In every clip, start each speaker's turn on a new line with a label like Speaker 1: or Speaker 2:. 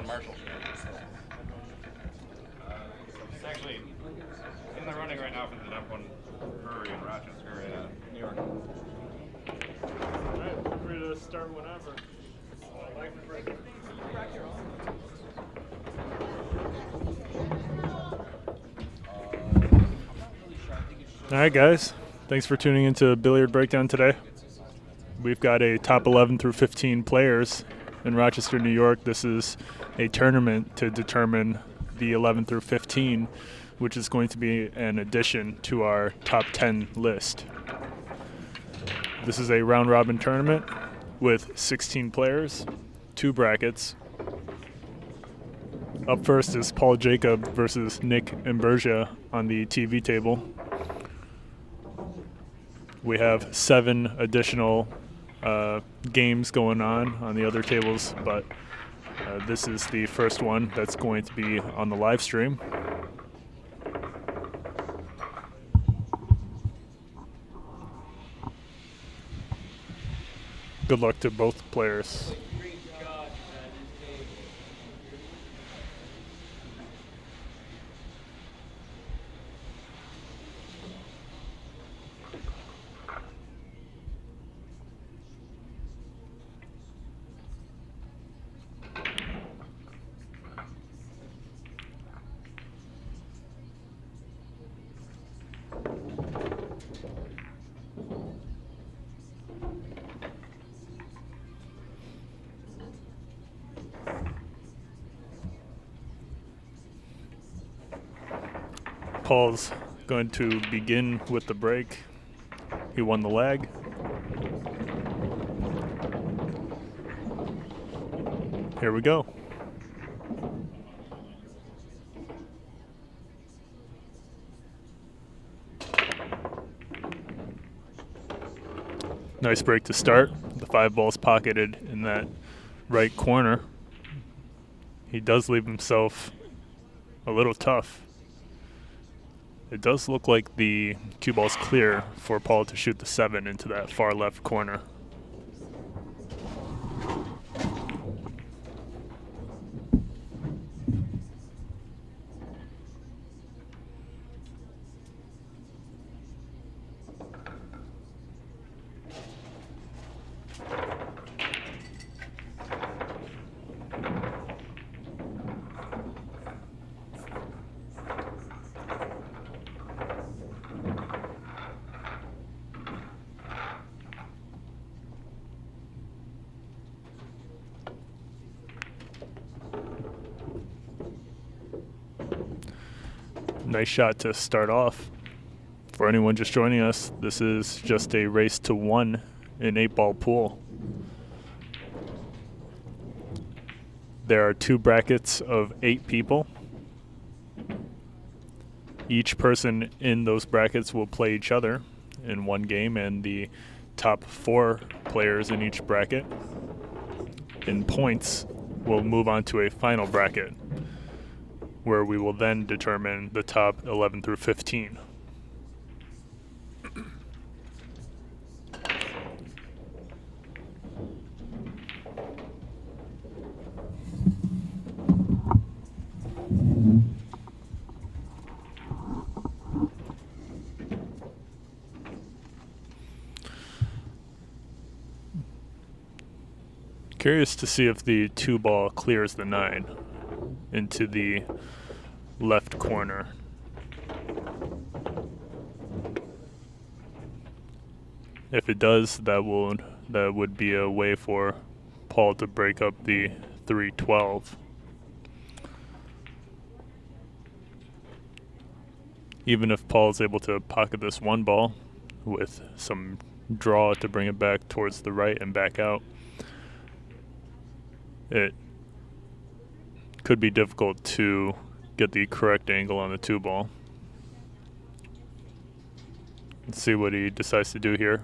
Speaker 1: Marshall. It's actually in the running right now for the number one brewery in Rochester, New York.
Speaker 2: All right, feel free to start whenever. All right, guys. Thanks for tuning into Billiard Breakdown today. We've got a top 11 through 15 players in Rochester, New York. This is a tournament to determine the 11 through 15, which is going to be an addition to our top 10 list. This is a round-robin tournament with 16 players, 2 brackets. Up first is Paul Jacob versus Nick Imburgia on the TV table. We have 7 additional games going on the other tables, but this is the first one that's going to be on the live stream. Good luck to both players. Paul's going to begin with the break. He won the leg. Here we go. Nice break to start. The 5 ball's pocketed in that right corner. He does leave himself a little tough. It does look like the cue ball's clear for Paul to shoot the 7 into that far left corner. Nice shot to start off. For anyone just joining us, this is just a race to 1 in 8-ball pool. There are 2 brackets of 8 people. Each person in those brackets will play each other in one game, and the top 4 players in each bracket in points will move on to a final bracket, where we will then determine the top 11 through 15. Curious to see if the 2 ball clears the 9 into the left corner. If it does, that would be a way for Paul to break up the 3-12. Even if Paul is able to pocket this 1 ball with some draw to bring it back towards the right and back out, it could be difficult to get the correct angle on the 2 ball. Let's see what he decides to do here.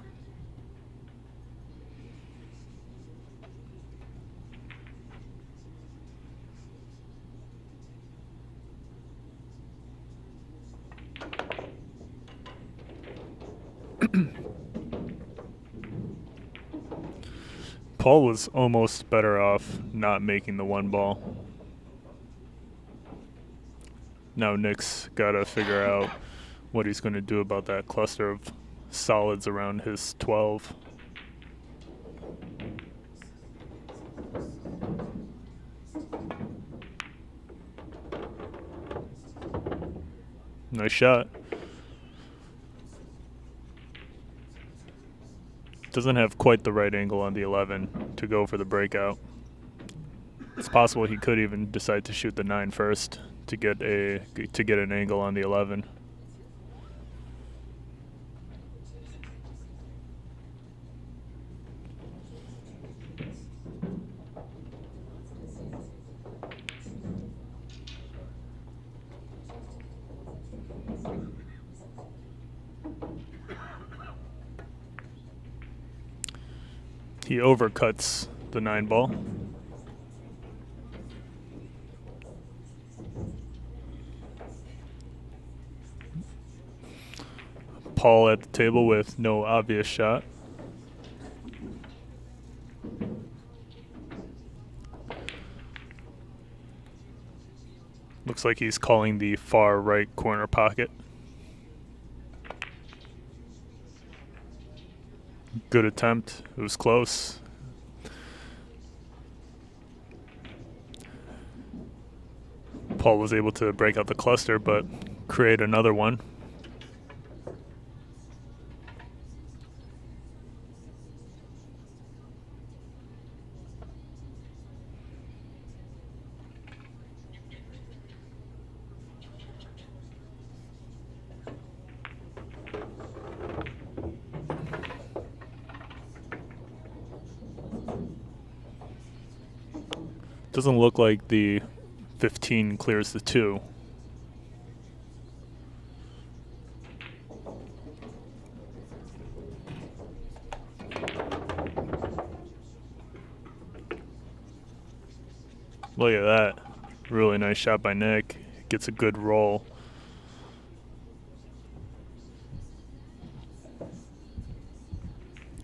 Speaker 2: Paul was almost better off not making the 1 ball. Now Nick's got to figure out what he's going to do about that cluster of solids around his 12. Nice shot. Doesn't have quite the right angle on the 11 to go for the breakout. It's possible he could even decide to shoot the 9 first to get an angle on the 11. He overcuts the 9 ball. Paul at the table with no obvious shot. Looks like he's calling the far right corner pocket. Good attempt. It was close. Paul was able to break out the cluster, but create another one. Doesn't look like the 15 clears the 2. Look at that. Really nice shot by Nick. Gets a good roll.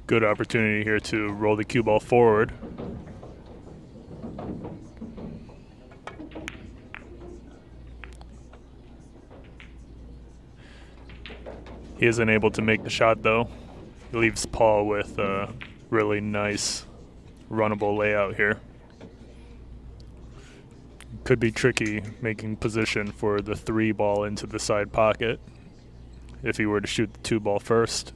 Speaker 2: Good opportunity here to roll the cue ball forward. He isn't able to make the shot though. He leaves Paul with a really nice runnable layout here. Could be tricky making position for the 3 ball into the side pocket if he were to shoot the 2 ball first.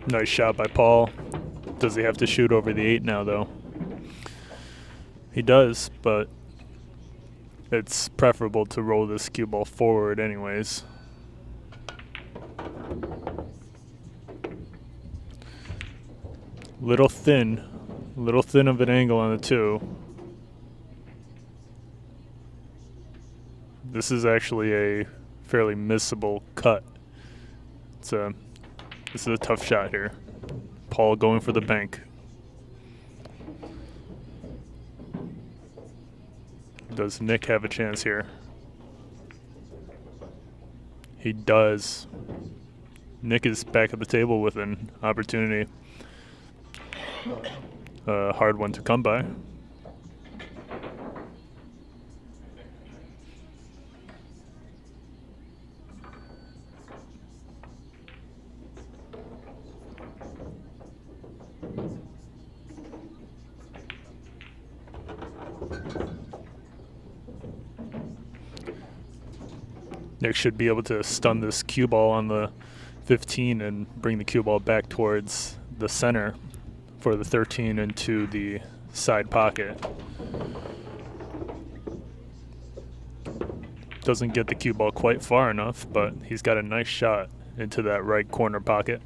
Speaker 2: Nice shot by Paul. Does he have to shoot over the 8 now though? He does, but it's preferable to roll this cue ball forward anyways. Little thin of an angle on the 2. This is actually a fairly missable cut. This is a tough shot here. Paul going for the bank. Does Nick have a chance here? He does. Nick is back at the table with an opportunity. A hard one to come by. Nick should be able to stun this cue ball on the 15 and bring the cue ball back towards the center for the 13 into the side pocket. Doesn't get the cue ball quite far enough, but he's got a nice shot into that right corner pocket.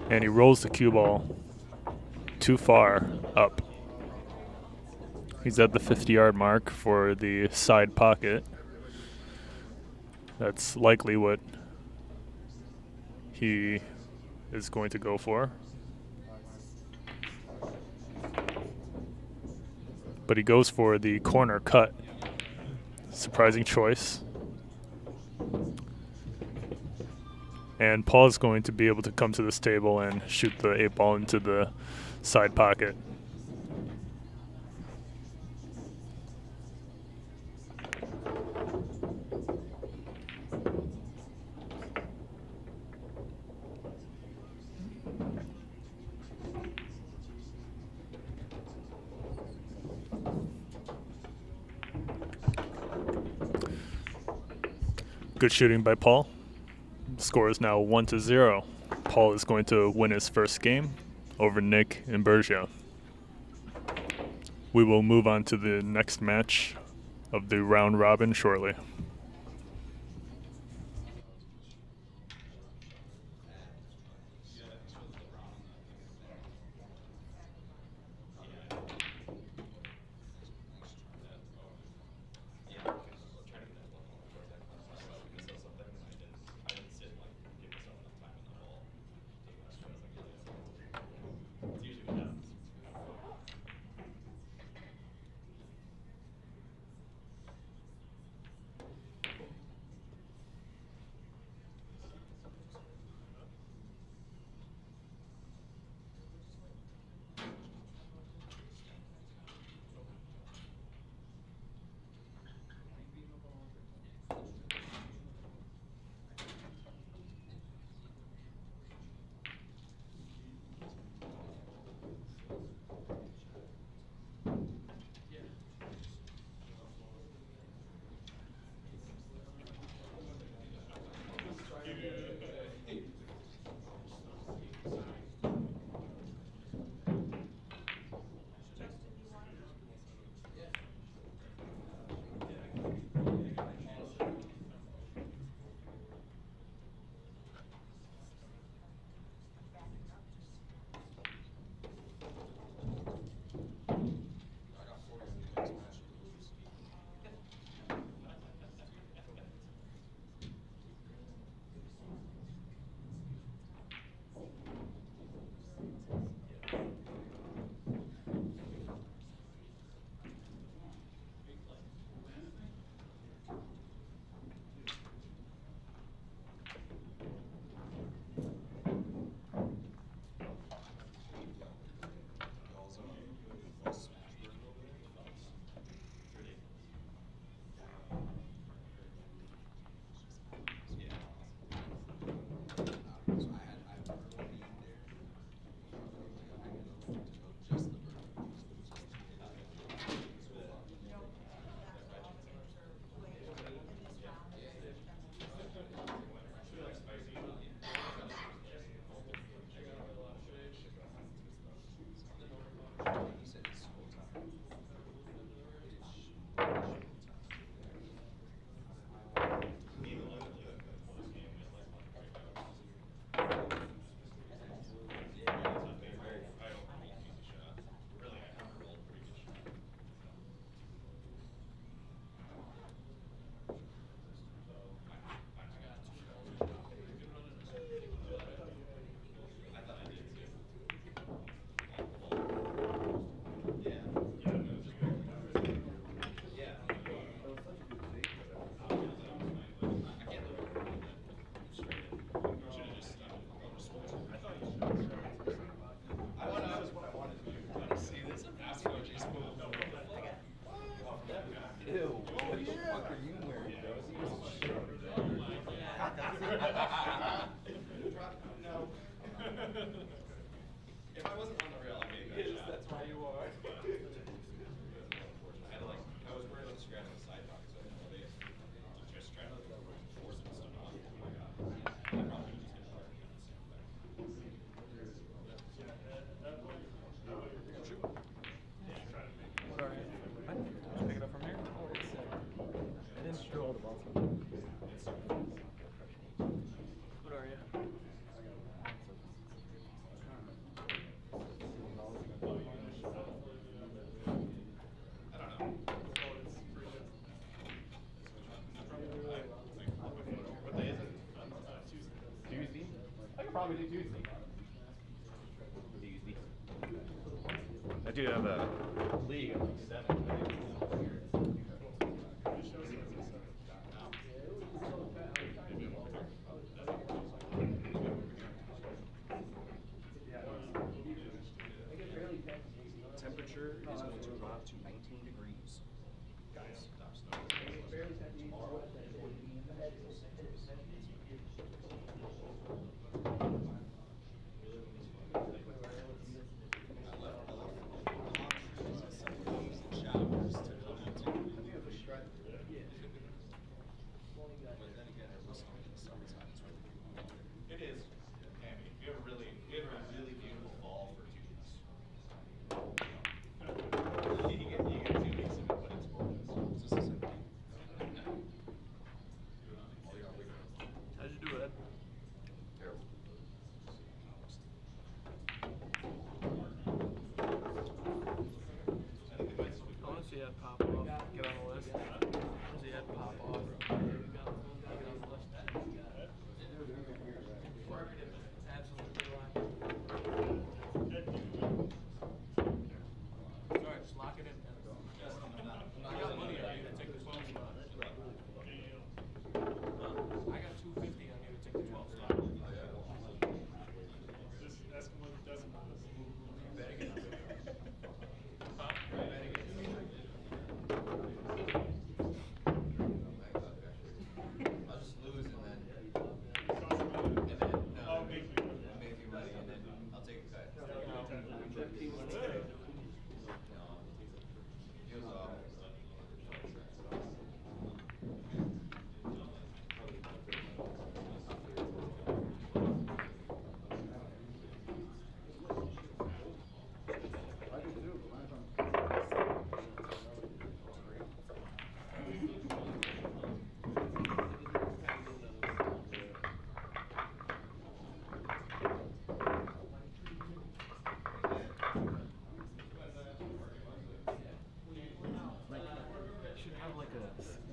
Speaker 2: And he rolls the cue ball too far up. He's at the 50-yard mark for the side pocket. That's likely what he is going to go for. But he goes for the corner cut. Surprising choice. And Paul's going to be able to come to this table and shoot the 8-ball into the side pocket. Good shooting by Paul. Score is now 1-0. Paul is going to win his first game over Nick Imburgia. We will move on to the next match of the round robin shortly.
Speaker 1: Probably do Tuesday. I do have a league of like 7.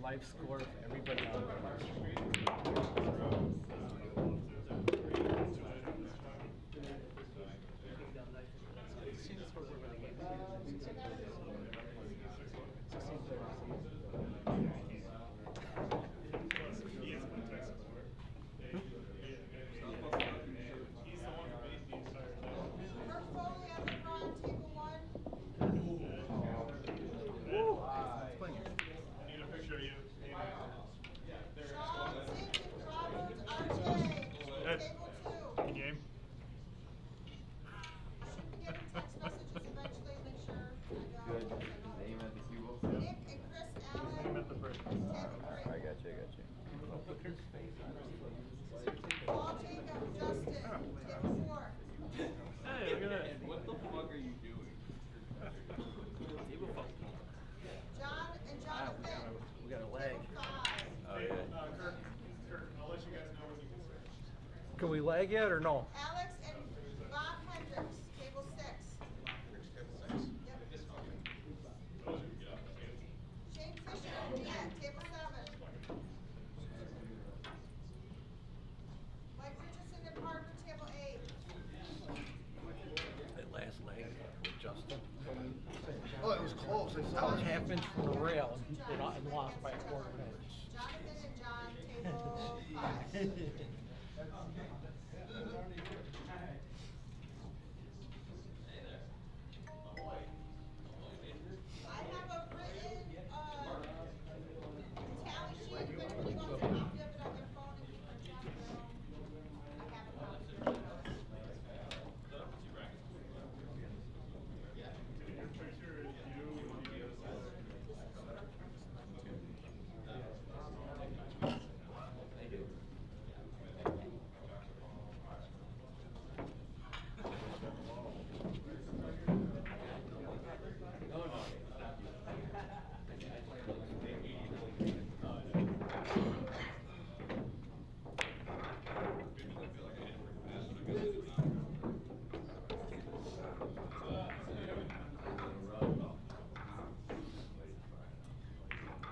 Speaker 3: live score for everybody on the live stream.
Speaker 4: Kirk Foley at LeBron, table 1.
Speaker 1: Need a picture of you.
Speaker 4: Shaun Zink and Robert RJ,
Speaker 1: Ed.
Speaker 4: table 2.
Speaker 1: Game.
Speaker 4: Get text messages eventually, make sure I got it.
Speaker 5: Name at the cue.
Speaker 4: Nick and Chris Allen,
Speaker 1: Name at the break.
Speaker 4: table 3.
Speaker 5: I got you.
Speaker 4: Paul Jacob, Justin, table 4.
Speaker 1: Hey, look at that.
Speaker 5: What the fuck are you doing?
Speaker 4: John and Jonathan,
Speaker 3: We got a leg.
Speaker 4: table 5.
Speaker 5: Oh yeah.
Speaker 1: Kirk, I'll let you guys know when you can switch.
Speaker 3: Can we lag yet or no?
Speaker 4: Alex and Bob Hendricks, table 6. Yep. Shane Fisher and Viet, table 7. Mike Richardson and Parker, table 8.
Speaker 3: That last leg with Justin.
Speaker 6: Oh, it was close. I
Speaker 3: I
Speaker 6: saw
Speaker 3: was
Speaker 6: it.
Speaker 3: half inch from the rail and lost by a quarter inch.
Speaker 4: Jonathan and John, table 5. I have a written tally sheet, if anybody wants a copy of it on their phone and can print it off their own. I have a copy.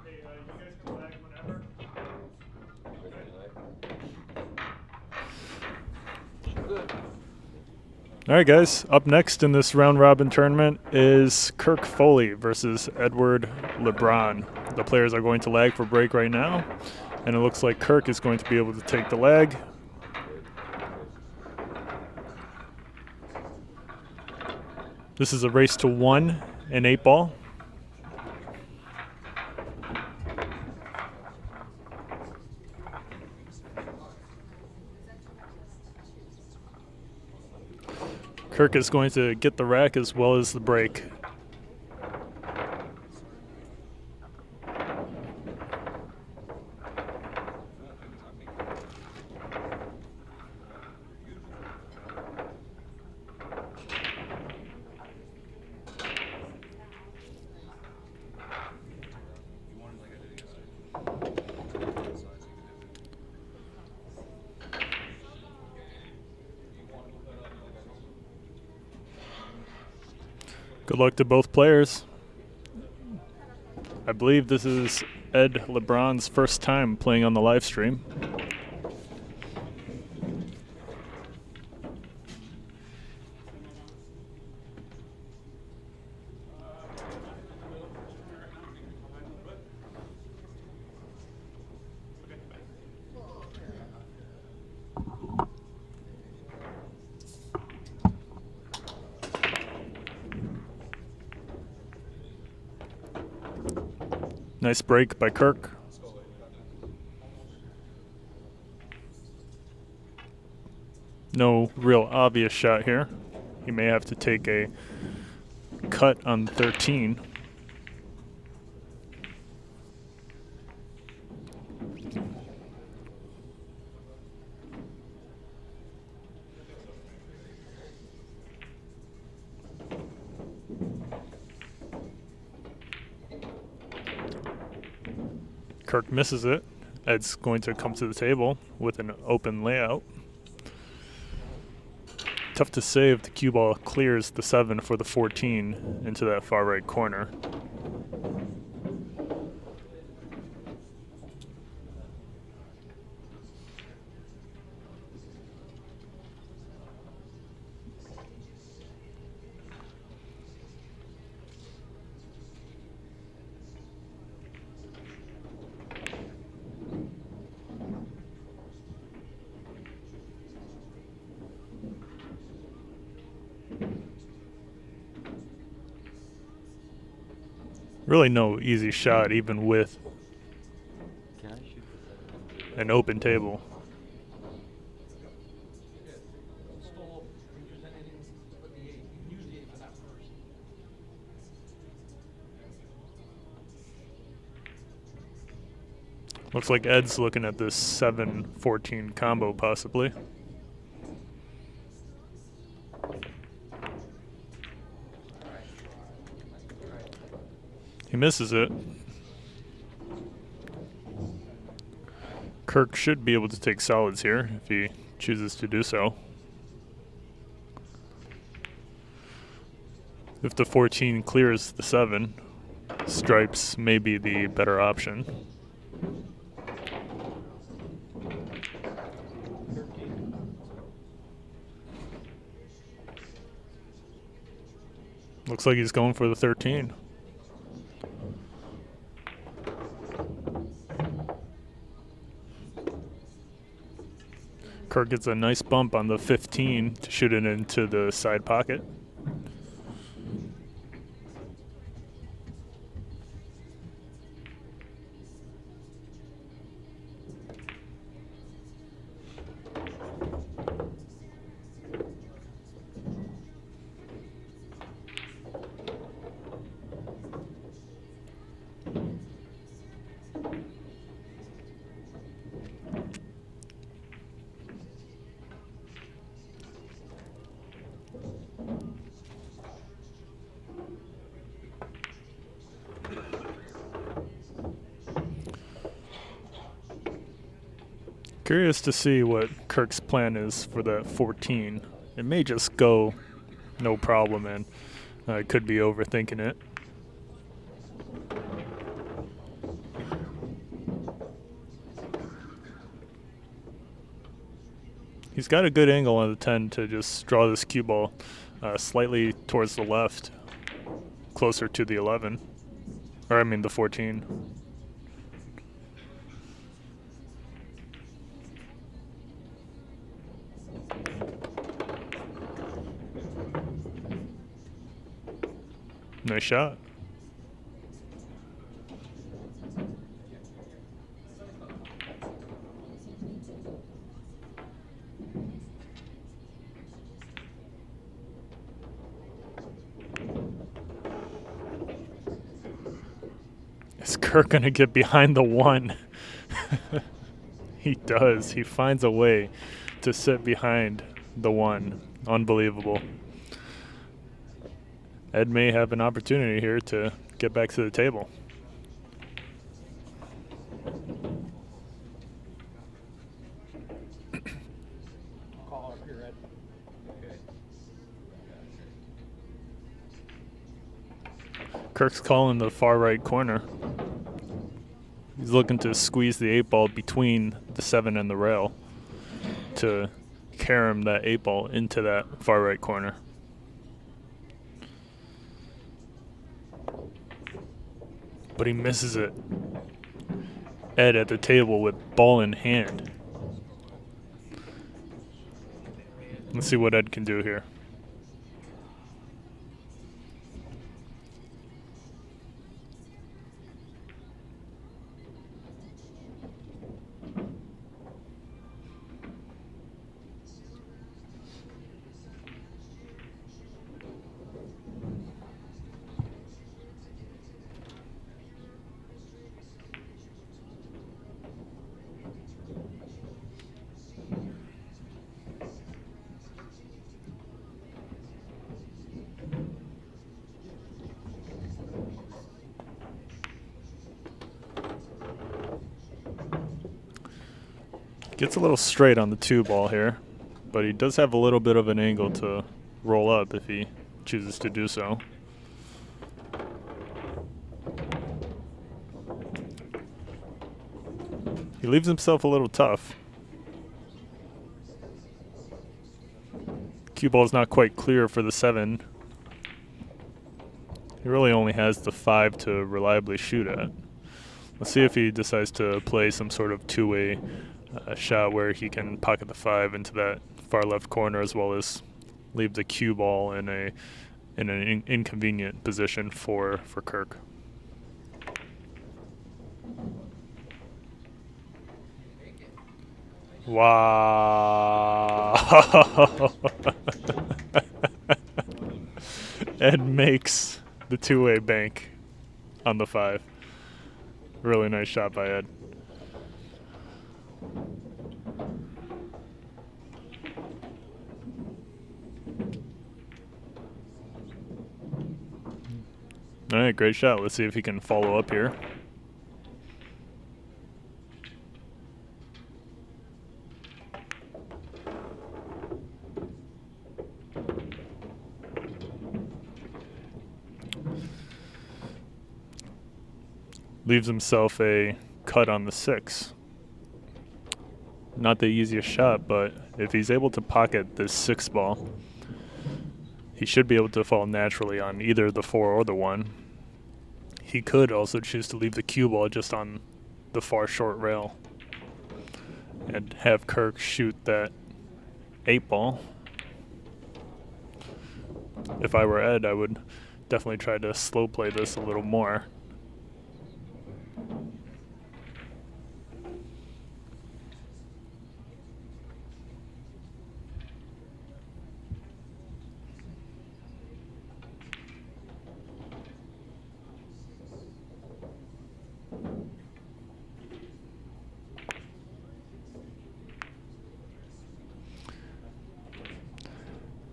Speaker 1: Hey, you guys can lag whenever.
Speaker 2: All right, guys. Up next in this round robin tournament is Kirk Foley versus Edward LeBron. The players are going to lag for break right now, and it looks like Kirk is going to be able to take the lag. This is a race to 1 and 8 ball. Kirk is going to get the rack as well as the break. Good luck to both players. I believe this is Ed LeBron's first time playing on the live stream. Nice break by Kirk. No real obvious shot here. He may have to take a cut on 13. Kirk misses it. Ed's going to come to the table with an open layout. Tough to save. The cue ball clears the 7 for the 14 into that far right corner. Really no easy shot, even with
Speaker 5: Can I shoot the 7?
Speaker 2: an open table.
Speaker 3: Stole, when you're anything but the 8. You can use the 8 for that first.
Speaker 2: Looks like Ed's looking at this 7-14 combo possibly. He misses it. Kirk should be able to take solids here if he chooses to do so. If the 14 clears the 7, stripes may be the better option. Looks like he's going for the 13. Kirk gets a nice bump on the 15 to shoot it into the side pocket. Curious to see what Kirk's plan is for that 14. It may just go no problem, and I could be overthinking it. He's got a good angle on the 10 to just draw this cue ball slightly towards the left, closer to the 11. Or I mean the 14. Nice shot. Is Kirk gonna get behind the 1? He does. He finds a way to sit behind the 1. Unbelievable. Ed may have an opportunity here to get back to the table.
Speaker 3: Call up here, Ed.
Speaker 5: Okay.
Speaker 2: Kirk's calling the far right corner. He's looking to squeeze the 8 ball between the 7 and the rail to carom that 8 ball into that far right corner. But he misses it. Ed at the table with ball in hand. Let's see what Ed can do here. Gets a little straight on the 2 ball here, but he does have a little bit of an angle to roll up if he chooses to do so. He leaves himself a little tough. Cue ball is not quite clear for the 7. He really only has the 5 to reliably shoot at. Let's see if he decides to play some sort of two-way shot where he can pocket the 5 into that far left corner, as well as leave the cue ball in an inconvenient position for Kirk. Wow. Ed makes the two-way bank on the 5. Really nice shot by Ed. All right, great shot. Let's see if he can follow up here. Leaves himself a cut on the 6. Not the easiest shot, but if he's able to pocket this 6 ball, he should be able to fall naturally on either the 4 or the 1. He could also choose to leave the cue ball just on the far short rail and have Kirk shoot that 8 ball. If I were Ed, I would definitely try to slow play this a little more.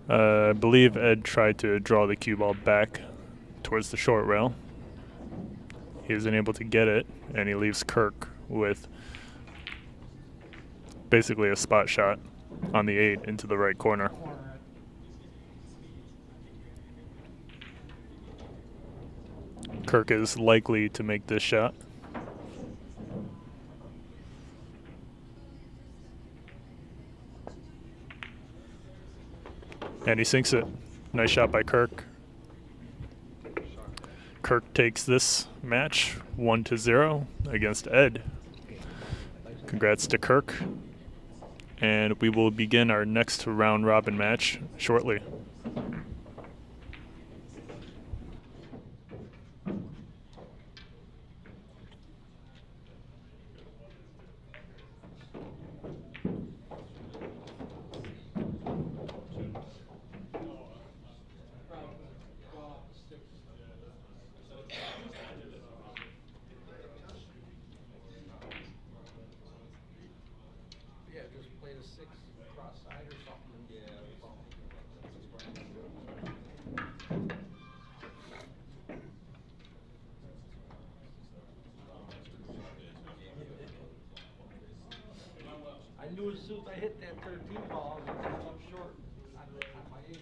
Speaker 2: I believe Ed tried to draw the cue ball back towards the short rail. He isn't able to get it, and he leaves Kirk with basically a spot shot on the 8 into the right corner. Kirk is likely to make this shot. And he sinks it. Nice shot by Kirk. Kirk takes this match 1-0 against Ed. Congrats to Kirk. And we will begin our next round robin match shortly.
Speaker 3: Yeah, just play the 6 cross side or something. Yeah. I knew as soon as I hit that 13 ball, I was going to come up short on my 8.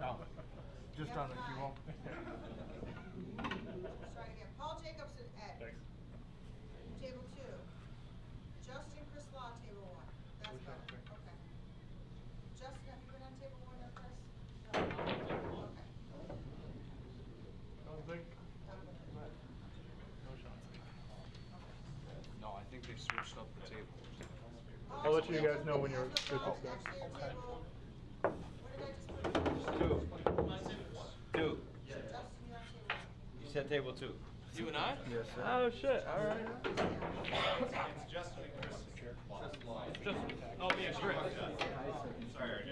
Speaker 6: No. Just on the keyhole.
Speaker 4: Let's try again. Paul Jacobson, Ed.
Speaker 2: Thanks.
Speaker 4: Table 2. Justin Chris Law, table 1. That's better. Okay. Justin, have you been on table 1 yet, Chris? No. Okay.
Speaker 2: Shaun Zink.
Speaker 7: No, I think they switched up the table.
Speaker 2: I'll let you guys know when you're good to
Speaker 4: Actually,
Speaker 2: start.
Speaker 4: your table. What did I just put?
Speaker 5: Two. Two.
Speaker 4: Justin, you're on table 1.
Speaker 5: You said table two.
Speaker 3: You and I?
Speaker 6: Yes, sir.
Speaker 3: Oh shit! All right.
Speaker 1: It's Justin and Chris.
Speaker 3: Just. Oh yeah, sure.
Speaker 1: Sorry, RJ.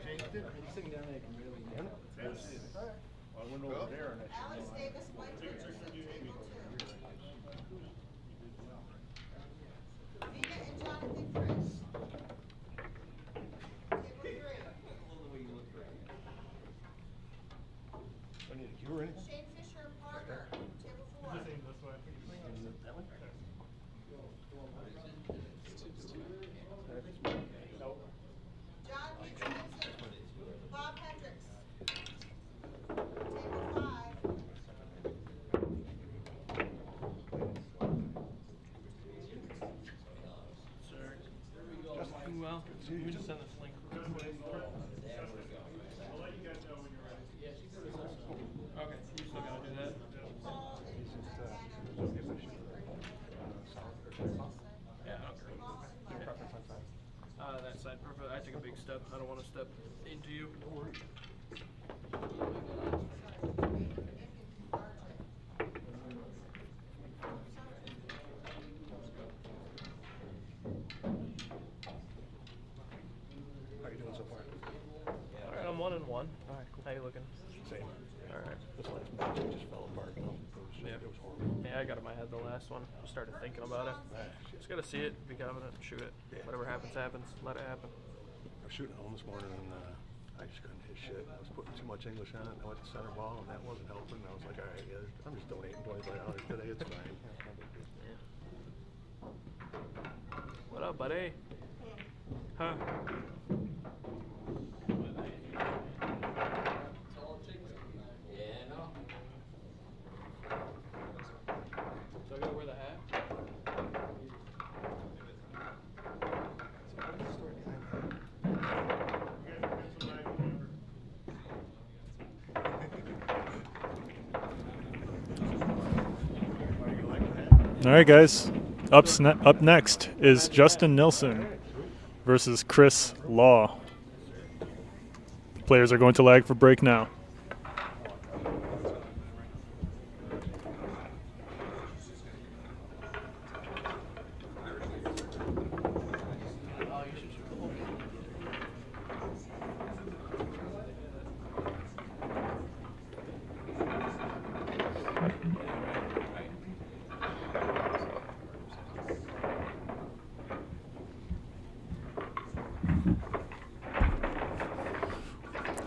Speaker 6: Changed it?
Speaker 3: Sitting down there can really.
Speaker 6: I went over there and I
Speaker 4: Alex Davis, White Richardson, table 2. Viet and Jonathan Chris. Table 3.
Speaker 6: You were in?
Speaker 4: Shane Fisher and Parker, table 4. John B. Johnson, Bob Hendricks, table 5.
Speaker 3: Well, we just send this link.
Speaker 2: I'll let you guys know when you're ready.
Speaker 3: Okay, you still gotta do that.
Speaker 4: Paul and
Speaker 3: Yeah, I don't care. That side, perfect. I took a big step. I don't want to step into you.
Speaker 6: How you doing so far?
Speaker 3: All right, I'm 1-1. All right, cool. How you looking?
Speaker 6: Same.
Speaker 3: All right.
Speaker 6: This last match just fell apart. You know? It was horrible.
Speaker 3: Yeah, I got in my head the last one. Started thinking about it. Just gotta see it, be confident, shoot it. Whatever happens, happens. Let it happen.
Speaker 6: I was shooting home this morning and I just couldn't hit shit. I was putting too much English on it. I went to center ball and that wasn't helping. I was like, all right, yeah, I'm just donating $25 today. It's fine.
Speaker 3: Yeah. What up, buddy? Huh? So I gotta wear the hat?
Speaker 2: All right, guys. Up next is Justin Nilsson versus Chris Law. The players are going to lag for break now.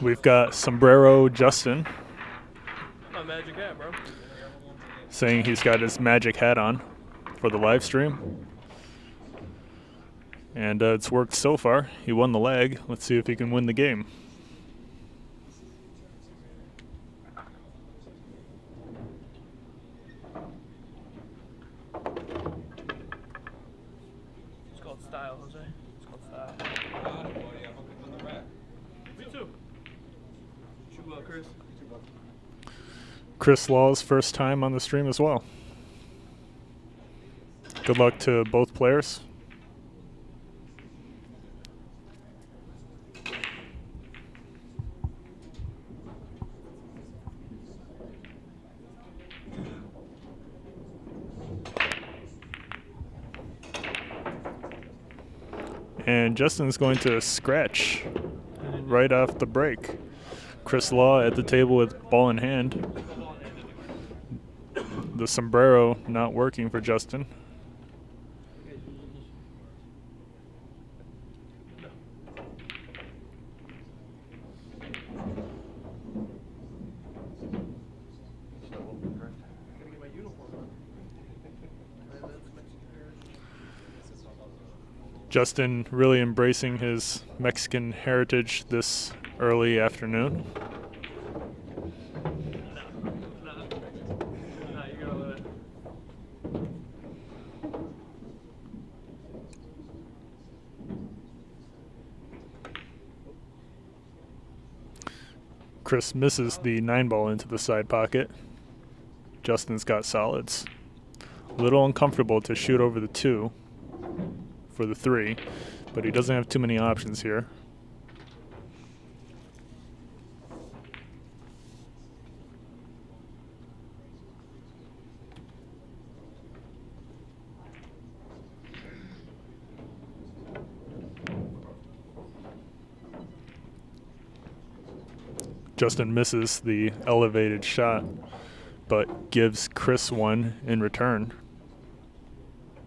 Speaker 2: We've got Sombrero Justin
Speaker 3: My magic hat, bro.
Speaker 2: saying he's got his magic hat on for the live stream. And it's worked so far. He won the leg. Let's see if he can win the game.
Speaker 3: It's called style, Jose. It's called style. Me too. Shoot well, Chris.
Speaker 2: Chris Law's first time on the stream as well. Good luck to both players. And Justin's going to scratch right off the break. Chris Law at the table with ball in hand. The sombrero not working for Justin.
Speaker 3: Gotta get my uniform on. That's Mexican.
Speaker 2: Justin really embracing his Mexican heritage this early afternoon.
Speaker 3: No, you go with it.
Speaker 2: Chris misses the 9-ball into the side pocket. Justin's got solids. A little uncomfortable to shoot over the 2 for the 3, but he doesn't have too many options here. Justin misses the elevated shot, but gives Chris one in return.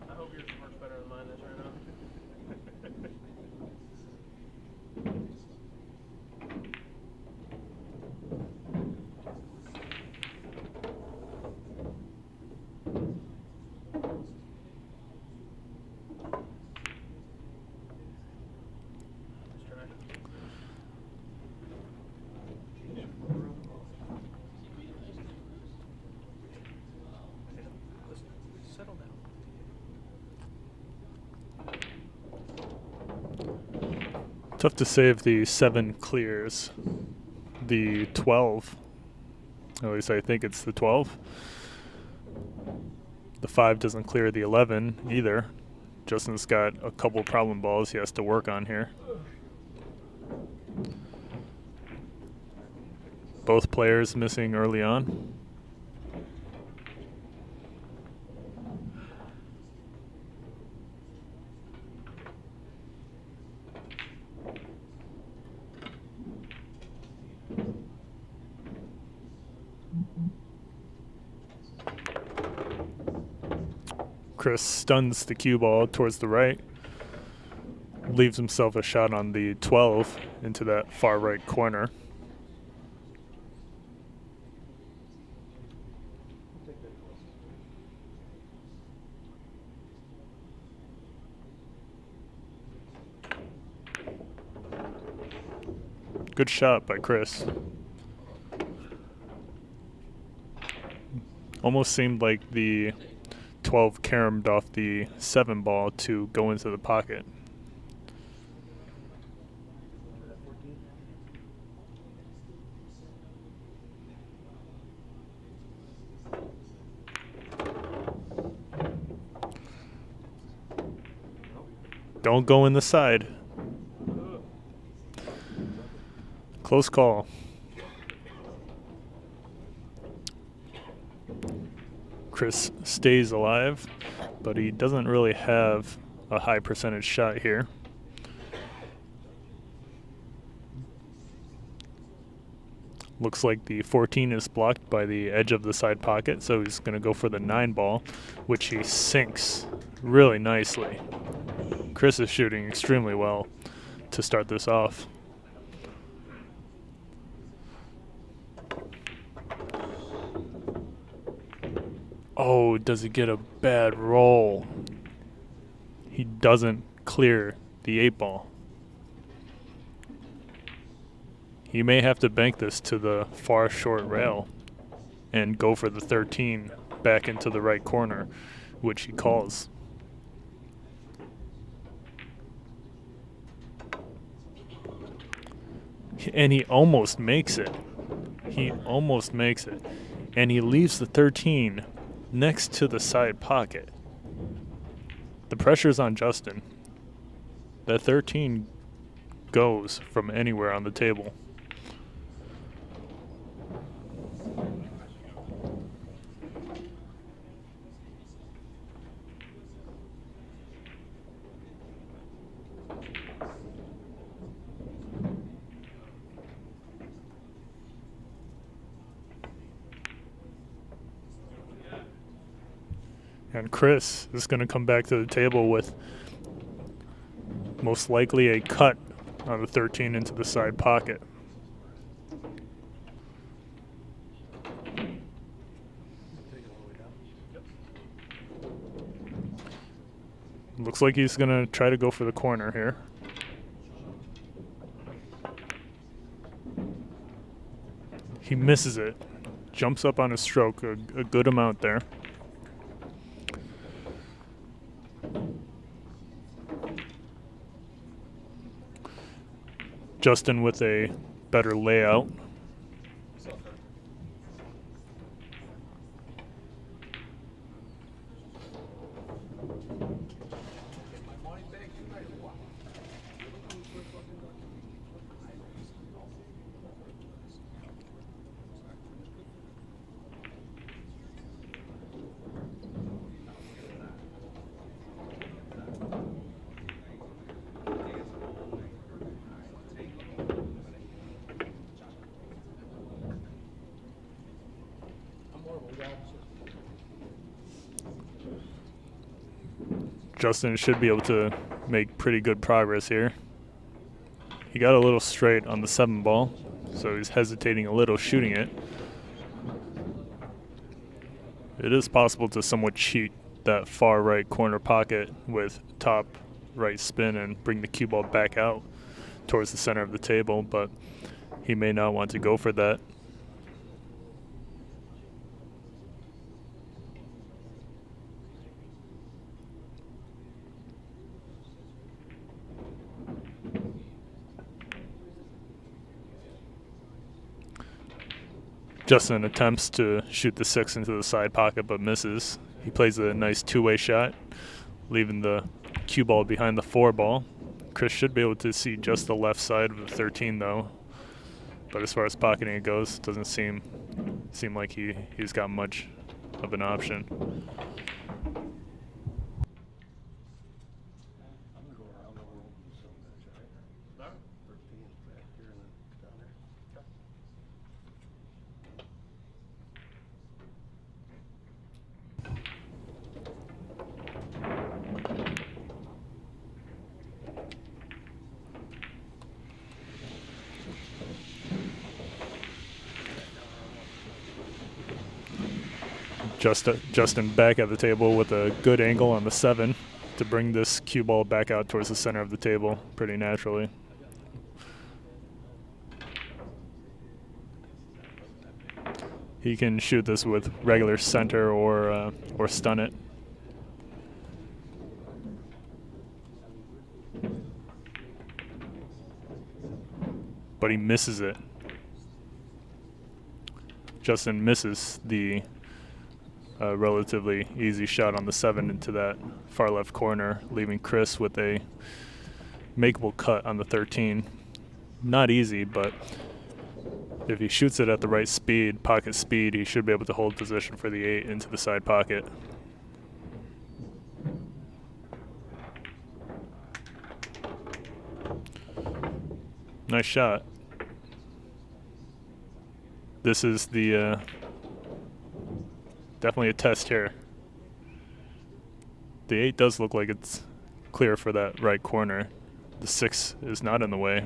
Speaker 3: I hope yours works better than mine is right now. Let's try. Settle down.
Speaker 2: Tough to say if the 7 clears the 12. At least I think it's the 12. The 5 doesn't clear the 11 either. Justin's got a couple problem balls he has to work on here. Both players missing early on. Chris stuns the cue ball towards the right, leaves himself a shot on the 12 into that far right corner. Good shot by Chris. Almost seemed like the 12 caromed off the 7 ball to go into the pocket. Don't go in the side. Close call. Chris stays alive, but he doesn't really have a high percentage shot here. Looks like the 14 is blocked by the edge of the side pocket, so he's going to go for the 9 ball, which he sinks really nicely. Chris is shooting extremely well to start this off. Oh, does he get a bad roll? He doesn't clear the 8 ball. He may have to bank this to the far short rail and go for the 13 back into the right corner, which he calls. And he almost makes it. He almost makes it. And he leaves the 13 next to the side pocket. The pressure's on Justin. That 13 goes from anywhere on the table. And Chris is going to come back to the table with most likely a cut on the 13 into the side pocket. Looks like he's going to try to go for the corner here. He misses it. Jumps up on his stroke a good amount there. Justin with a better layout. Justin should be able to make pretty good progress here. He got a little straight on the 7 ball, so he's hesitating a little shooting it. It is possible to somewhat cheat that far right corner pocket with top right spin and bring the cue ball back out towards the center of the table, but he may not want to go for that. Justin attempts to shoot the 6 into the side pocket but misses. He plays a nice two-way shot, leaving the cue ball behind the 4 ball. Chris should be able to see just the left side of the 13 though. But as far as pocketing it goes, doesn't seem like he's got much of an option.
Speaker 6: I'm gonna go around the world with some match, all right? 13 back here and then down there.
Speaker 2: Justin back at the table with a good angle on the 7 to bring this cue ball back out towards the center of the table pretty naturally. He can shoot this with regular center or stun it. But he misses it. Justin misses the relatively easy shot on the 7 into that far left corner, leaving Chris with a makeable cut on the 13. Not easy, but if he shoots it at the right speed, pocket speed, he should be able to hold position for the 8 into the side pocket. Nice shot. This is the definitely a test here. The 8 does look like it's clear for that right corner. The 6 is not in the way.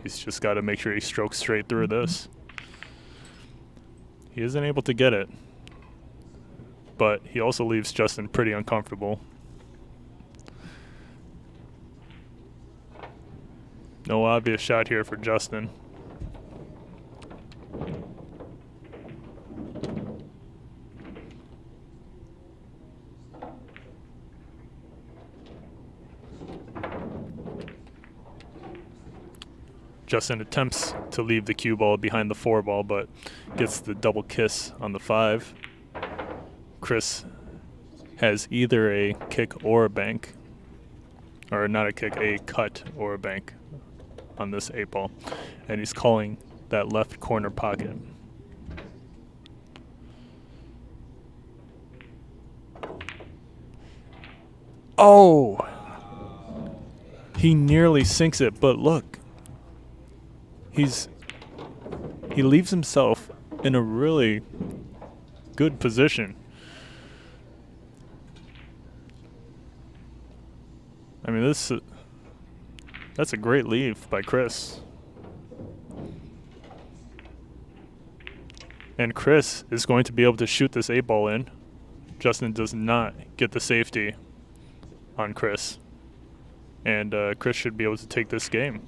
Speaker 2: He's just got to make sure he strokes straight through this. He isn't able to get it, but he also leaves Justin pretty uncomfortable. No obvious shot here for Justin. Justin attempts to leave the cue ball behind the 4 ball, but gets the double kiss on the 5. Chris has either a kick or a bank, or not a kick, a cut or a bank on this 8 ball, and he's calling that left corner pocket. Oh! He nearly sinks it, but look. He leaves himself in a really good position. I mean, that's a great leave by Chris. And Chris is going to be able to shoot this 8 ball in. Justin does not get the safety on Chris. And Chris should be able to take this game.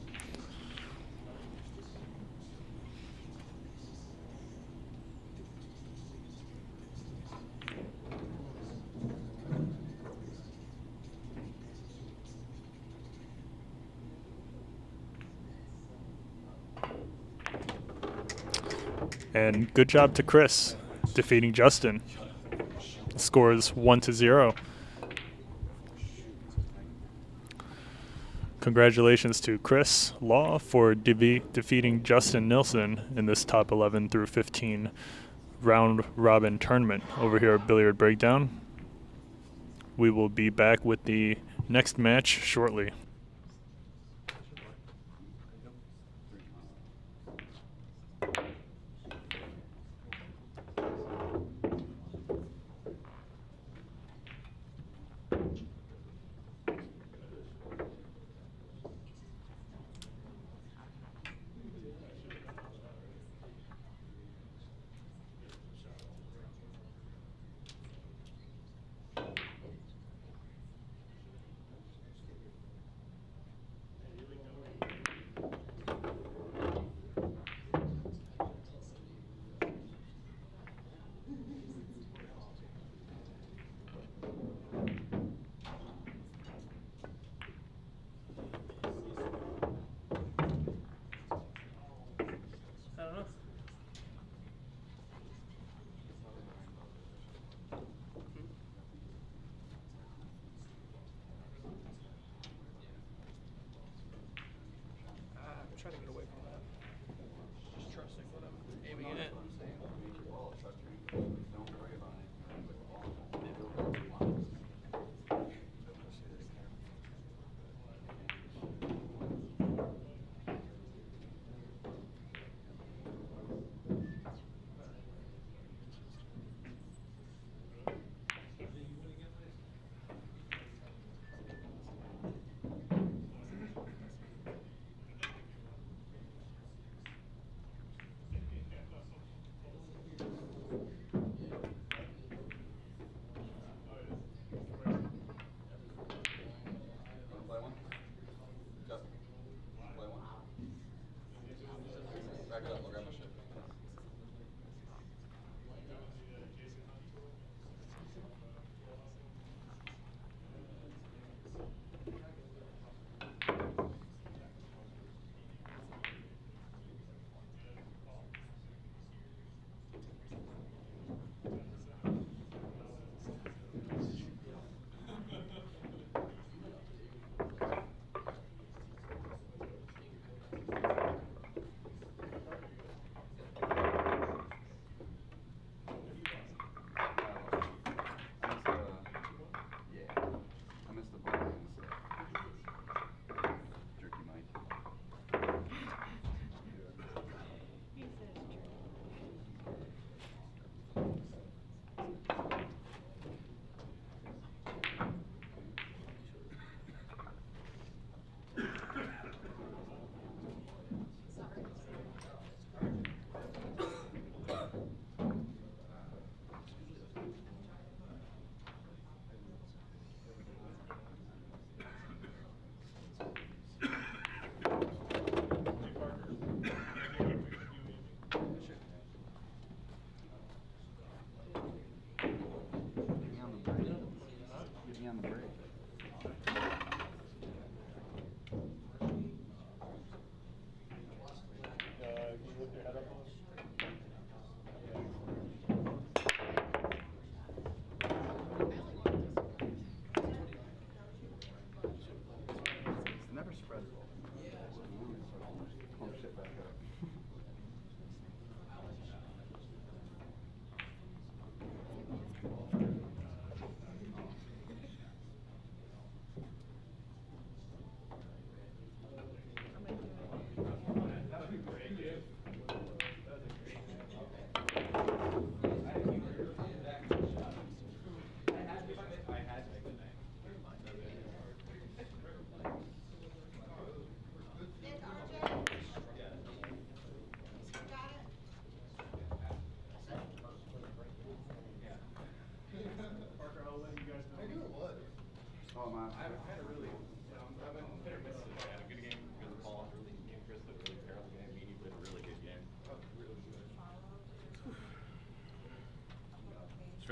Speaker 2: And good job to Chris defeating Justin. The score is 1-0. Congratulations to Chris Law for defeating Justin Nilsson in this top 11 through 15 round robin tournament over here at Billiard Breakdown. We will be back with the next match shortly.
Speaker 3: I don't know. I'm trying to get away from that. Just trusting what I'm aiming at.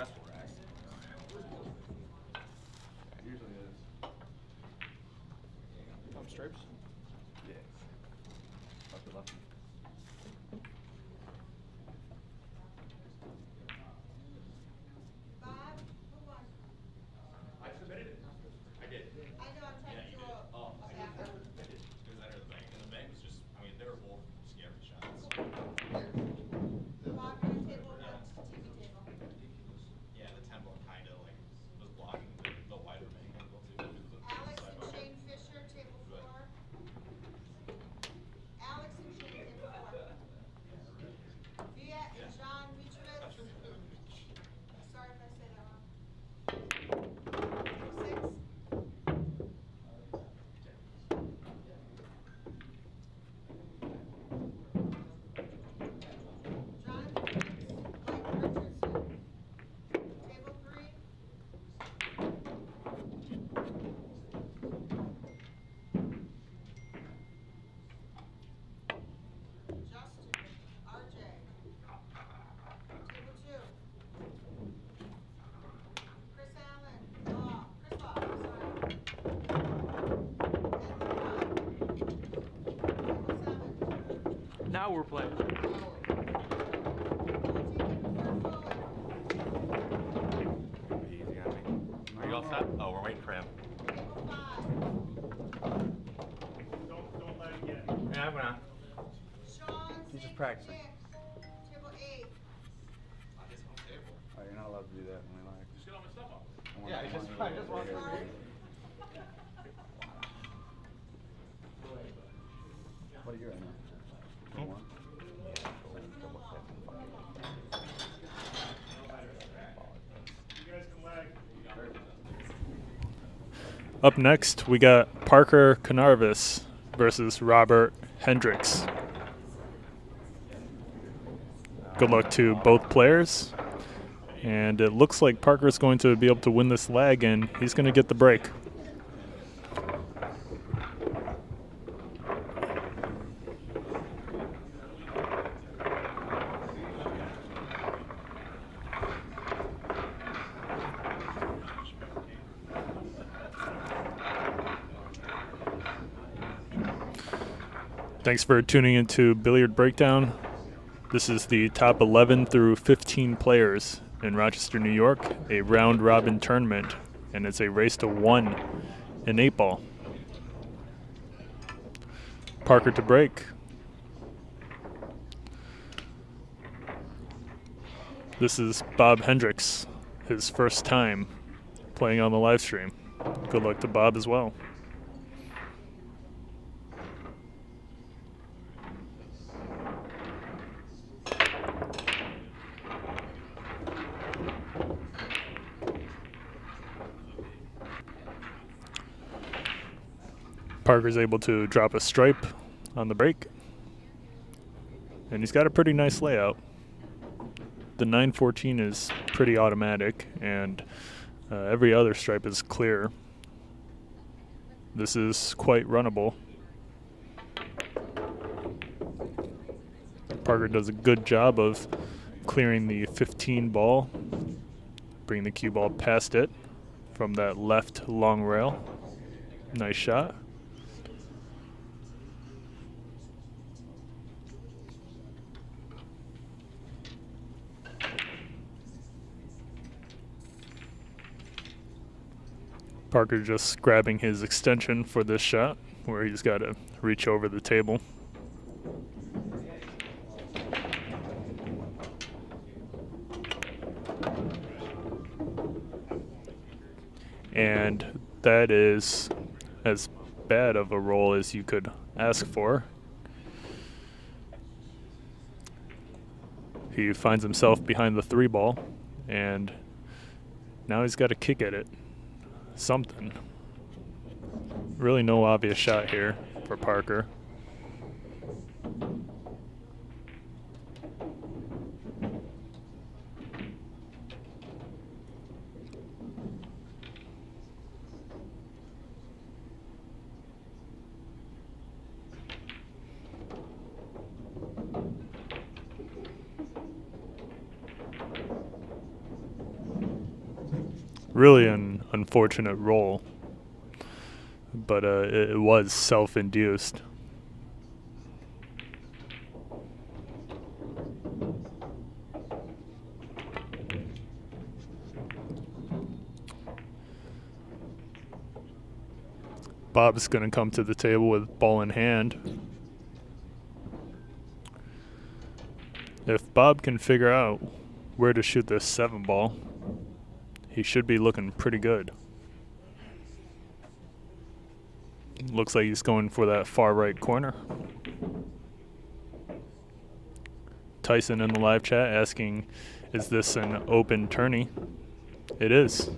Speaker 1: stressful racks. Usually it is.
Speaker 3: Stripes.
Speaker 1: Yeah. Lefty.
Speaker 4: Bob, who won?
Speaker 1: I submitted it. I did.
Speaker 4: I know, I'm trying to do a backup.
Speaker 1: It was either the bank. And the bank was just, I mean, they were both scary shots.
Speaker 4: Bob, you're on table one, TV table.
Speaker 1: Yeah, the tempo kind of like was blocking the wider bank angle too.
Speaker 4: Alex and Shane Fisher, table 4. Alex and Shane, table 4. Viet and John Movitz. Sorry if I say that wrong. 6. John Hendricks, Mike Richardson. Table 3. Justin, RJ. Table 2. Chris Allen, Chris Law, sorry. And Table 7.
Speaker 3: Now we're playing.
Speaker 4: Kirk Foley.
Speaker 1: Easy on me. Are you all set? Oh, we're waiting for him.
Speaker 4: Table 5.
Speaker 2: Don't let it get.
Speaker 1: Yeah, I'm gonna.
Speaker 4: Shaun
Speaker 5: He's just
Speaker 4: Zink,
Speaker 5: practicing.
Speaker 4: Nick. Table 8.
Speaker 5: Oh, you're not allowed to do that when I like.
Speaker 3: Just get all my stuff off.
Speaker 1: Yeah, I just want to.
Speaker 4: Mark.
Speaker 5: What are you right now? One?
Speaker 2: Up next, we got Parker Canarvis versus Robert Hendricks. Good luck to both players. And it looks like Parker's going to be able to win this leg, and he's going to get the break. Thanks for tuning into Billiard Breakdown. This is the top 11 through 15 players in Rochester, New York, a round-robin tournament, and it's a race to 1 in 8-ball. Parker to break. This is Bob Hendricks, his first time playing on the live stream. Good luck to Bob as well. Parker's able to drop a stripe on the break, and he's got a pretty nice layout. The 914 is pretty automatic, and every other stripe is clear. This is quite runnable. Parker does a good job of clearing the 15 ball, bringing the cue ball past it from that left long rail. Nice shot. Parker just grabbing his extension for this shot, where he's got to reach over the table. And that is as bad of a roll as you could ask for. He finds himself behind the 3 ball, and now he's got to kick at it. Something. Really no obvious shot here for Parker. really an unfortunate roll, but it was self-induced. Bob's going to come to the table with ball in hand. If Bob can figure out where to shoot this 7 ball, he should be looking pretty good. Looks like he's going for that far right corner. Tyson in the live chat asking, is this an open tourney? It is.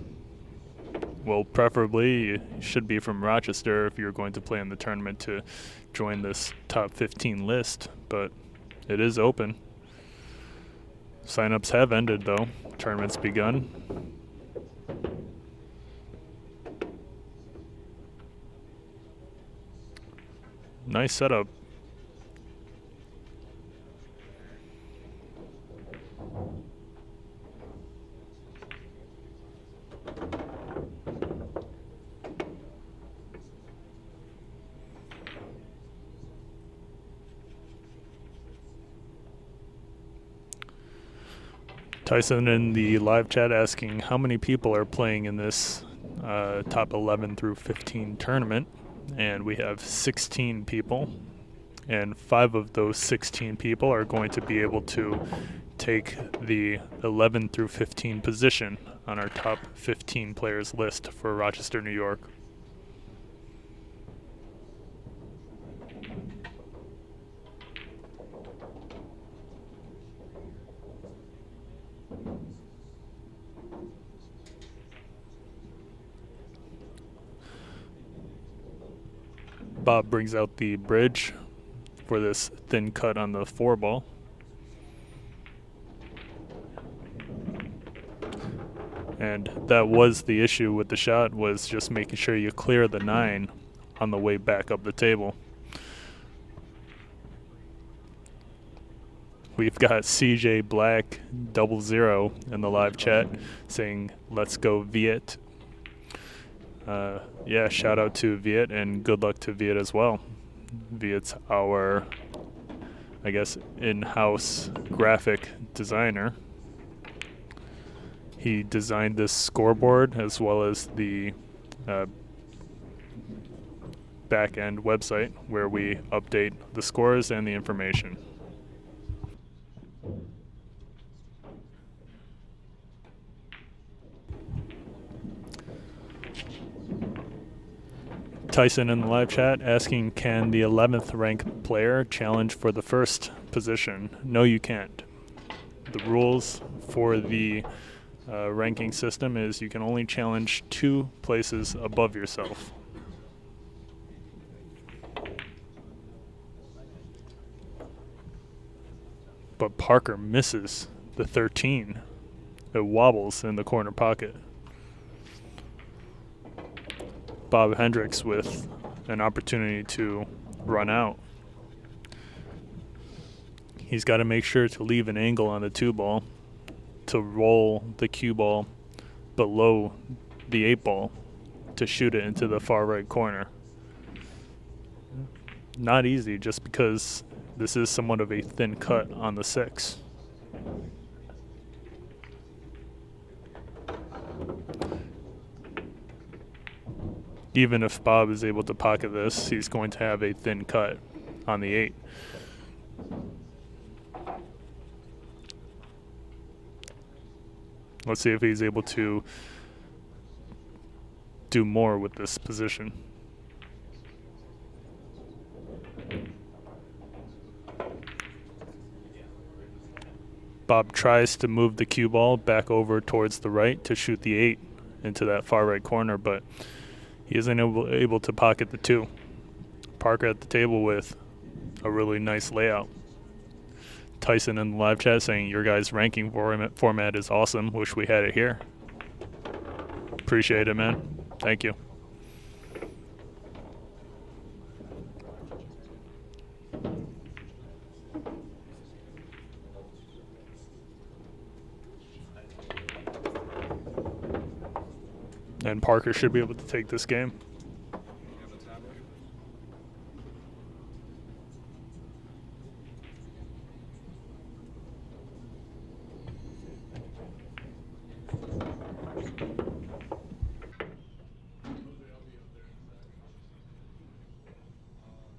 Speaker 2: Well, preferably you should be from Rochester if you're going to play in the tournament to join this top 15 list, but it is open. Sign-ups have ended though. Tournament's begun. Nice setup. Tyson in the live chat asking how many people are playing in this top 11 through 15 tournament, and we have 16 people, and 5 of those 16 people are going to be able to take the 11 through 15 position on our top 15 players list for Rochester, New York. Bob brings out the bridge for this thin cut on the 4 ball. And that was the issue with the shot, was just making sure you clear the 9 on the way back up the table. We've got CJ Black 00 in the live chat saying, let's go Viet. Yeah, shout out to Viet and good luck to Viet as well. Viet's our, I guess, in-house graphic designer. He designed this scoreboard as well as the back-end website where we update the scores and the information. Tyson in the live chat asking, can the 11th ranked player challenge for the first position? No, you can't. The rules for the ranking system is you can only challenge 2 places above yourself. But Parker misses the 13. It wobbles in the corner pocket. Bob Hendricks with an opportunity to run out. He's got to make sure to leave an angle on the 2 ball to roll the cue ball below the 8 ball to shoot it into the far right corner. Not easy, just because this is somewhat of a thin cut on the 6. Even if Bob is able to pocket this, he's going to have a thin cut on the 8. Let's see if he's able to do more with this position. Bob tries to move the cue ball back over towards the right to shoot the 8 into that far right corner, but he isn't able to pocket the 2. Parker at the table with a really nice layout. Tyson in the live chat saying your guys' ranking format is awesome. Wish we had it here. Appreciate it, man. Thank you. And Parker should be able to take this game.
Speaker 7: You have a tiebreaker?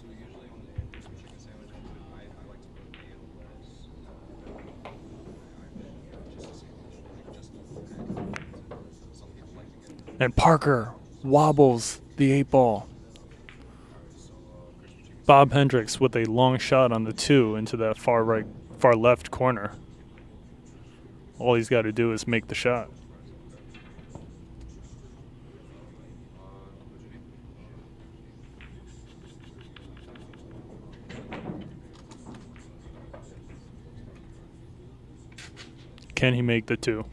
Speaker 7: Do we usually on the crispy chicken sandwich, I like to put mayo, lettuce, just a sandwich, like just some people like to get
Speaker 2: And Parker wobbles the 8-ball. Bob Hendricks with a long shot on the 2 into that far left corner. All he's got to do is make the shot. Can he make the 2?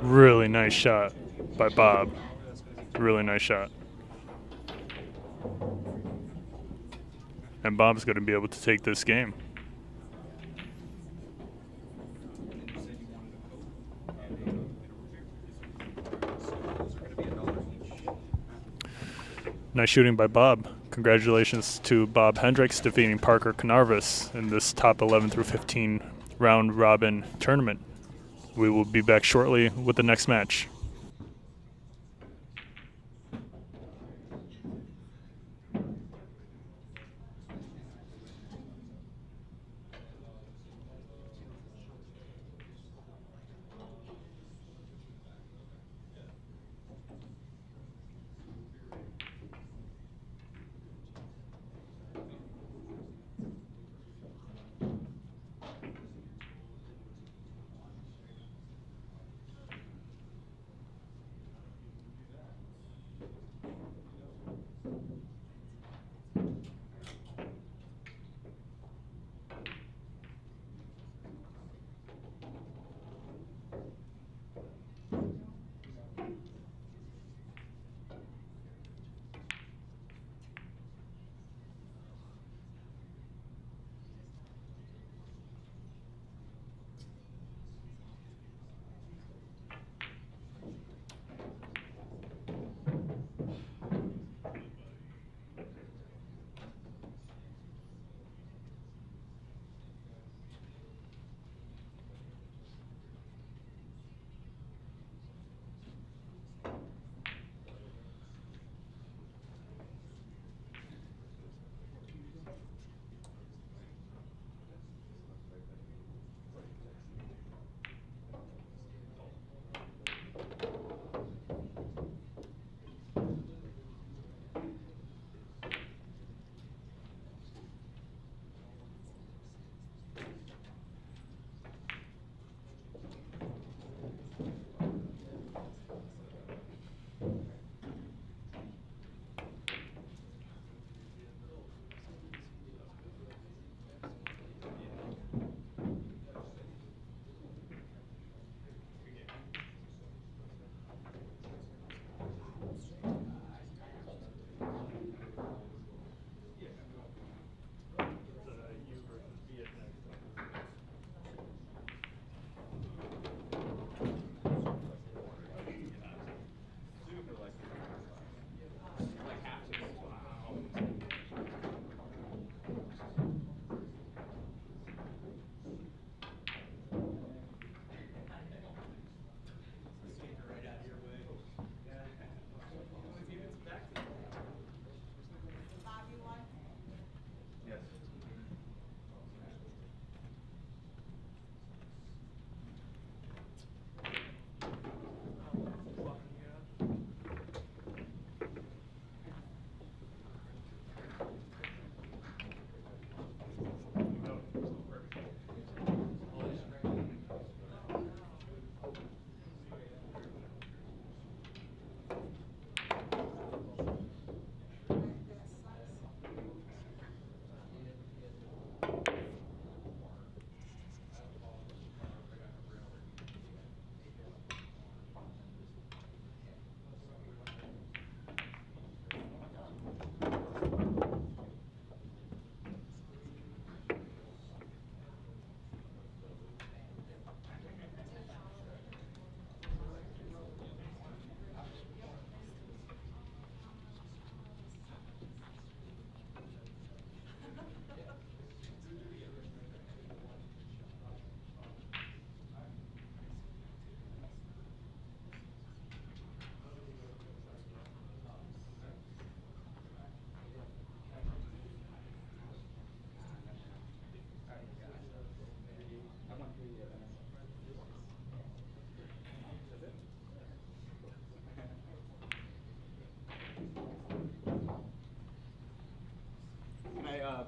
Speaker 2: Really nice shot by Bob. Really nice shot. And Bob's going to be able to take this game. Nice shooting by Bob. Congratulations to Bob Hendricks defeating Parker Canarvis in this top 11 through 15 round robin tournament. We will be back shortly with the next match.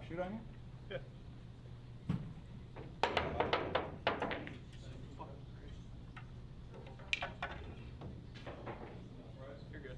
Speaker 5: shoot on you?
Speaker 6: Yeah.
Speaker 3: You're good.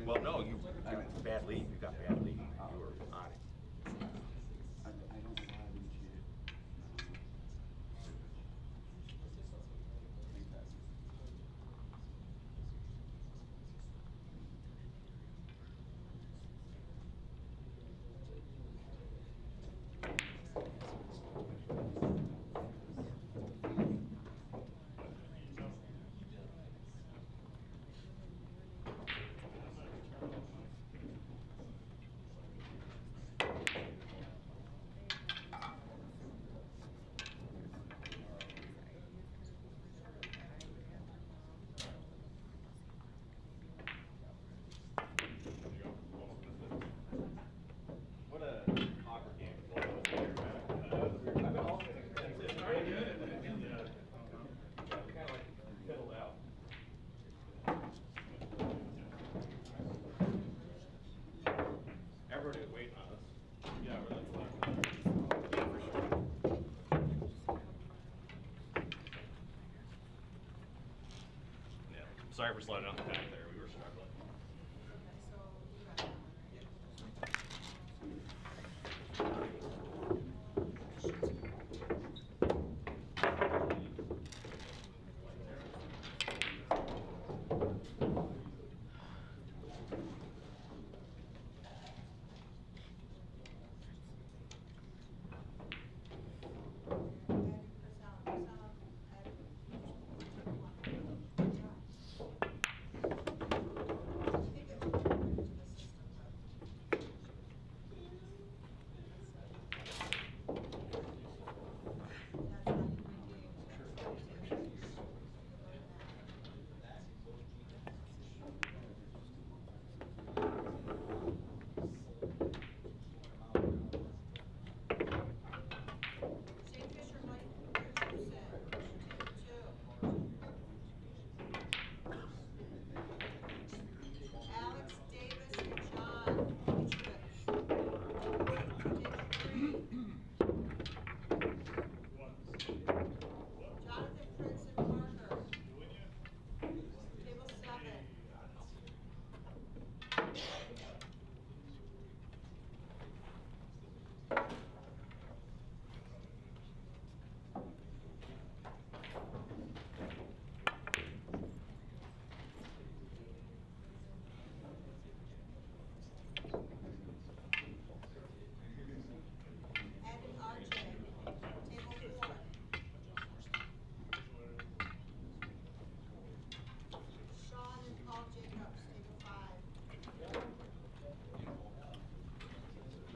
Speaker 5: Well, no, you bad lead. You got bad lead. You were on it. I don't know why I didn't cheat it.
Speaker 1: What a awkward game to play. I've been alternating. It's very good. Kind of like fiddled out. Everybody was waiting on us. Yeah, we're like, yeah, for sure. Yeah. Sorry for slowing down the back there. We were struggling.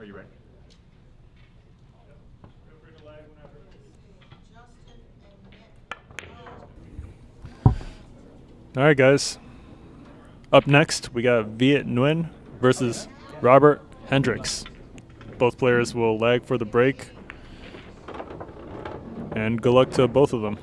Speaker 5: Are you ready?
Speaker 4: Justin and Nick.
Speaker 2: All right, guys. Up next, we got Viet Nguyen versus Robert Hendricks. Both players will lag for the break. And good luck to both of them.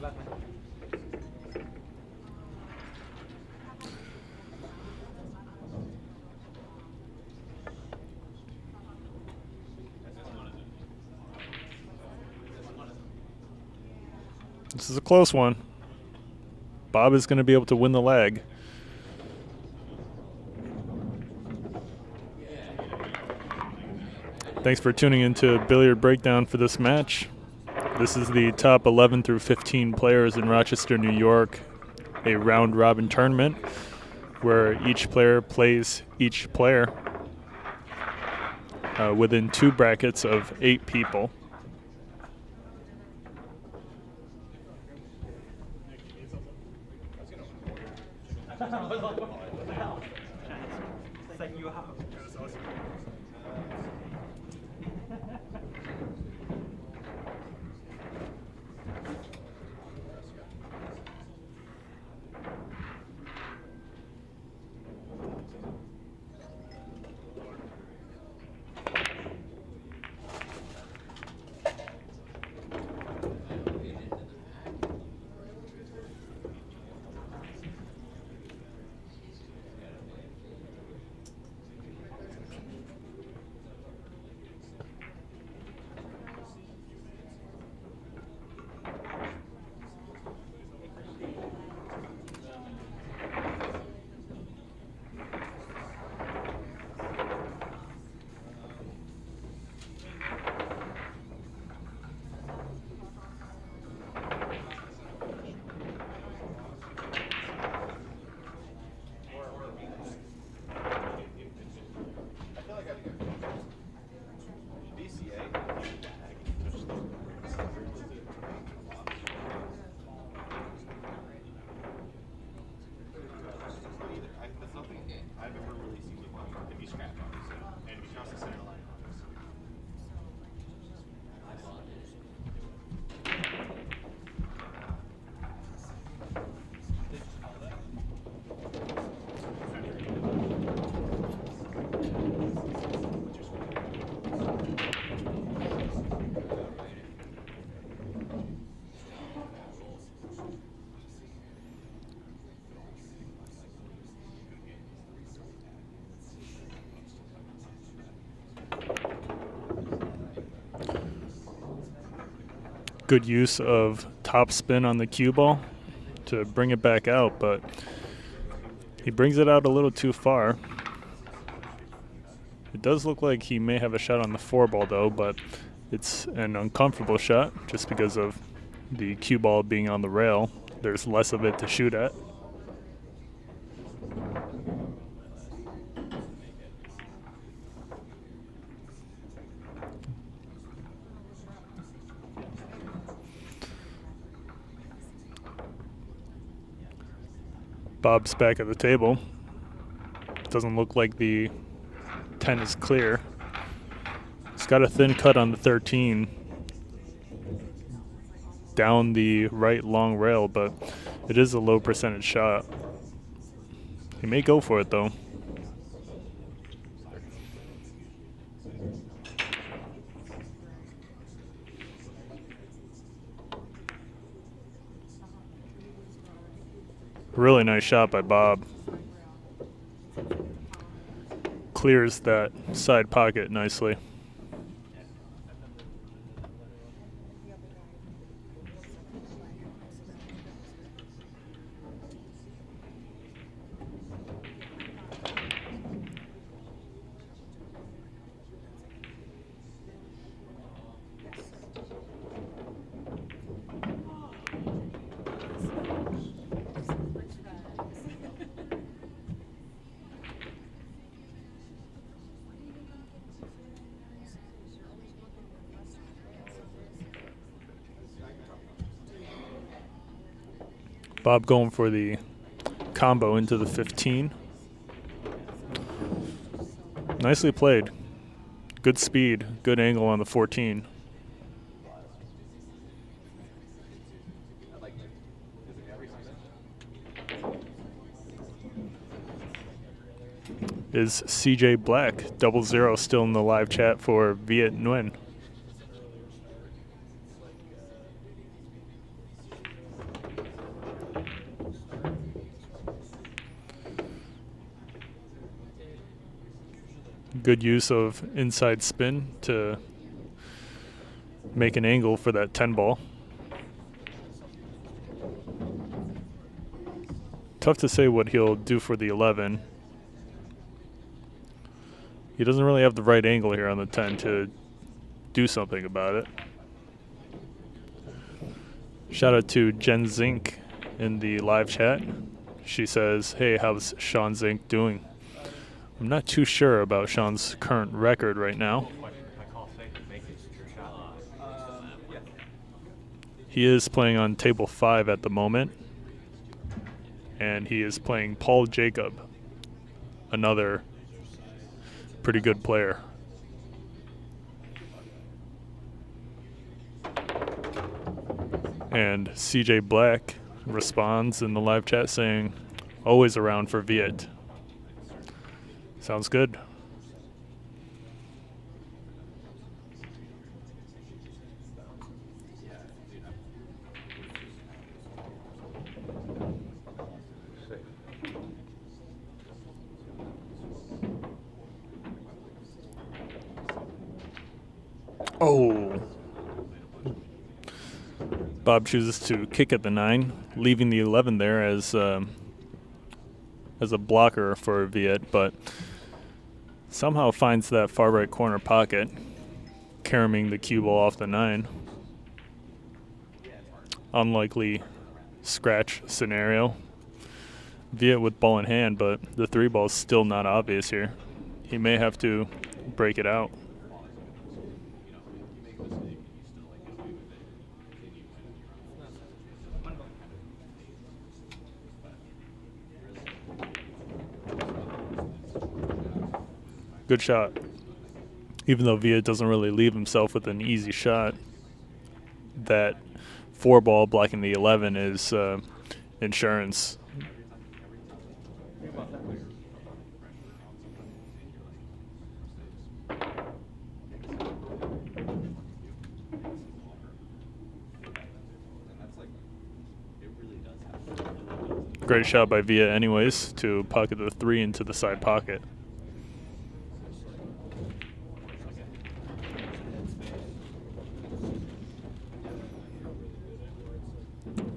Speaker 2: This is a close one. Bob is going to be able to win the lag. Thanks for tuning into Billiard Breakdown for this match. This is the top 11 through 15 players in Rochester, New York, a round-robin tournament where each player plays each player within 2 brackets of 8 people. Good use of top spin on the cue ball to bring it back out, but he brings it out a little too far. It does look like he may have a shot on the 4 ball though, but it's an uncomfortable shot just because of the cue ball being on the rail. There's less of it to shoot at. Bob's back at the table. Doesn't look like the 10 is clear. It's got a thin cut on the 13 down the right long rail, but it is a low percentage shot. He may go for it though. Really nice shot by Bob. Clears that side pocket nicely. Bob going for the combo into the 15. Nicely played. Good speed, good angle on the 14. Is CJ Black 00 still in the live chat for Viet Nguyen? Good use of inside spin to make an angle for that 10 ball. Tough to say what he'll do for the 11. He doesn't really have the right angle here on the 10 to do something about it. Shout out to Jen Zink in the live chat. She says, hey, how's Shaun Zink doing? I'm not too sure about Shaun's current record right now. He is playing on table 5 at the moment, and he is playing Paul Jacob, another pretty good player. And CJ Black responds in the live chat saying, always around for Viet. Sounds good. Oh. Bob chooses to kick at the 9, leaving the 11 there as a blocker for Viet, but somehow finds that far right corner pocket, carrying the cue ball off the 9. Unlikely scratch scenario. Viet with ball in hand, but the 3 ball is still not obvious here. He may have to break it out. Good shot. Even though Viet doesn't really leave himself with an easy shot, that 4 ball blocking the 11 is insurance. Great shot by Viet anyways to pocket the 3 into the side pocket.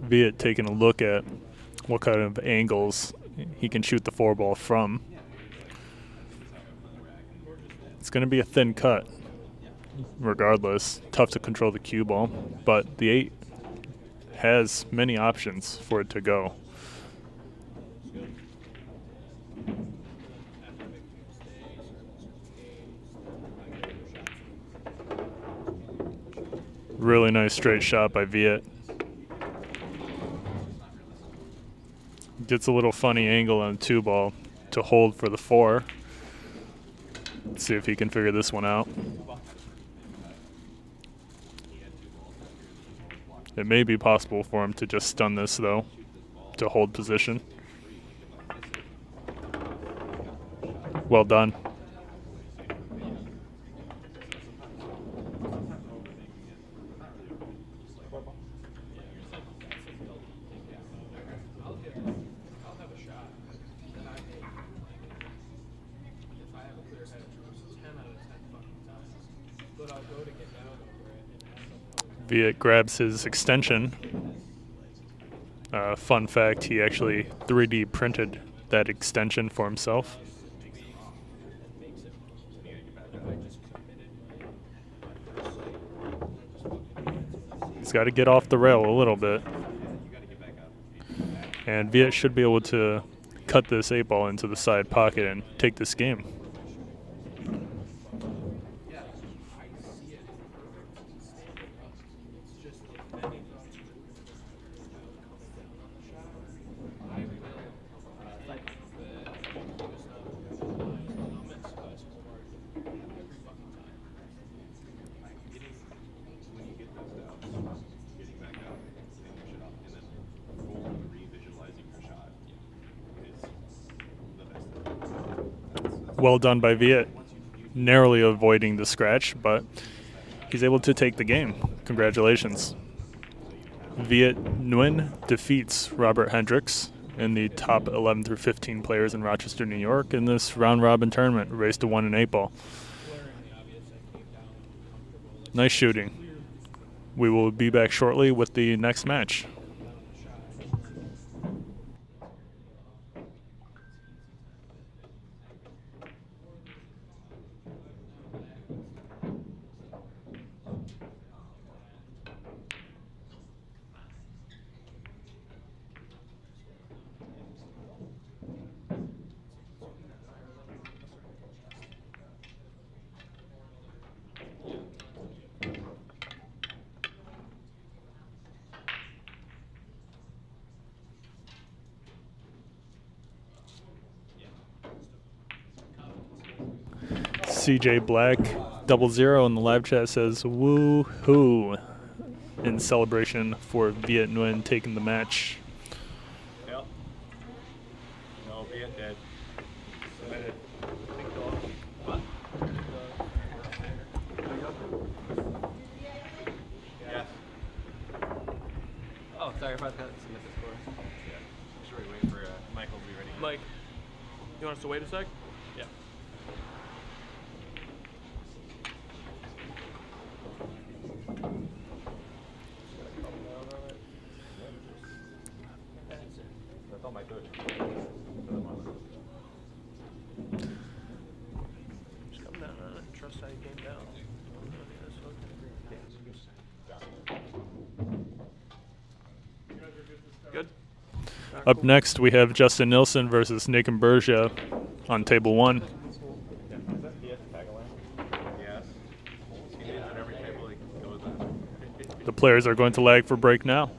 Speaker 2: Viet taking a look at what kind of angles he can shoot the 4 ball from. It's going to be a thin cut regardless. Tough to control the cue ball, but the 8 has many options for it to go. Really nice straight shot by Viet. Gets a little funny angle on the 2 ball to hold for the 4. Let's see if he can figure this one out. It may be possible for him to just stun this though, to hold position. Well done. Viet grabs his extension. Fun fact, he actually 3D printed that extension for himself. He's got to get off the rail a little bit. And Viet should be able to cut this 8 ball into the side pocket and take this game. Well done by Viet, narrowly avoiding the scratch, but he's able to take the game. Congratulations. Viet Nguyen defeats Robert Hendricks in the top 11 through 15 players in Rochester, New York in this round-robin tournament, race to 1 and 8 ball. Nice shooting. We will be back shortly with the next match. CJ Black 00 in the live chat says woo hoo in celebration for Viet Nguyen taking the match.
Speaker 5: Yep. No, Viet dead. Submitted. What? Yes.
Speaker 3: Oh, sorry about that. Submit the score.
Speaker 1: Yeah. Sure, we wait for Michael to be ready.
Speaker 3: Mike, you want us to wait a sec? Yeah.
Speaker 1: That's all my coach.
Speaker 3: Just come down on it. Trust how you came down. Good.
Speaker 2: Up next, we have Justin Nilsson versus Nick Imburgia on table 1.
Speaker 5: Yes. He did on every table he goes on.
Speaker 2: The players are going to lag for break now.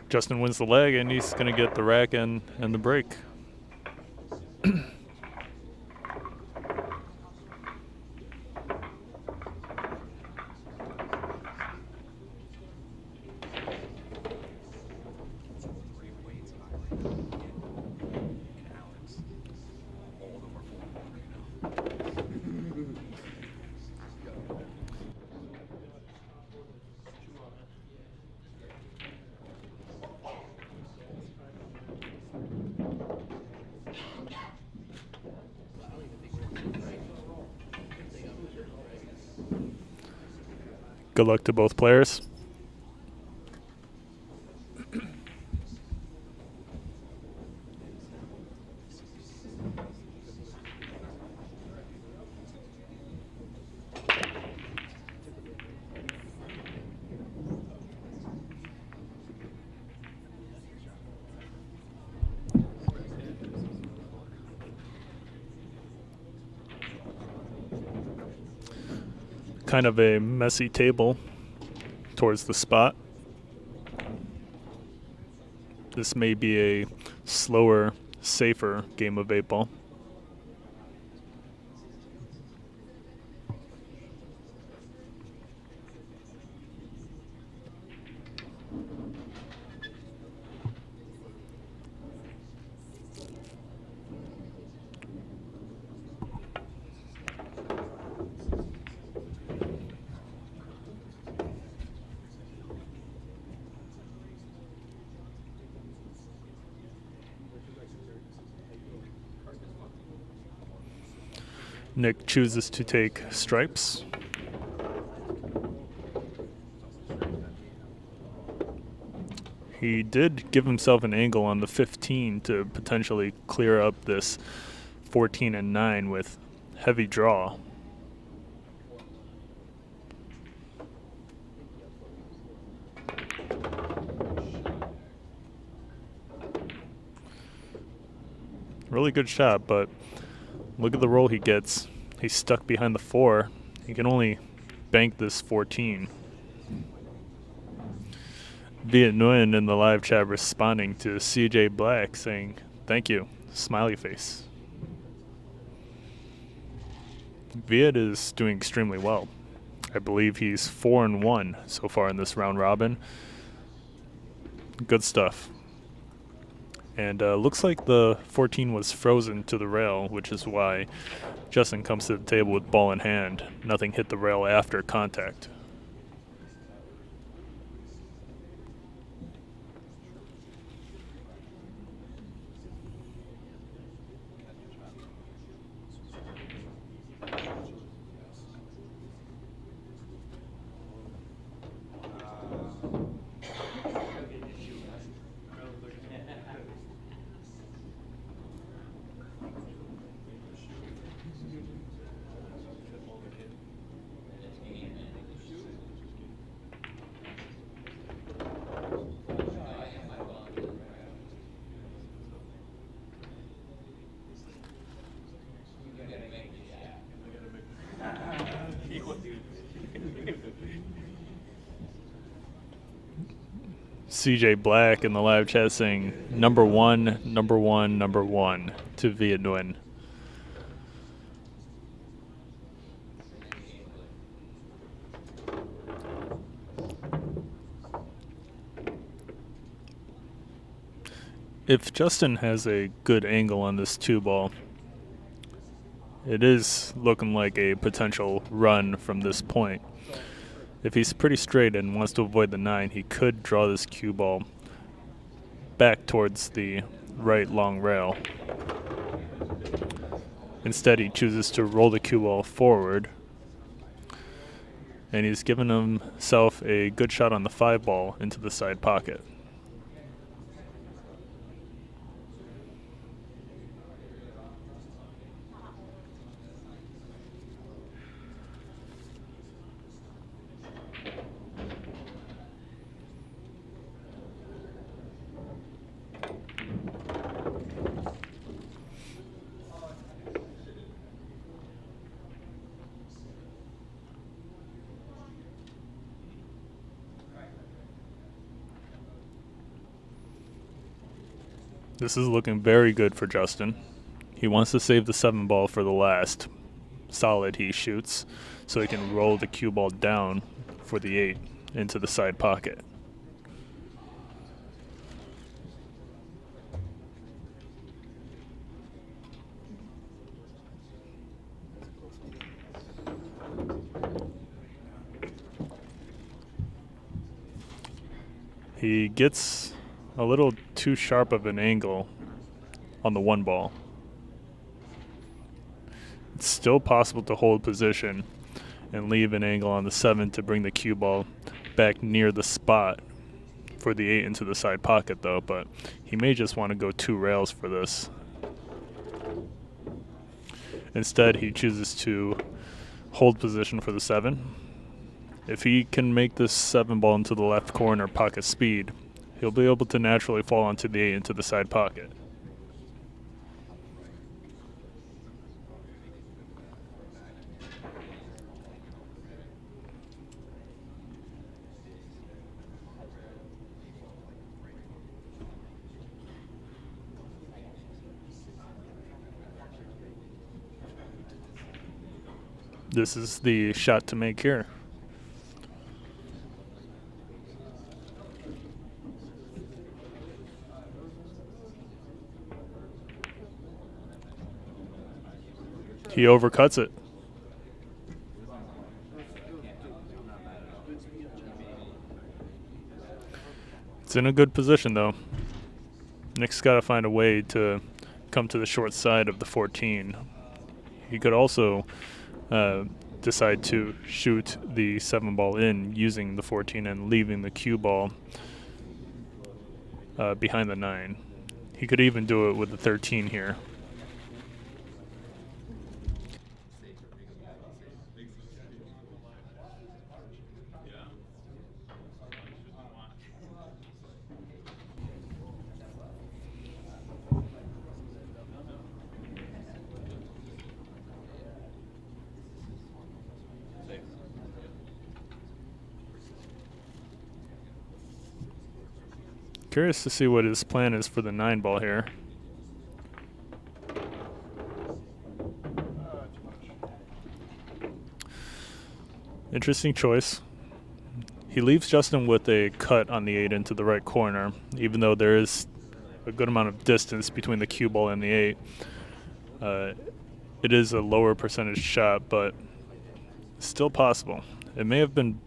Speaker 2: Justin wins the leg, and he's going to get the rack and the break. Good luck to both players. Kind of a messy table towards the spot. This may be a slower, safer game of 8-ball. Nick chooses to take stripes. He did give himself an angle on the 15 to potentially clear up this 14 and 9 with heavy draw. Really good shot, but look at the roll he gets. He's stuck behind the 4. He can only bank this 14. Viet Nguyen in the live chat responding to CJ Black saying, "Thank you," smiley face. Viet is doing extremely well. I believe he's 4-1 so far in this round robin. Good stuff. And looks like the 14 was frozen to the rail, which is why Justin comes to the table with ball in hand. Nothing hit the rail after contact. CJ Black in the live chat saying number one, number one, number one to Viet Nguyen. If Justin has a good angle on this 2-ball, it is looking like a potential run from this point. If he's pretty straight and wants to avoid the 9, he could draw this cue ball back towards the right long rail. Instead, he chooses to roll the cue ball forward, and he's given himself a good shot on the 5-ball into the side pocket. This is looking very good for Justin. He wants to save the 7-ball for the last solid he shoots, so he can roll the cue ball down for the 8 into the side pocket. He gets a little too sharp of an angle on the 1-ball. It's still possible to hold position and leave an angle on the 7 to bring the cue ball back near the spot for the 8 into the side pocket though, but he may just want to go 2 rails for this. Instead, he chooses to hold position for the 7. If he can make this 7-ball into the left corner pocket speed, he'll be able to naturally fall onto the 8 into the side pocket. This is the shot to make here. He overcuts it. It's in a good position though. Nick's got to find a way to come to the short side of the 14. He could also decide to shoot the 7-ball in using the 14 and leaving the cue ball behind the 9. He could even do it with the 13 here. Curious to see what his plan is for the 9-ball here. Interesting choice. He leaves Justin with a cut on the 8 into the right corner, even though there is a good amount of distance between the cue ball and the 8. It is a lower percentage shot, but still possible. It may have been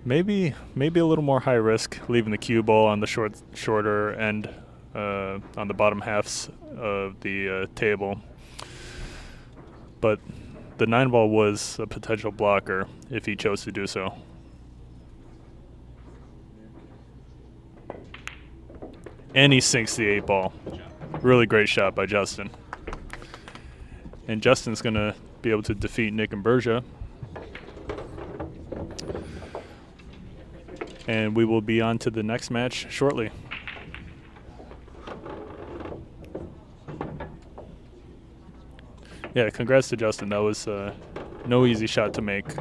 Speaker 2: maybe a little more high risk leaving the cue ball on the shorter end on the bottom halves of the table, but the 9-ball was a potential blocker if he chose to do so. And he sinks the 8-ball. Really great shot by Justin. And Justin's going to be able to defeat Nick Imburgia. And we will be on to the next match shortly. Yeah, congrats to Justin. That was no easy shot to make.
Speaker 1: You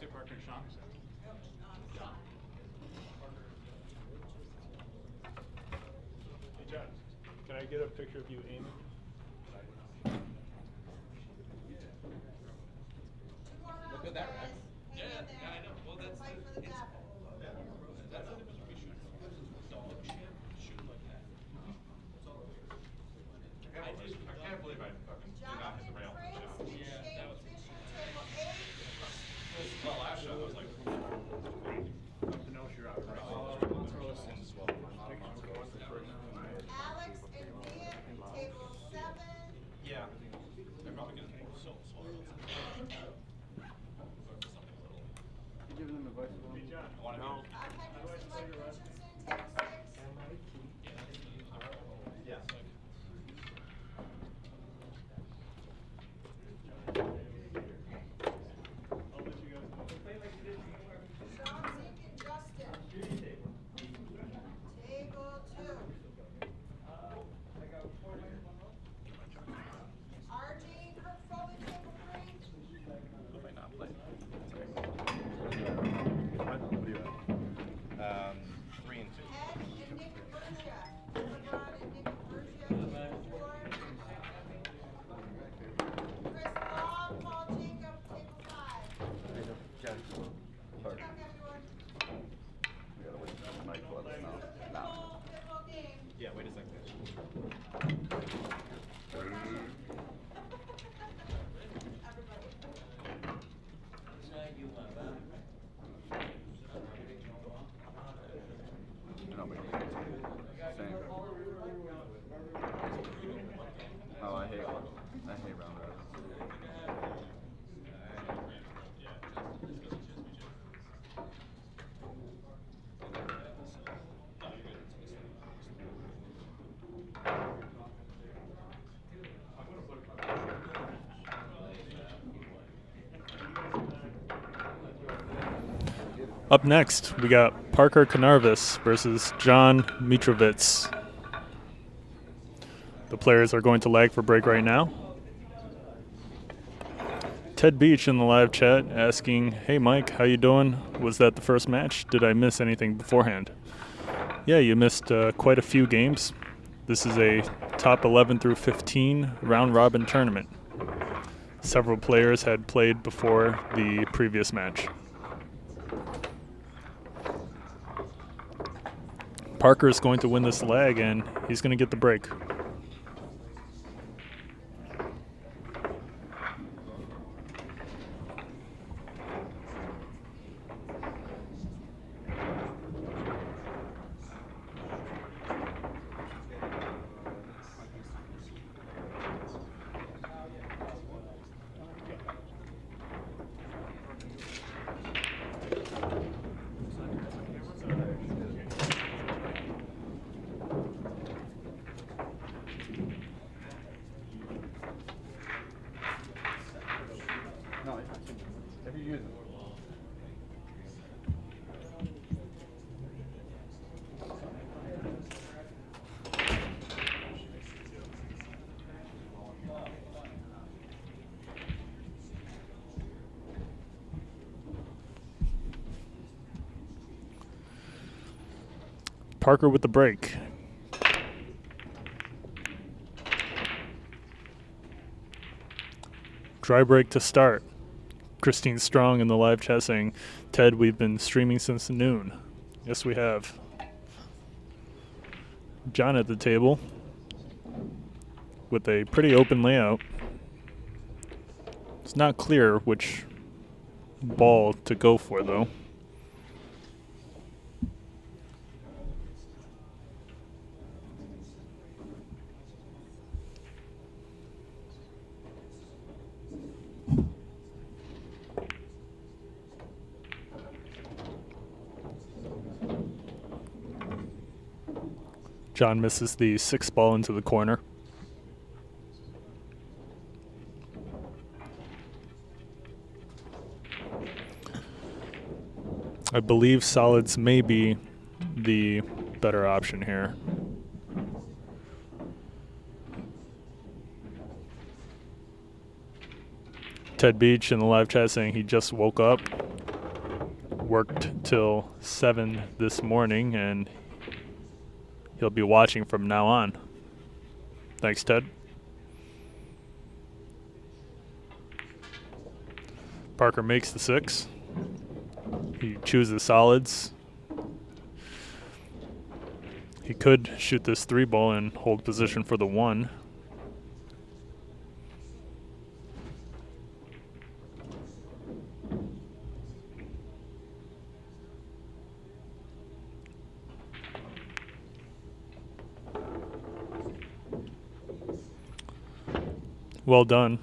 Speaker 1: say Parker and Shaun?
Speaker 2: Hey, John, can I get a picture of you aiming?
Speaker 1: Look at that, right? Yeah, I know. Well, that's the difference between shooting. Don't chip, shoot like that. I can't believe I fucking did not hit the rail. Yeah, that was. Well, last shot I was like. To know you're out.
Speaker 4: Alex and Viet, table 7.
Speaker 1: Yeah. They're probably gonna be so slow.
Speaker 5: Giving them advice about
Speaker 1: I want to know.
Speaker 4: Hendricks and Mike Richardson, table 6.
Speaker 1: Yeah.
Speaker 4: Shaun Zink and Justin. Table 2. RJ and Kirk Foley, table 3.
Speaker 1: Who might not play?
Speaker 6: What do you have?
Speaker 1: 3 and 2.
Speaker 4: Ed and Nick Imburgia. LeBron and Nick Imburgia, table 4. Chris Law, Paul Jacob, table 5. Good luck, everyone.
Speaker 5: We gotta wait for Mike to let us know.
Speaker 4: Pickleball game.
Speaker 1: Yeah, wait a second.
Speaker 5: No, we don't. Same. Oh, I hate round robins.
Speaker 2: Up next, we got Parker Canarvis versus John Movitz. The players are going to lag for break right now. Ted Beach in the live chat asking, "Hey Mike, how you doing? Was that the first match? Did I miss anything beforehand?" Yeah, you missed quite a few games. This is a top 11 through 15 round-robin tournament. Several players had played before the previous match. Parker is going to win this leg, and he's going to get the break. Parker with the break. Dry break to start. Christine Strong in the live chat saying, Ted, we've been streaming since noon. Yes, we have. John at the table with a pretty open layout. It's not clear which ball to go for, though. John misses the 6th ball into the corner. I believe solids may be the better option here. Ted Beach in the live chat saying he just woke up, worked till 7 this morning, and he'll be watching from now on. Thanks, Ted. Parker makes the 6. He chooses solids. He could shoot this 3 ball and hold position for the 1. Well done.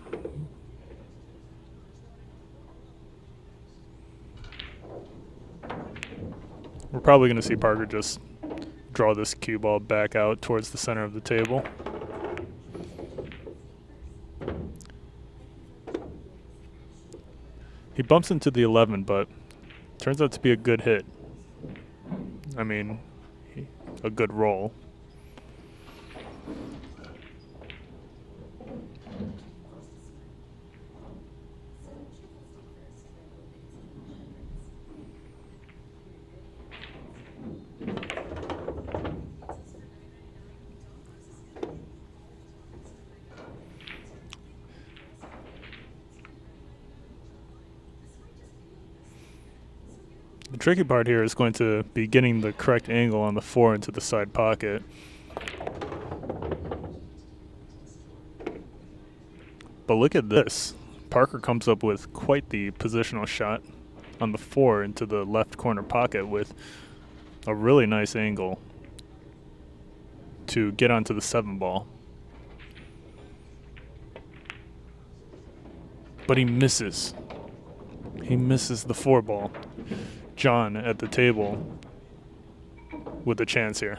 Speaker 2: We're probably going to see Parker just draw this cue ball back out towards the center of the table. He bumps into the 11, but turns out to be a good hit. I mean, a good roll. The tricky part here is going to be getting the correct angle on the 4 into the side pocket. But look at this. Parker comes up with quite the positional shot on the 4 into the left corner pocket with a really nice angle to get onto the 7 ball. But he misses. He misses the 4 ball. John at the table with a chance here.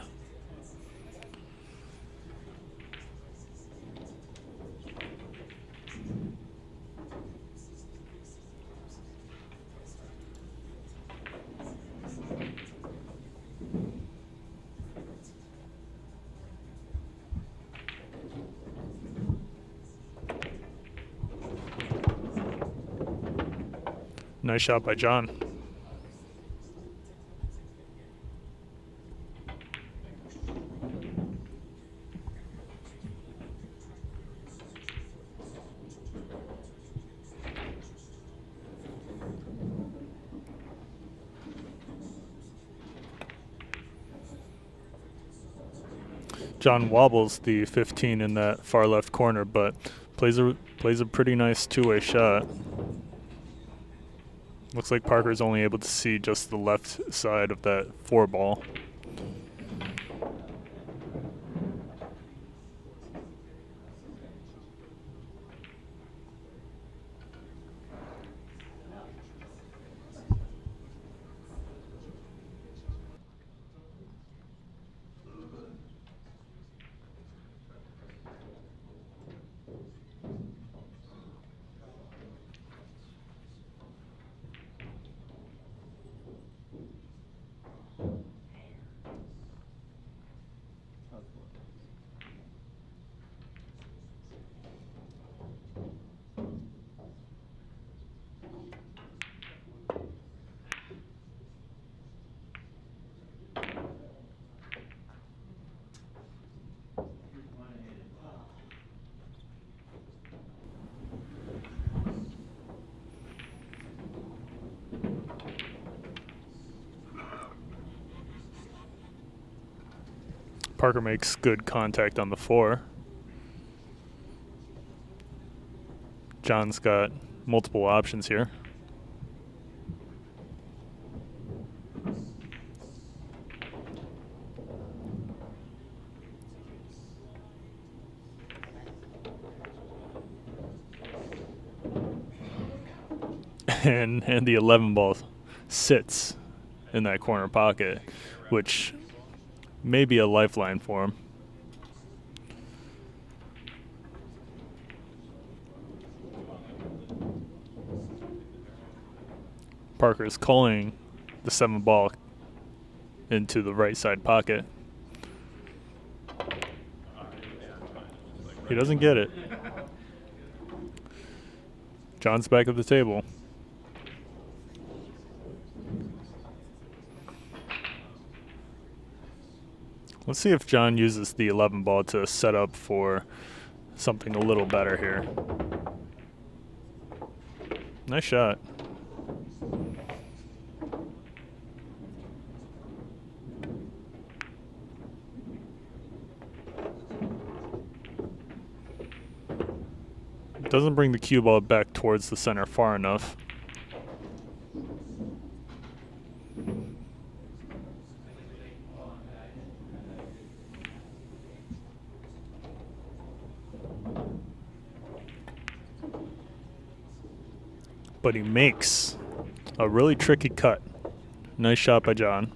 Speaker 2: Nice shot by John. John wobbles the 15 in that far left corner, but plays a pretty nice two-way shot. Looks like Parker's only able to see just the left side of that 4 ball. Parker makes good contact on the 4. John's got multiple options here. And the 11 ball sits in that corner pocket, which may be a lifeline for him. Parker is calling the 7 ball into the right side pocket. He doesn't get it. John's back at the table. Let's see if John uses the 11 ball to set up for something a little better here. Nice shot. Doesn't bring the cue ball back towards the center far enough. But he makes a really tricky cut. Nice shot by John.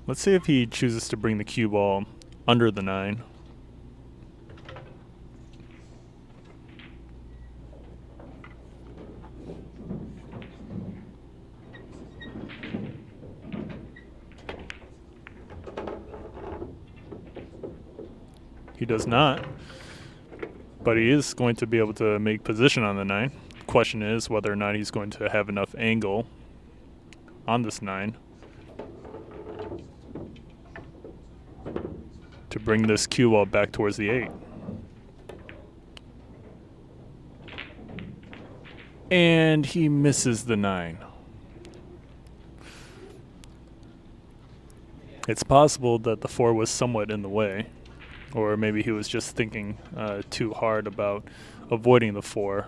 Speaker 2: Let's see if he chooses to bring the cue ball under the 9. He does not, but he is going to be able to make position on the 9. Question is whether or not he's going to have enough angle on this 9 to bring this cue ball back towards the 8. And he misses the 9. It's possible that the 4 was somewhat in the way, or maybe he was just thinking too hard about avoiding the 4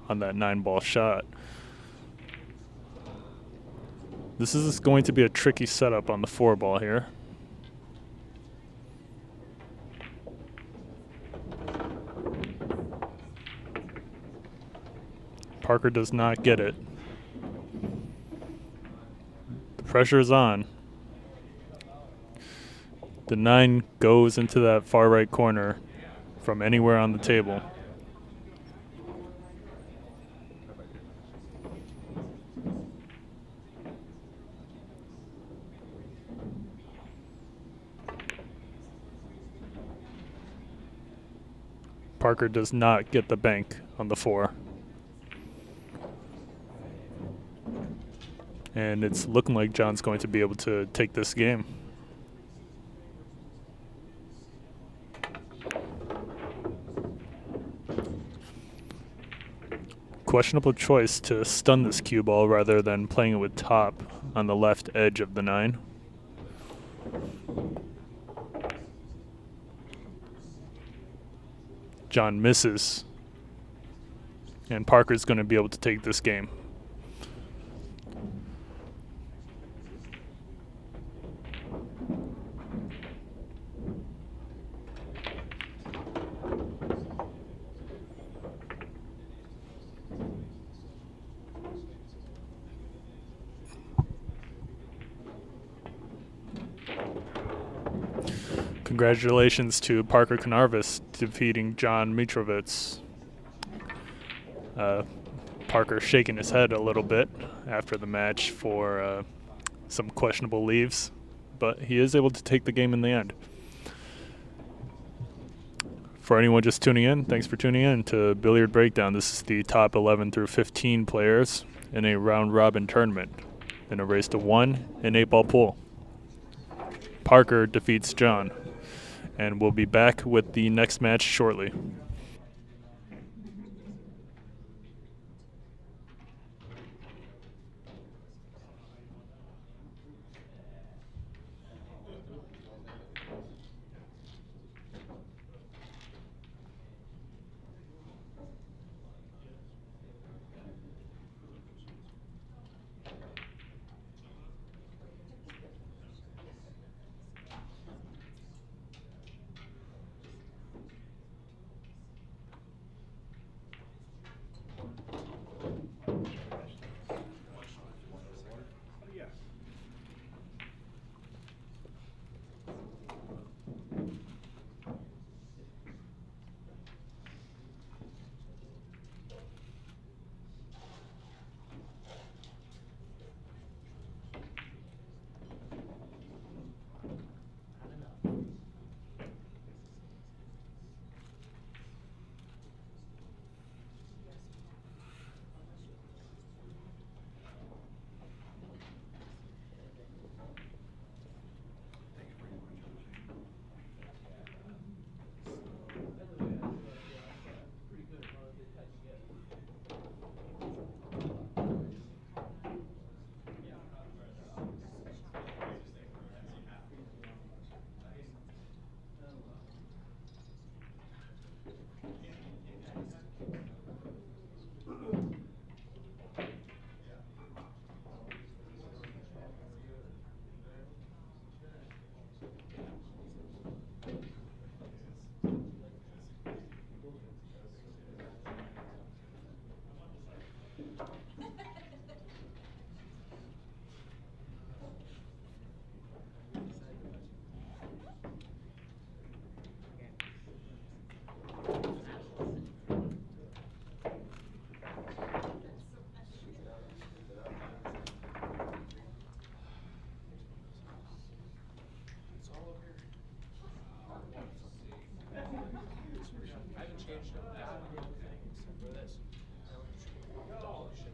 Speaker 2: on that 9 ball shot. This is going to be a tricky setup on the 4 ball here. Parker does not get it. The pressure is on. The 9 goes into that far right corner from anywhere on the table. Parker does not get the bank on the 4. And it's looking like John's going to be able to take this game. Questionable choice to stun this cue ball rather than playing it with top on the left edge of the 9. John misses, and Parker's going to be able to take this game. Congratulations to Parker Canarvis defeating John Movitz. Parker shaking his head a little bit after the match for some questionable leaves, but he is able to take the game in the end. For anyone just tuning in, thanks for tuning in to Billiard Breakdown. This is the top 11 through 15 players in a round-robin tournament in a race to 1 in 8-ball pool. Parker defeats John. And we'll be back with the next match shortly.
Speaker 3: I haven't changed a thing except for this. I went to dog shit.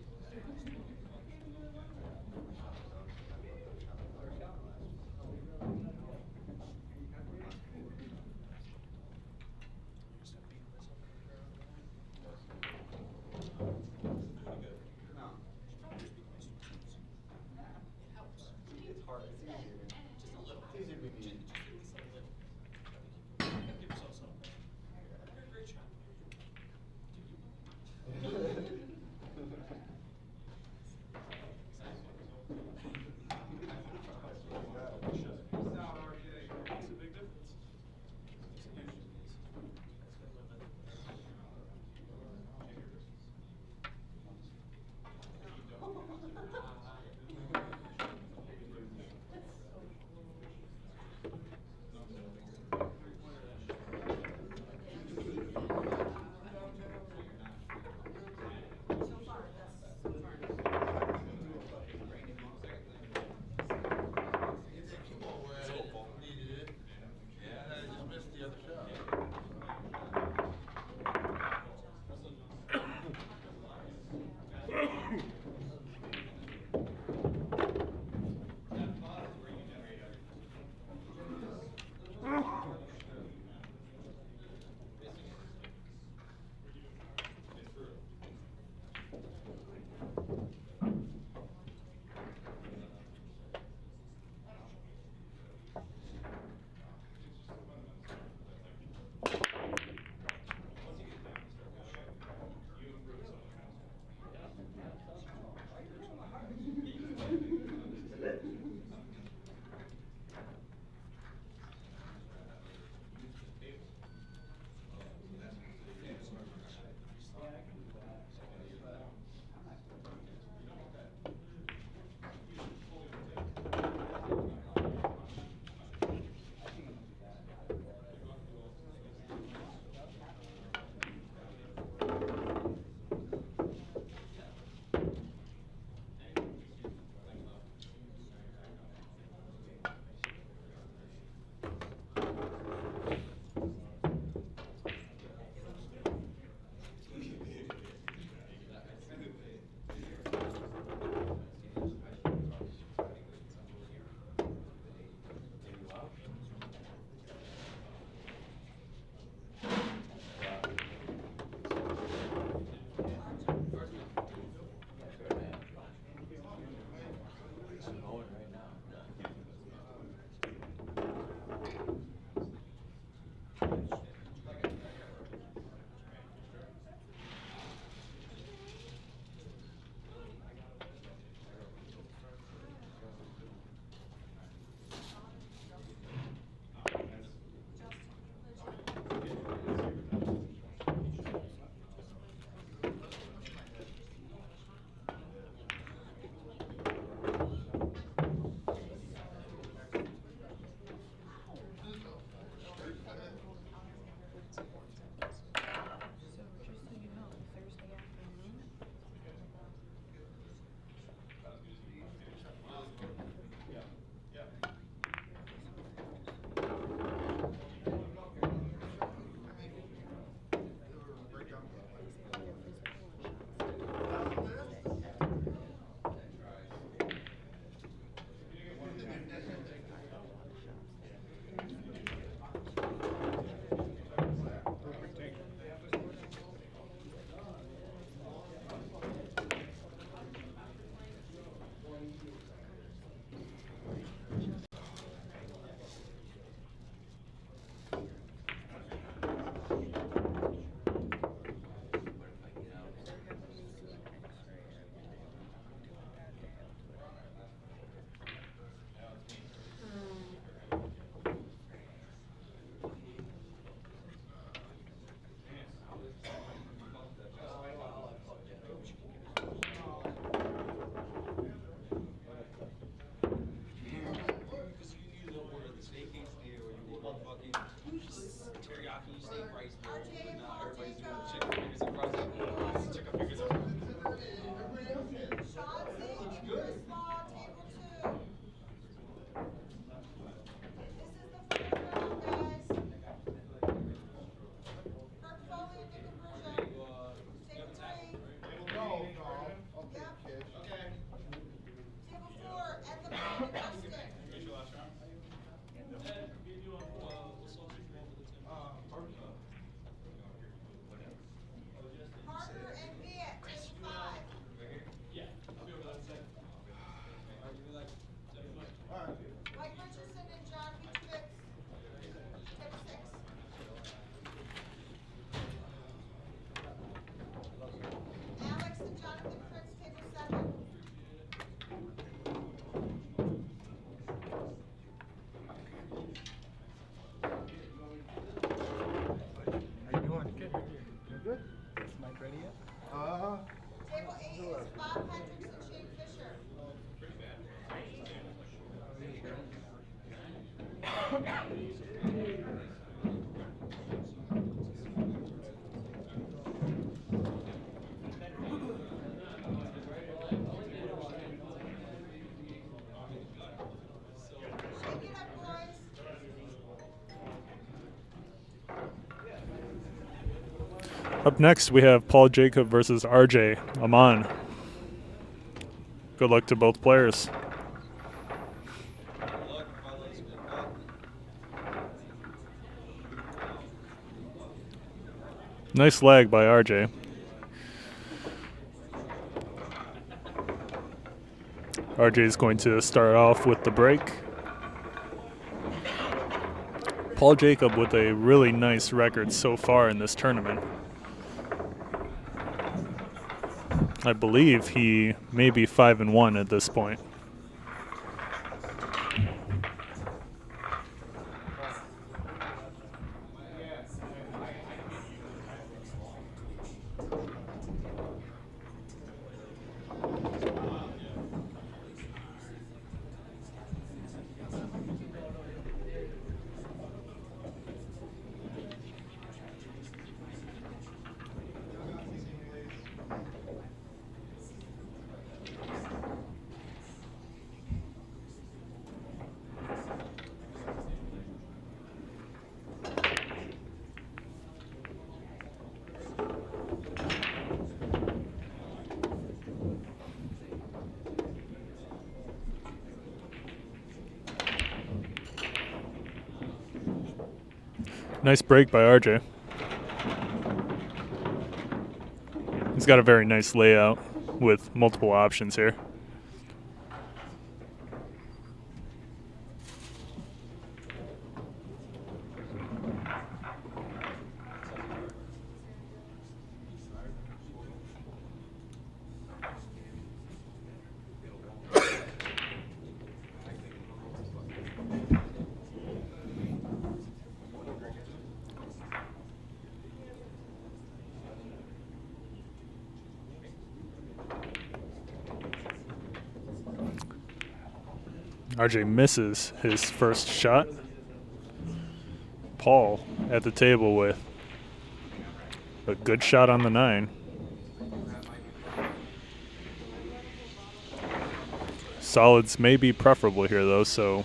Speaker 7: teriyaki steak rice bowl,
Speaker 4: RJ
Speaker 7: and
Speaker 4: and
Speaker 7: everybody's doing
Speaker 4: Paul,
Speaker 7: chicken fingers and fries. Chicken fingers and fries.
Speaker 4: Shaun Zink, Chris Law, table 2. This is the fourth round, guys. Kirk Foley.
Speaker 2: Up next, we have Paul Jacob versus RJ Aman. Good luck to both players. Nice lag by RJ. RJ is going to start off with the break. Paul Jacob with a really nice record so far in this tournament. I believe he may be 5-1 at this point. Nice break by RJ. He's got a very nice layout with multiple options here. RJ misses his first shot. Paul at the table with a good shot on the 9. Solids may be preferable here though, so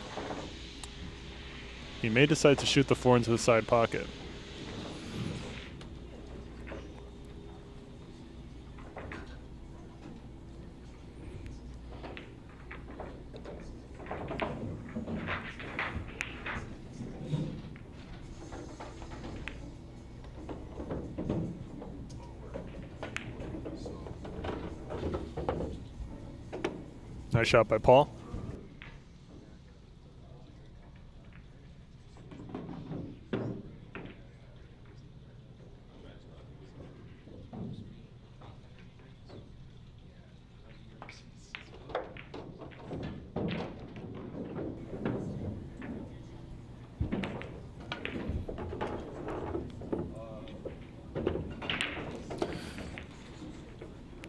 Speaker 2: he may decide to shoot the 4 into the side pocket. Nice shot by Paul.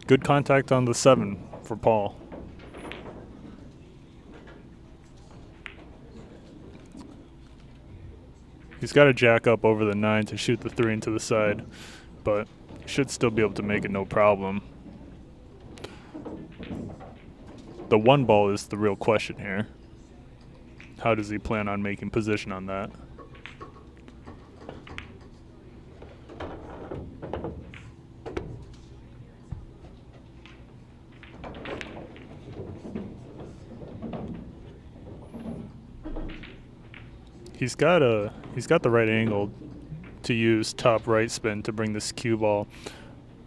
Speaker 2: Good contact on the 7 for Paul. He's got to jack up over the 9 to shoot the 3 into the side, but he should still be able to make it no problem. The 1 ball is the real question here. How does he plan on making position on that? He's got the right angle to use top right spin to bring this cue ball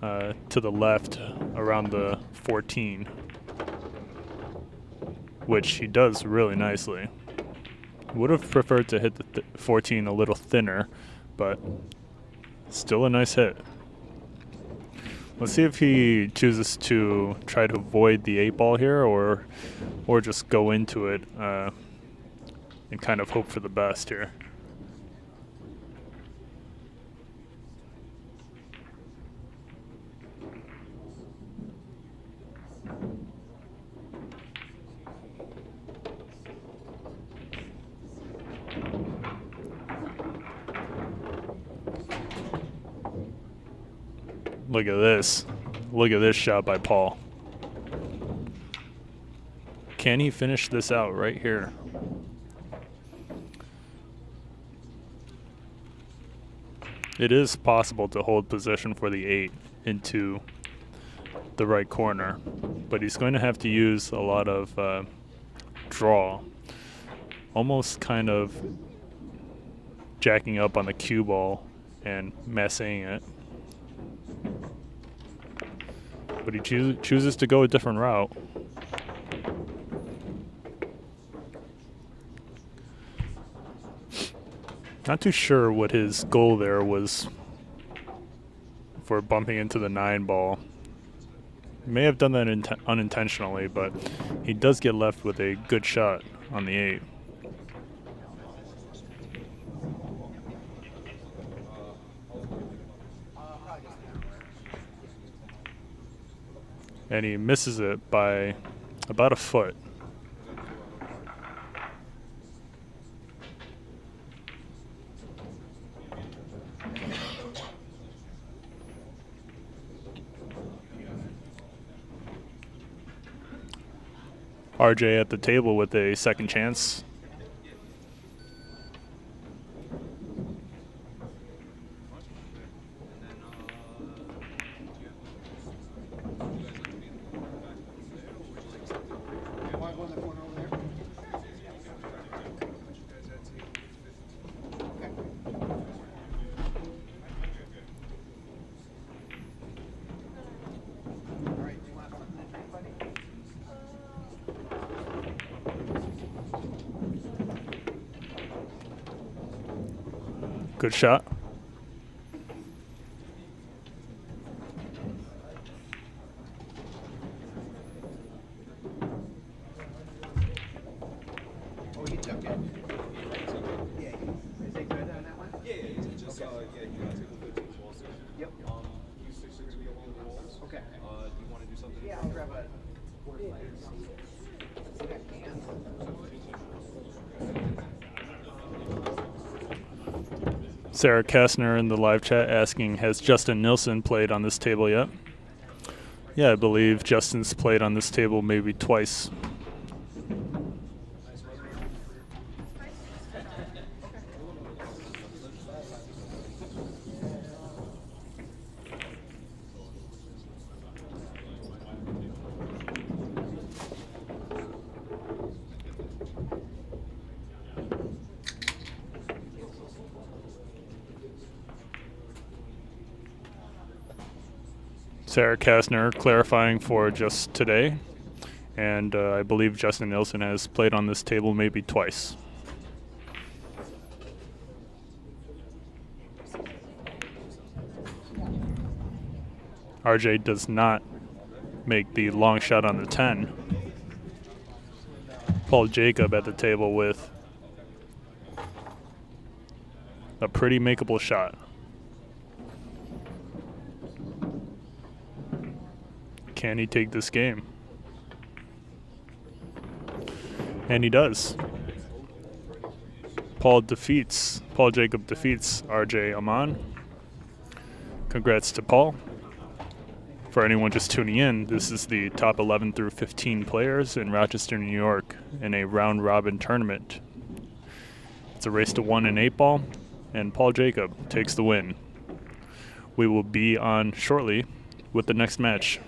Speaker 2: to the left around the 14, which he does really nicely. Would have preferred to hit the 14 a little thinner, but still a nice hit. Let's see if he chooses to try to avoid the 8 ball here or just go into it and kind of hope for the best here. Look at this. Look at this shot by Paul. Can he finish this out right here? It is possible to hold position for the 8 into the right corner, but he's going to have to use a lot of draw, almost kind of jacking up on the cue ball and messing it. But he chooses to go a different route. Not too sure what his goal there was for bumping into the 9 ball. He may have done that unintentionally, but he does get left with a good shot on the 8. And he misses it by about a foot. RJ at the table with a second chance. Good shot.
Speaker 5: Oh, he took it. Yeah. Is they good on that one?
Speaker 7: Yeah, just you gotta take a 15 balls.
Speaker 5: Yep.
Speaker 7: You 6 are gonna be along the walls.
Speaker 5: Okay.
Speaker 7: Do you want to do something?
Speaker 5: Yeah, I'll grab a four players.
Speaker 2: Sarah Kastner in the live chat asking, has Justin Nilsson played on this table yet? Yeah, I believe Justin's played on this table maybe twice. Sarah Kastner clarifying for just today, and I believe Justin Nilsson has played on this table maybe twice. RJ does not make the long shot on the 10. Paul Jacob at the table with a pretty makeable shot. Can he take this game? And he does. Paul Jacob defeats RJ Aman. Congrats to Paul. For anyone just tuning in, this is the top 11 through 15 players in Rochester, New York in a round-robin tournament. It's a race to 1 and 8 ball, and Paul Jacob takes the win. We will be on shortly with the next match.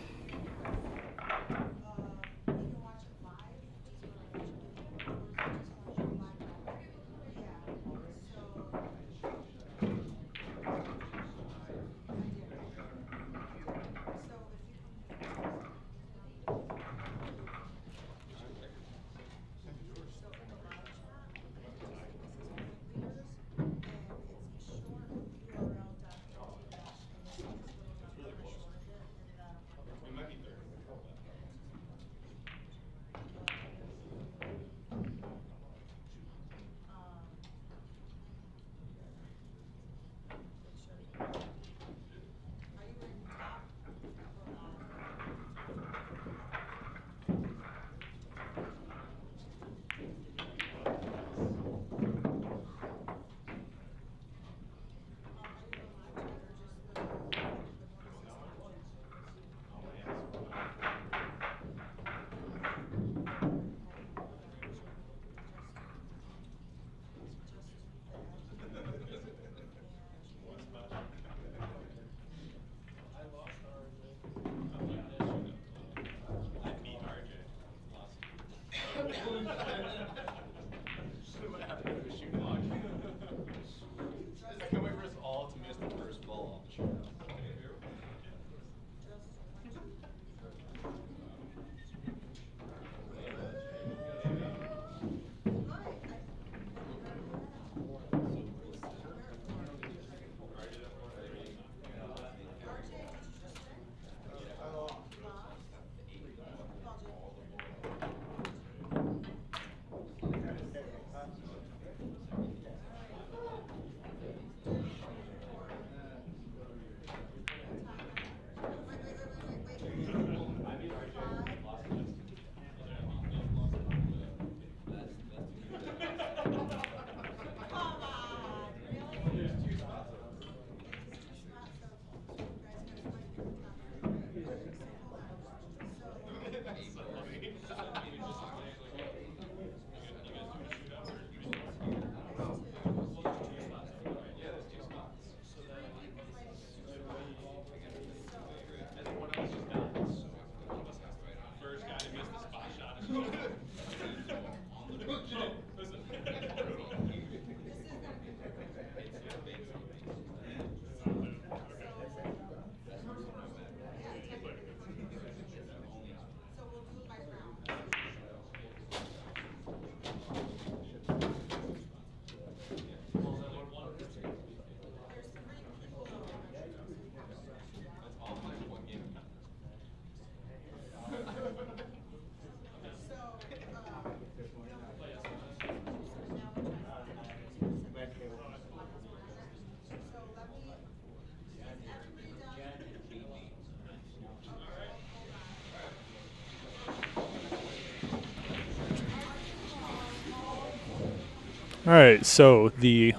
Speaker 2: All right, so the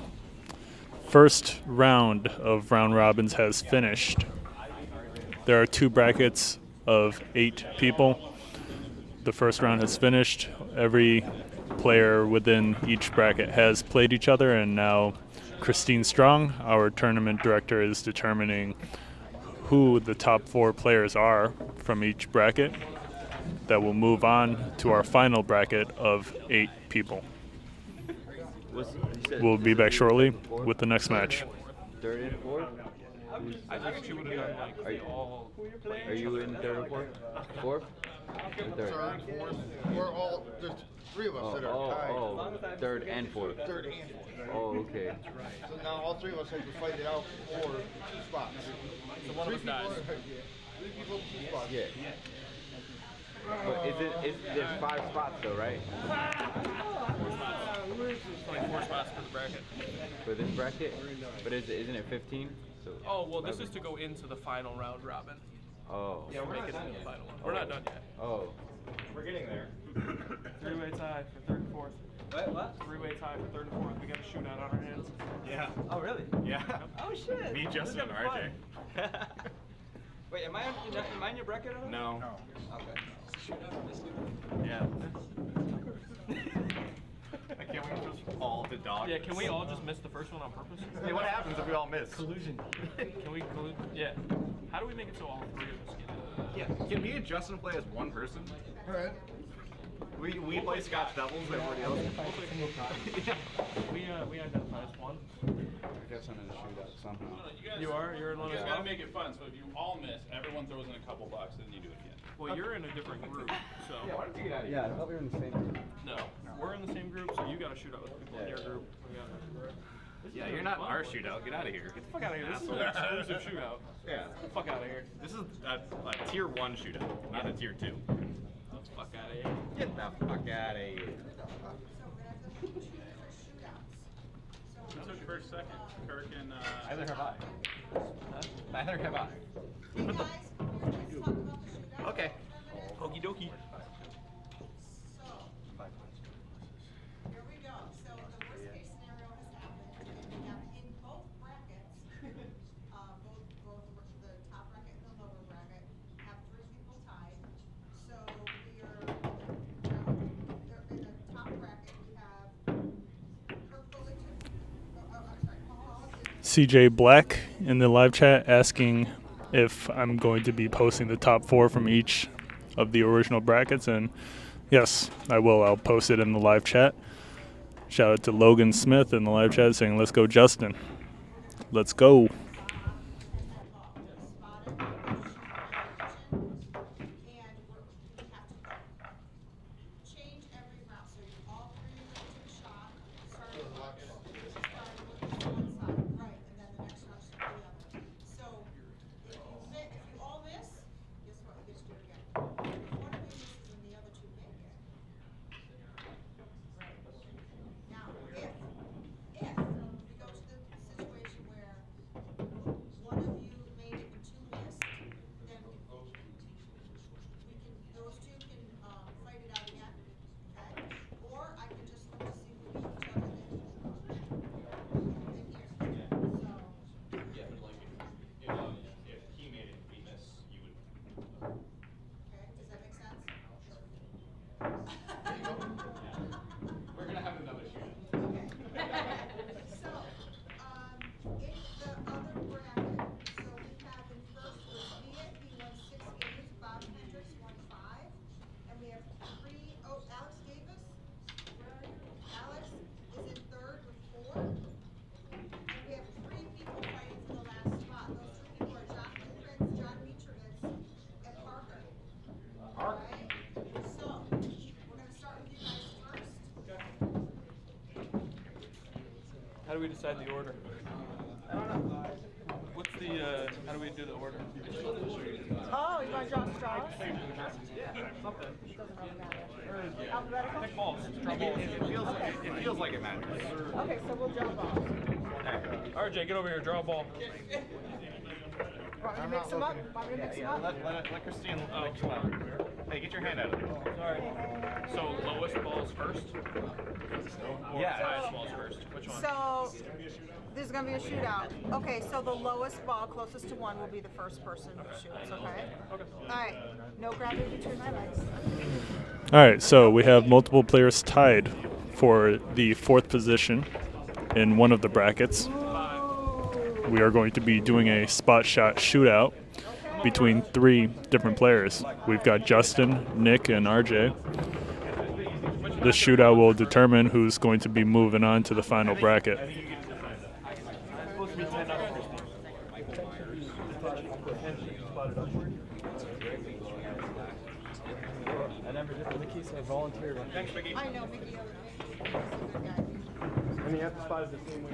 Speaker 2: first round of round robins has finished. There are 2 brackets of 8 people. The first round has finished. Every player within each bracket has played each other, and now Christine Strong, our tournament director, is determining who the top 4 players are from each bracket that will move on to our final bracket of 8 people. We'll be back shortly with the next match.
Speaker 8: Third and fourth?
Speaker 3: I think she would have done like
Speaker 8: Are you-
Speaker 3: all.
Speaker 8: Are you in third and fourth? Fourth? And third.
Speaker 9: Third, fourth, we're all, there's 3 of us that are tied.
Speaker 8: Third and fourth.
Speaker 9: Third and fourth.
Speaker 8: Oh, okay.
Speaker 9: So now all 3 of us have to fight it out for 2 spots.
Speaker 3: So one of us dies.
Speaker 9: 3 people, 2 spots.
Speaker 8: Yeah. But there's 5 spots though, right?
Speaker 3: Only 4 spots for the bracket.
Speaker 8: For this bracket? But isn't it 15? So
Speaker 3: Oh well, this is to go into the final round robin.
Speaker 8: Oh.
Speaker 3: Yeah, we're making it into the final one. We're not done yet.
Speaker 8: Oh.
Speaker 1: We're getting there.
Speaker 3: 3-way tie for third and fourth.
Speaker 10: What?
Speaker 3: 3-way tie for third and fourth. We got a shootout on our hands.
Speaker 1: Yeah.
Speaker 10: Oh, really?
Speaker 1: Yeah.
Speaker 10: Oh, shit.
Speaker 1: Me,
Speaker 10: This
Speaker 1: Justin,
Speaker 10: is
Speaker 1: and
Speaker 10: gonna
Speaker 1: RJ.
Speaker 10: be fun. Wait, am I in your bracket at all?
Speaker 1: No.
Speaker 10: Okay.
Speaker 1: Yeah. Can't we just all the dog?
Speaker 3: Yeah, can we all just miss the first one on purpose?
Speaker 1: Hey, what happens if we all miss?
Speaker 10: Collusion.
Speaker 3: Can we collude? Yeah. How do we make it so all 3 of us get it?
Speaker 1: Yeah. Can me and Justin play as one person?
Speaker 9: Alright.
Speaker 1: We play Scotch doubles and everybody else. Yeah.
Speaker 3: We identify as one.
Speaker 5: I guess I'm in a shootout somehow.
Speaker 3: You're in one as
Speaker 1: You
Speaker 3: well?
Speaker 1: gotta make it fun, so if you all miss, everyone throws in a couple bucks, then you do it again.
Speaker 3: Well, you're in a different group, so.
Speaker 1: Why don't you get out of here?
Speaker 5: Yeah, I thought we were in the same group.
Speaker 3: No, we're in the same group, so you got to shoot out with people in your group. This is
Speaker 1: Yeah,
Speaker 3: gonna
Speaker 1: you're
Speaker 3: be
Speaker 1: not
Speaker 3: fun.
Speaker 1: our shootout. Get out of here.
Speaker 3: Get the fuck out of here. This is an exclusive shootout.
Speaker 1: Yeah.
Speaker 3: Get the fuck out of here.
Speaker 1: This is a tier 1 shootout, not a tier 2.
Speaker 3: Get the fuck out of here.
Speaker 1: Get the fuck out of here.
Speaker 4: So we're gonna have to 2 different shootouts. So
Speaker 1: Who took first, second? Kirk and
Speaker 10: Neither have I. Neither have I.
Speaker 4: hey guys, let's talk about the shootout.
Speaker 1: Okay.
Speaker 3: Okie dokie.
Speaker 4: So, here we go. So the worst case scenario has happened, and we have in both brackets, both the top bracket and the lower bracket have 3 people tied. So we are, in the top bracket, we have Kirk Foley, I'm sorry, Paul
Speaker 2: CJ Black in the live chat asking if I'm going to be posting the top 4 from each of the original brackets, and yes, I will. I'll post it in the live chat. Shout out to Logan Smith in the live chat saying, "Let's go, Justin. Let's go."
Speaker 4: change every round, so you all 3 take a shot, starting with one side, right, and then the next round should be the other. So, if you all miss, guess what, you get to do it again. If one of you misses and the other 2 make it. Right. Now, if we go to the situation where one of you made it and 2 missed, then those 2 can fight it out again, okay? Or I can just look to see who beat each other in here.
Speaker 1: Yeah, but like if he made it and we miss, you would.
Speaker 4: Okay, does that make sense?
Speaker 1: We're gonna have another shootout.
Speaker 4: Okay. So, in the other bracket, so we have in first was Viet, he won 6 games, Bob Hendricks won 5. And we have 3, Alex Davis, where are you? Alex is in third with 4. And we have 3 people fighting for the last spot. Those 3 people are John Prince, John Mitrovitz, and Parker. Alright, so, we're gonna start with you guys first.
Speaker 3: How do we decide the order? I don't know. What's the, how do we do the order?
Speaker 11: Oh, you want to draw straws?
Speaker 3: Yeah, something.
Speaker 11: Doesn't really matter. Alphabetical?
Speaker 3: Pick balls. Draw balls.
Speaker 1: It feels like it matters.
Speaker 11: Okay, so we'll draw balls.
Speaker 3: RJ, get over here. Draw a ball.
Speaker 11: Want me to mix them up? Want me to mix them up?
Speaker 1: Let Christine mix them up. Hey, get your hand out of it.
Speaker 3: Sorry. So lowest balls first? Or
Speaker 1: Yeah.
Speaker 3: highest balls first? Which one?
Speaker 11: So there's gonna be a shootout. Okay, so the lowest ball closest to one will be the first person who shoots. Okay.
Speaker 3: Okay.
Speaker 11: All right. No gravity between my legs.
Speaker 2: All right, so we have multiple players tied for the 4th position in one of the brackets. We are going to be doing a spot shot shootout between 3 different players. We've got Justin, Nick, and RJ. This shootout will determine who's going to be moving on to the final bracket.
Speaker 4: I know, Mickey.
Speaker 6: And you have to spot it the same way.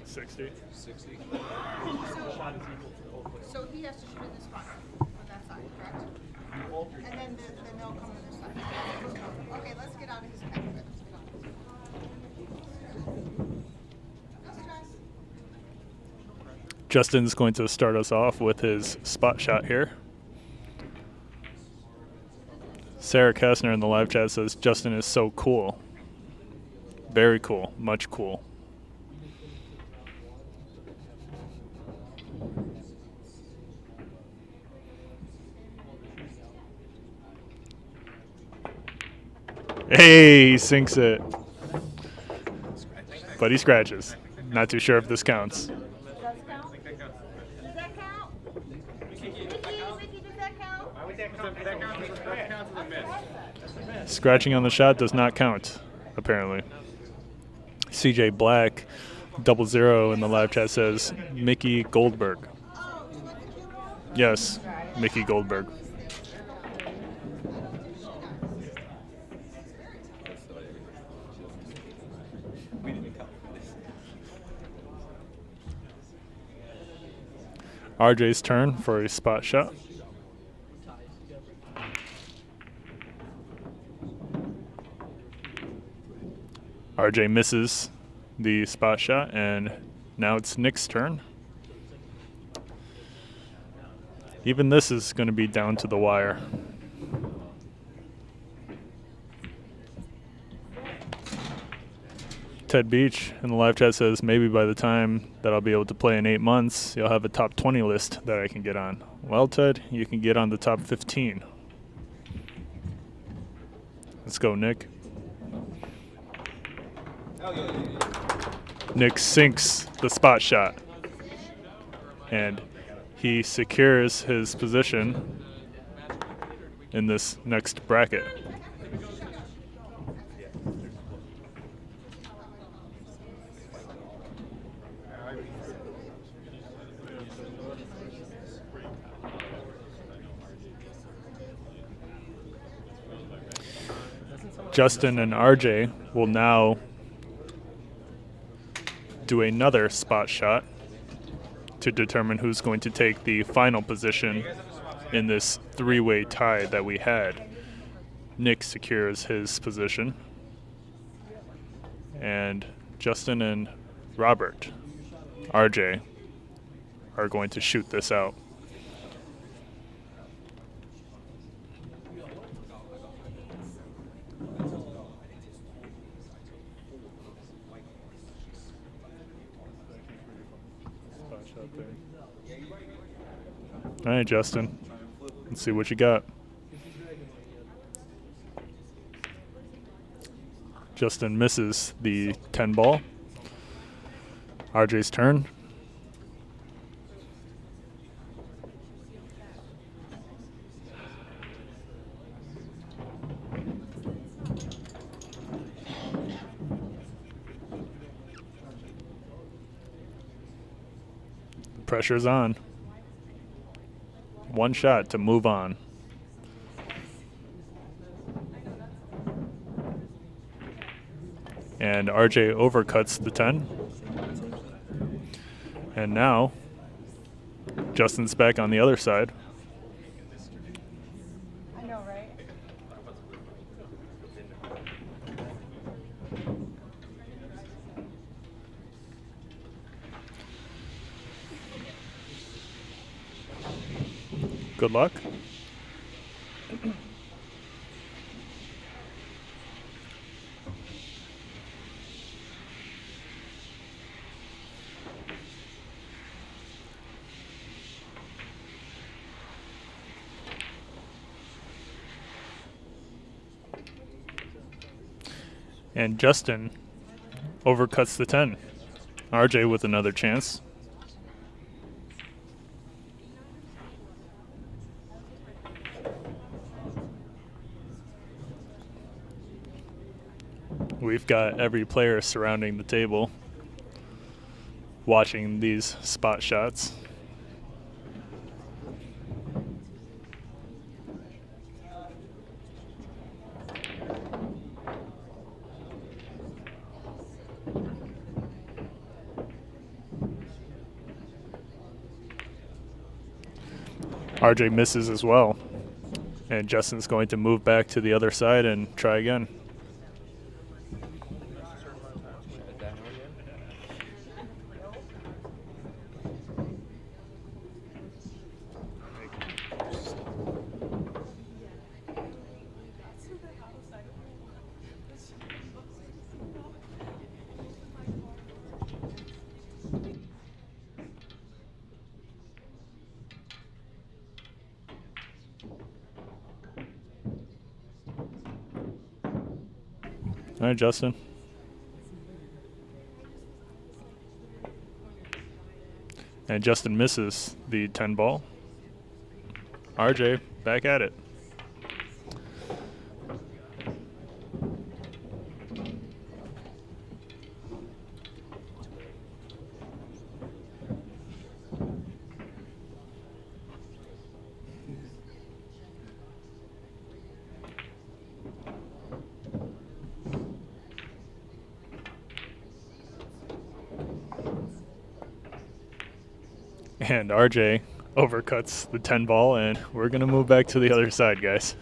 Speaker 2: 60.
Speaker 7: 60.
Speaker 4: So he has to shoot in this spot on that side, correct? And then they'll come to this side. Okay, let's get out of his path.
Speaker 2: Justin's going to start us off with his spot shot here. Sarah Kastner in the live chat says Justin is so cool. Very cool, much cool. Hey, he sinks it. But he scratches. Not too sure if this counts.
Speaker 11: Does count? Does that count? Mickey, does that count?
Speaker 1: That counts as a miss.
Speaker 2: Scratching on the shot does not count, apparently. CJ Black, 00 in the live chat says Mickey Goldberg. Yes, Mickey Goldberg. RJ's turn for a spot shot. RJ misses the spot shot, and now it's Nick's turn. Even this is going to be down to the wire. Ted Beach in the live chat says maybe by the time that I'll be able to play in 8 months, you'll have a top 20 list that I can get on. Well, Ted, you can get on the top 15. Let's go, Nick. Nick sinks the spot shot, and he secures his position in this next bracket. Justin and RJ will now do another spot shot to determine who's going to take the final position in this 3-way tie that we had. Nick secures his position, and Justin and Robert, RJ, are going to shoot this out. All right, Justin. Let's see what you got. Justin misses the 10 ball. RJ's turn. Pressure's on. One shot to move on. And RJ overcuts the 10. And now Justin's back on the other side.
Speaker 11: I know, right?
Speaker 2: Good luck. And Justin overcuts the 10. RJ with another chance. We've got every player surrounding the table watching these spot shots. RJ misses as well, and Justin's going to move back to the other side and try again. All right, Justin. And Justin misses the 10 ball. RJ back at it. And RJ overcuts the 10 ball, and we're going to move back to the other side, guys.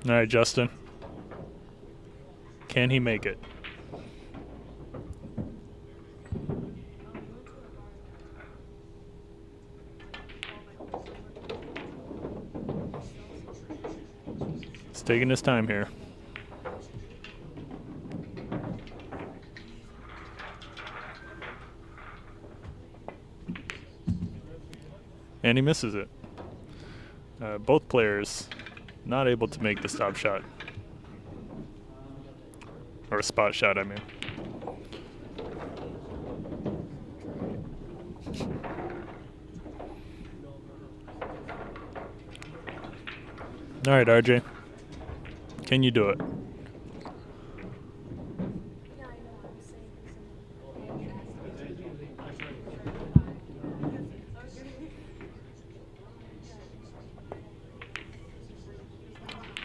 Speaker 2: All right, Justin. Can he make it? He's taking his time here. And he misses it. Both players not able to make the stop shot. Or a spot shot, I mean. All right, RJ. Can you do it?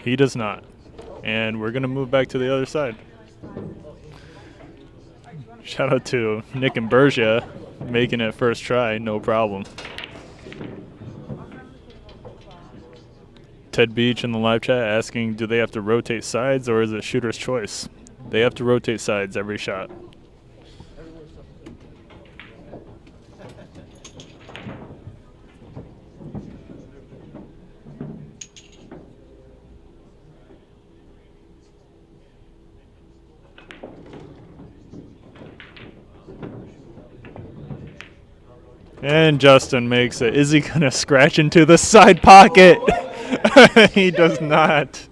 Speaker 2: He does not. And we're going to move back to the other side. Shout out to Nick Imburgia making it first try, no problem. Ted Beach in the live chat asking, do they have to rotate sides or is it shooter's choice? They have to rotate sides every shot. And Justin makes it. Is he going to scratch into the side pocket? He does not.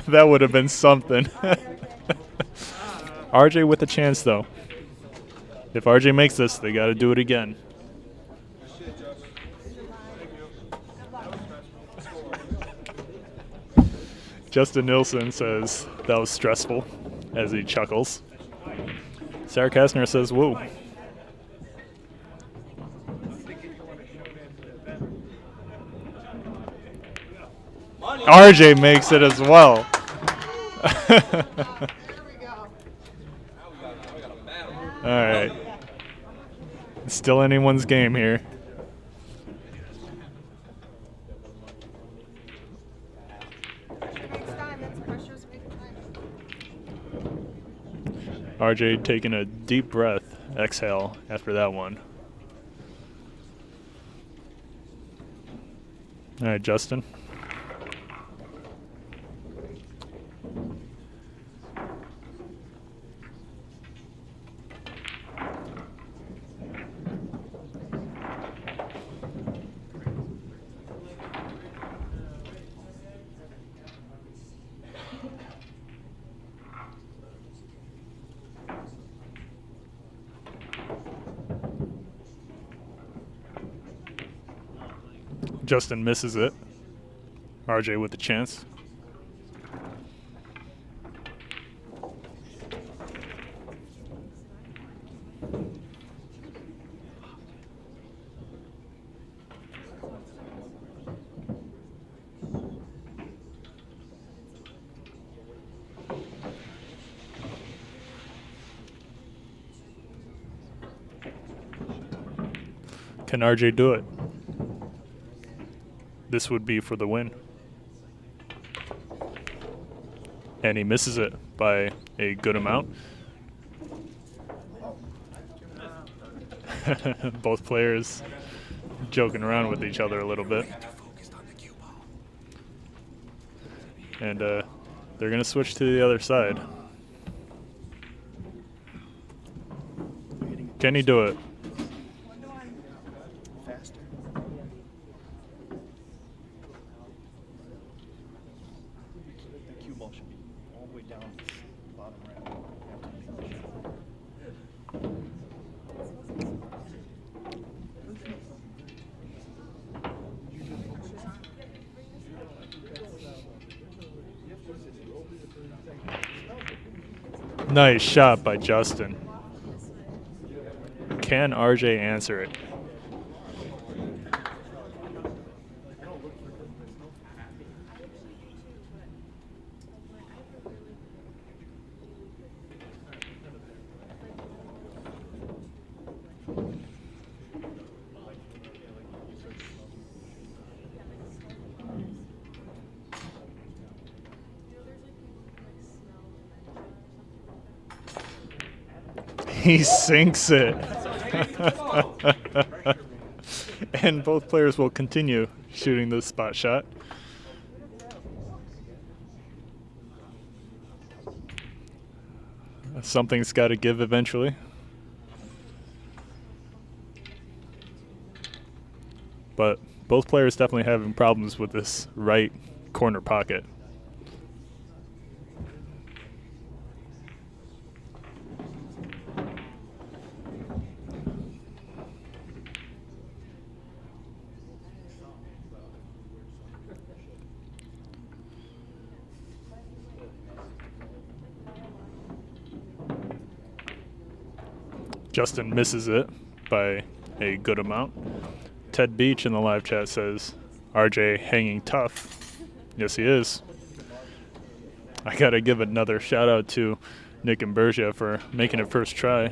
Speaker 2: That would have been something. RJ with a chance, though. If RJ makes this, they got to do it again. Justin Nilsson says that was stressful as he chuckles. Sarah Kastner says, woo. RJ makes it as well. All right. It's still anyone's game here. RJ taking a deep breath, exhale after that one. All right, Justin. Justin misses it. RJ with the chance. Can RJ do it? This would be for the win. And he misses it by a good amount. Both players joking around with each other a little bit. And they're going to switch to the other side. Can he do it? Nice shot by Justin. Can RJ answer it? He sinks it. And both players will continue shooting this spot shot. Something's got to give eventually. But both players definitely having problems with this right corner pocket. Justin misses it by a good amount. Ted Beach in the live chat says, RJ hanging tough. Yes, he is. I got to give another shout out to Nick Imburgia for making it first try.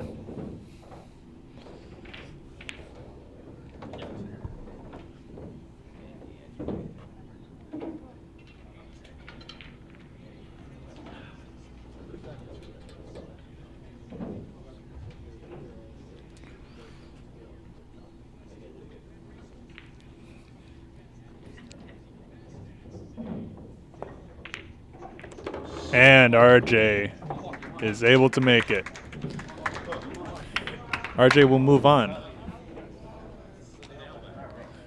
Speaker 2: And RJ is able to make it. RJ will move on.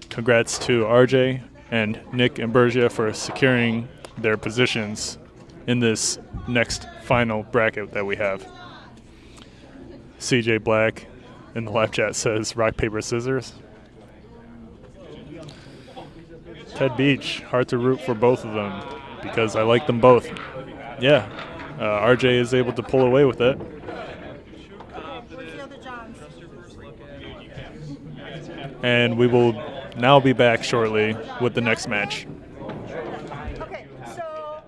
Speaker 2: Congrats to RJ and Nick Imburgia for securing their positions in this next final bracket that we have. CJ Black in the live chat says rock, paper, scissors. Ted Beach, hard to root for both of them because I like them both. Yeah, RJ is able to pull away with it. And we will now be back shortly with the next match.
Speaker 11: Okay, so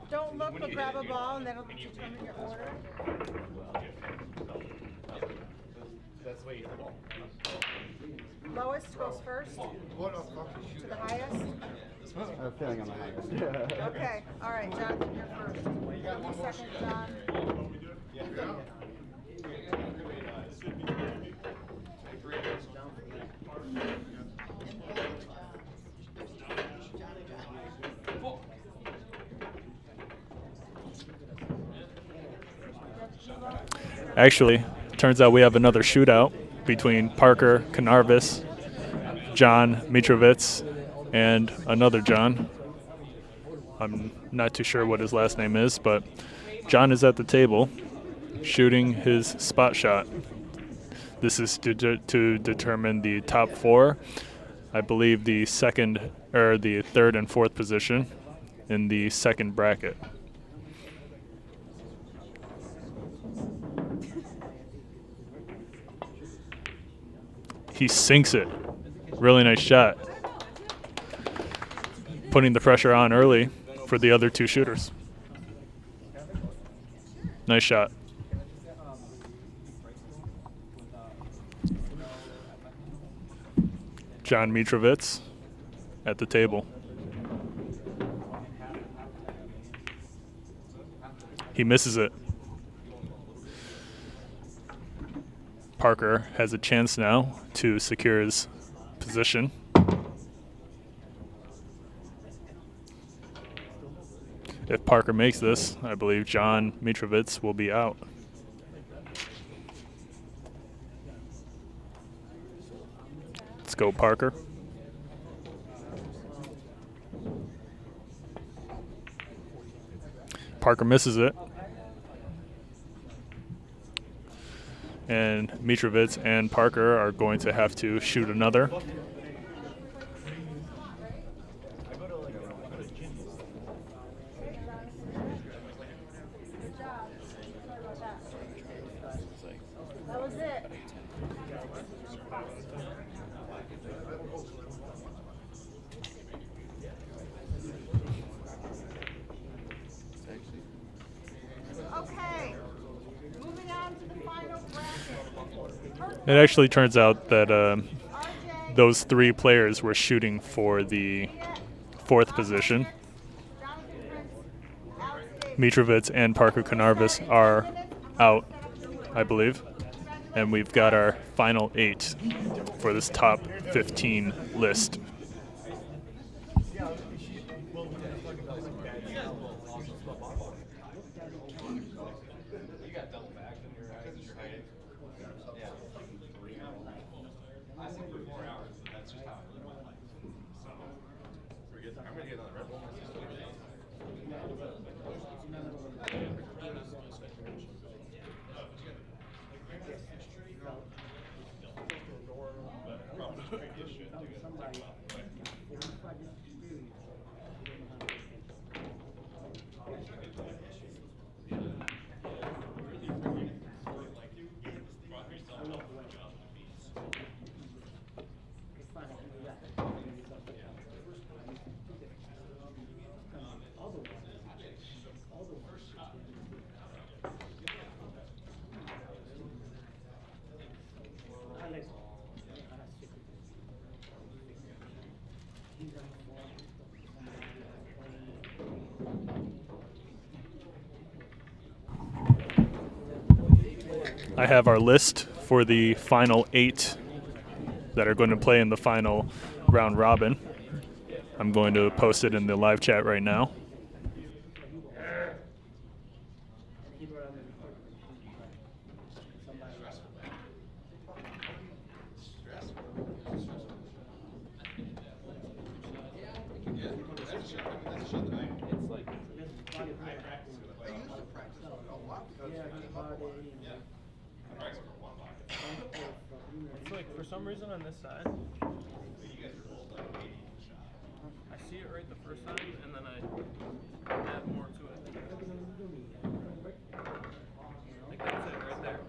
Speaker 11: Don't look, but grab a ball, and that'll determine your order.
Speaker 1: That's the way you hit the ball.
Speaker 11: Lowest goes first to the highest.
Speaker 8: I have a feeling I'm the highest.
Speaker 11: Okay, all right, Jonathan, you're first. 50 seconds, John.
Speaker 2: Actually, turns out we have another shootout between Parker Canarvis, John Movitz, and another John. I'm not too sure what his last name is, but John is at the table shooting his spot shot. This is to determine the top four. I believe the third and fourth position in the second bracket. He sinks it. Really nice shot. Putting the pressure on early for the other two shooters. Nice shot. John Movitz at the table. He misses it. Parker has a chance now to secure his position. If Parker makes this, I believe John Movitz will be out. Let's go, Parker. Parker misses it. And Movitz and Parker are going to have to shoot another.
Speaker 11: That was it. Okay, moving on to the final bracket.
Speaker 2: It actually turns out that those three players were shooting for the fourth position. Movitz and Parker Canarvis are out, I believe. And we've got our final 8 for this top 15 list. I have our list for the final 8 that are going to play in the final round robin. I'm going to post it in the live chat right now.
Speaker 3: It's like, for some reason on this side, I see it right the first time, and then I add more to it. Like, that's it right there.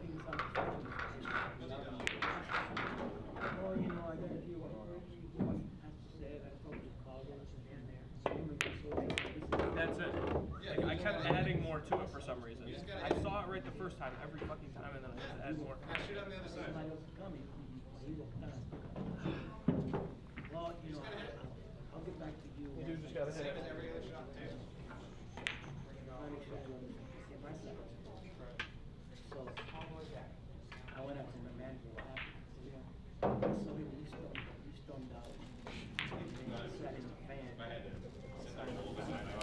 Speaker 3: That's it. Like, I kept adding more to it for some reason. I saw it right the first time, every fucking time, and then I just add more.
Speaker 1: Shoot on the other side.
Speaker 12: Well, you know, I'll get back to you.
Speaker 3: You just gotta hit it.
Speaker 12: So, I went up to the manager, what happened? So he stormed out. Sat in the fan.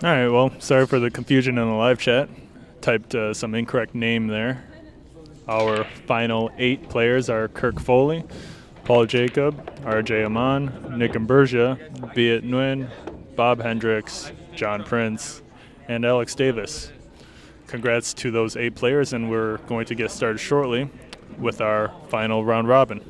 Speaker 2: All right, well, sorry for the confusion in the live chat. Typed some incorrect name there. Our final 8 players are Kirk Foley, Paul Jacob, RJ Aman, Nick Imburgia, Viet Nguyen, Bob Hendricks, John Prince, and Alex Davis. Congrats to those 8 players, and we're going to get started shortly with our final round robin.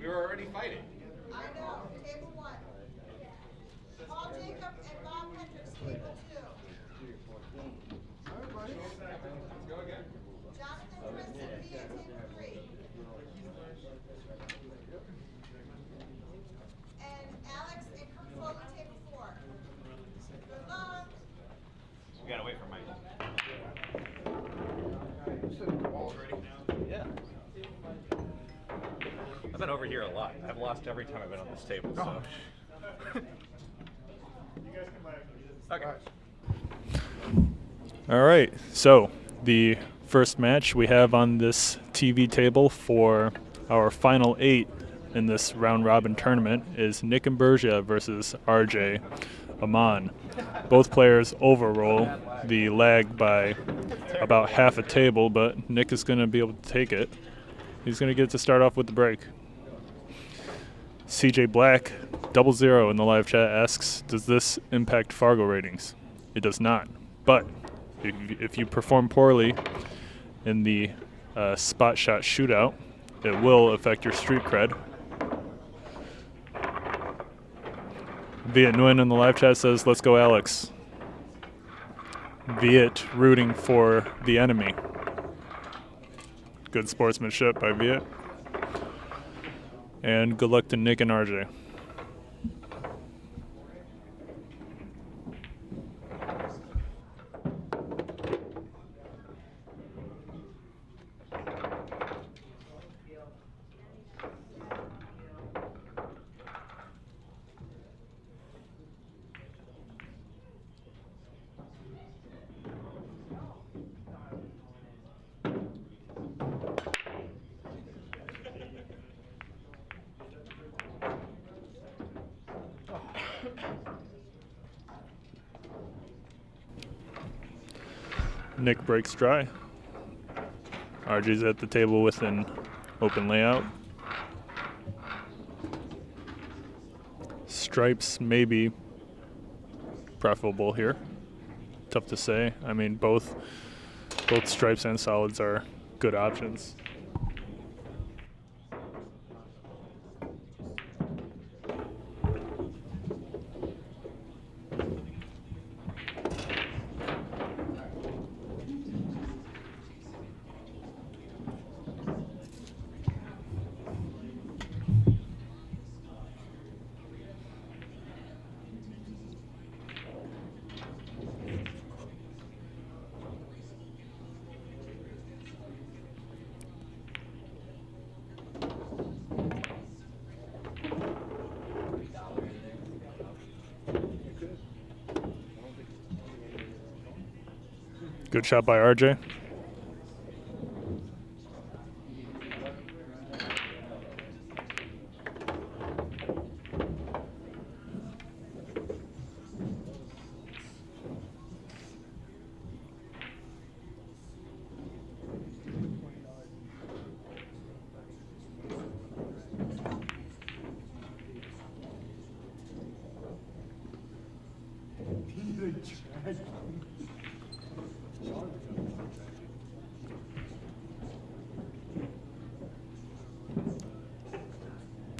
Speaker 1: We were already fighting.
Speaker 4: I know, table 1. Paul Jacob and Bob Hendricks, table 2.
Speaker 1: Let's go again.
Speaker 4: Jonathan Chris and Viet, table 3. And Alex and Kirk Foley, table 4. Good luck.
Speaker 1: We gotta wait for Mike. Yeah. I've been over here a lot. I've lost every time I've been on this table, so. Okay.
Speaker 2: All right, so the first match we have on this TV table for our final 8 in this round robin tournament is Nick Imburgia versus RJ Aman. Both players overroll the lag by about half a table, but Nick is going to be able to take it. He's going to get to start off with the break. CJ Black, 00 in the live chat, asks, does this impact Fargo ratings? It does not. But if you perform poorly in the spot shot shootout, it will affect your street cred. Viet Nguyen in the live chat says, let's go Alex. Viet rooting for the enemy. Good sportsmanship by Viet. And good luck to Nick and RJ. Nick breaks dry. RJ's at the table with an open layout. Stripes may be preferable here. Tough to say. I mean, both stripes and solids are good options. Good shot by RJ.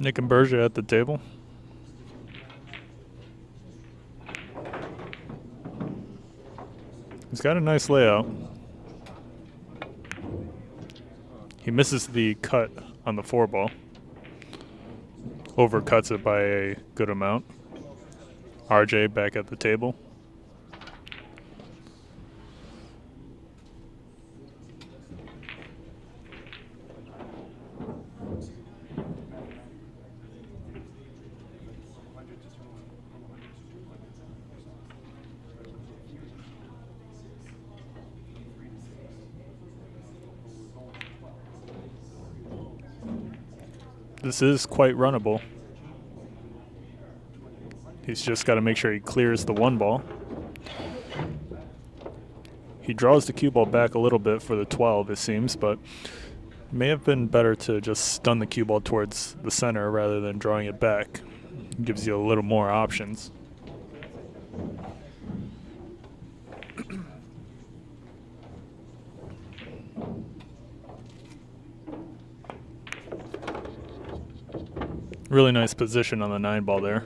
Speaker 2: Nick Imburgia at the table. He's got a nice layout. He misses the cut on the 4-ball. Overcuts it by a good amount. RJ back at the table. This is quite runnable. He's just got to make sure he clears the 1 ball. He draws the cue ball back a little bit for the 12, it seems, but may have been better to just stun the cue ball towards the center rather than drawing it back. Gives you a little more options. Really nice position on the 9 ball there.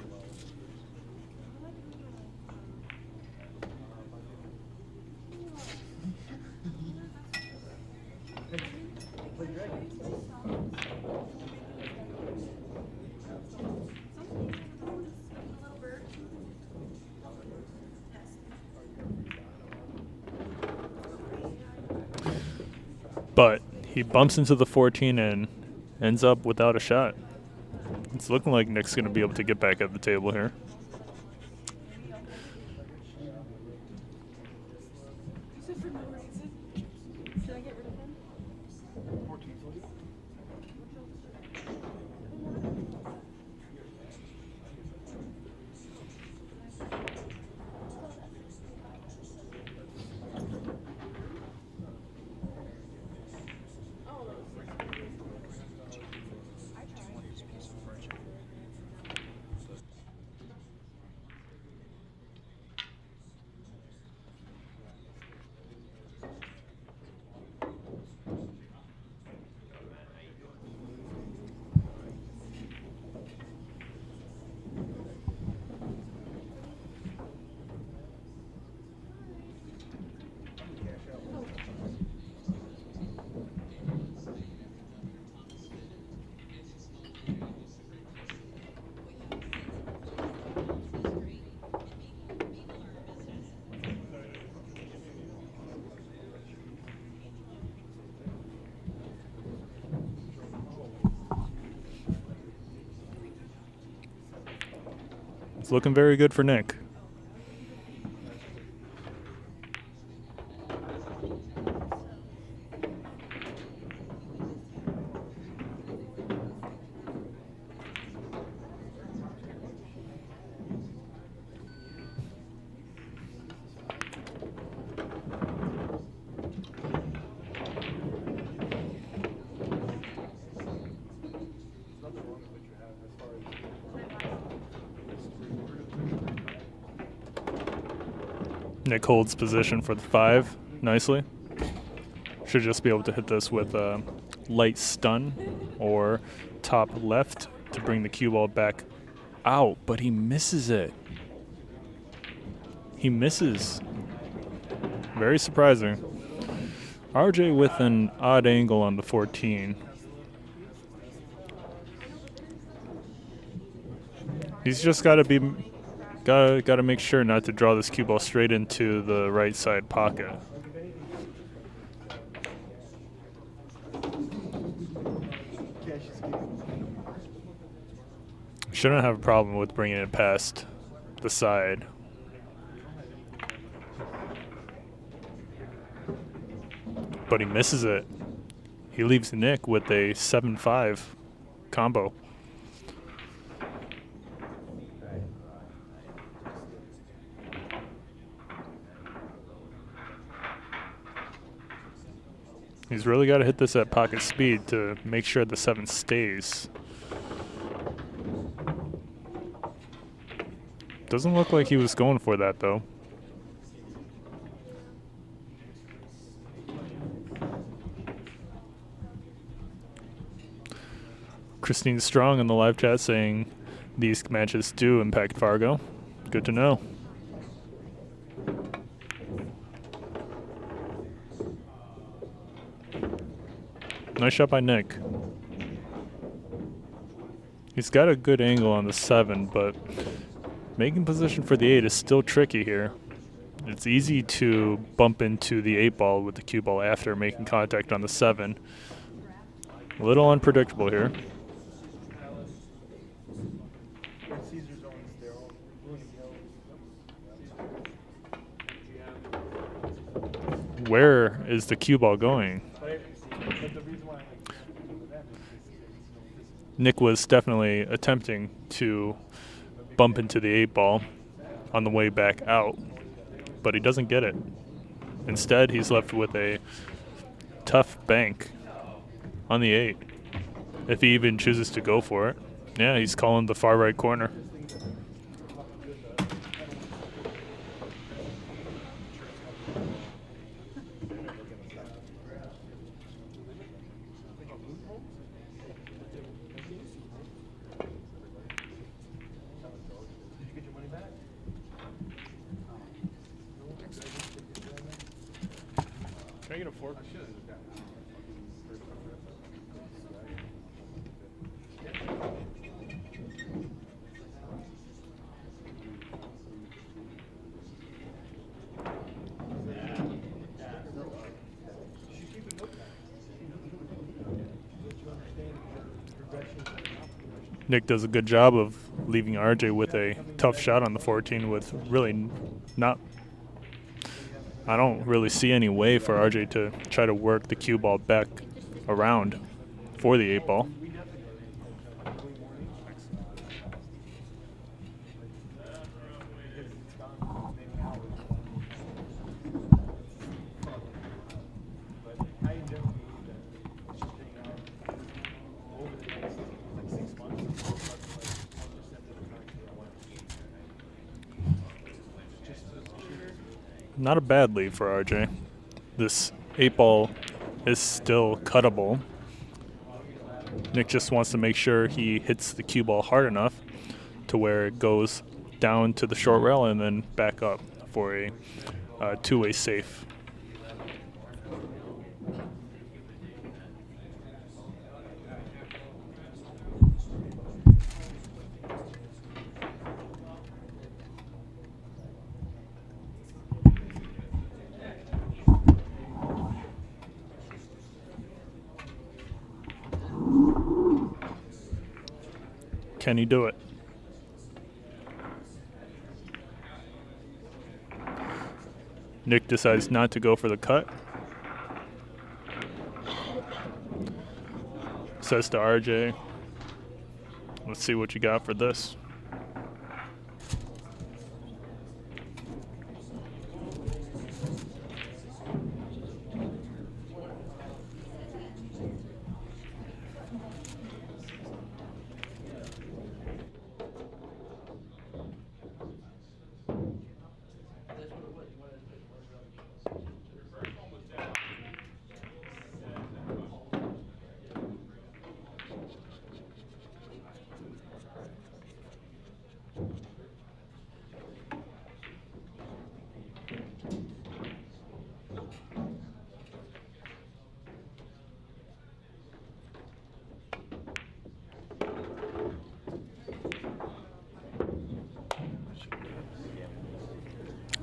Speaker 2: But he bumps into the 14 and ends up without a shot. It's looking like Nick's going to be able to get back at the table here. It's looking very good for Nick. Nick holds position for the 5 nicely. Should just be able to hit this with a light stun or top left to bring the cue ball back out, but he misses it. He misses. Very surprising. RJ with an odd angle on the 14. He's just got to be got to make sure not to draw this cue ball straight into the right side pocket. Shouldn't have a problem with bringing it past the side. But he misses it. He leaves Nick with a 7-5 combo. He's really got to hit this at pocket speed to make sure the 7 stays. Doesn't look like he was going for that, though. Christine Strong in the live chat saying these matches do impact Fargo. Good to know. Nice shot by Nick. He's got a good angle on the 7, but making position for the 8 is still tricky here. It's easy to bump into the 8 ball with the cue ball after making contact on the 7. A little unpredictable here. Where is the cue ball going? Nick was definitely attempting to bump into the 8 ball on the way back out, but he doesn't get it. Instead, he's left with a tough bank on the 8, if he even chooses to go for it. Yeah, he's calling the far right corner. before? Nick does a good job of leaving RJ with a tough shot on the 14 with really not... I don't really see any way for RJ to try to work the cue ball back around for the 8 ball. Not a bad lead for RJ. This 8 ball is still cuttable. Nick just wants to make sure he hits the cue ball hard enough to where it goes down to the short rail and then back up for a two-way safe. Can he do it? Nick decides not to go for the cut. Says to RJ, let's see what you got for this.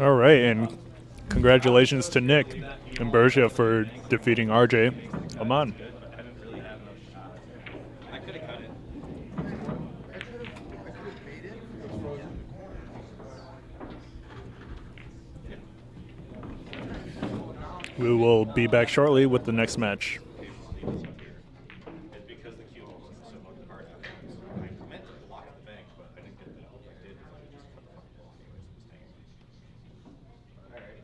Speaker 2: All right, and congratulations to Nick Imburgia for defeating RJ Aman.
Speaker 1: I could have cut it.
Speaker 2: We will be back shortly with the next match.
Speaker 1: It's because the cue wasn't so much hard. I meant to block the bank, but I didn't get that. I did. All right.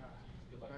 Speaker 1: Good luck.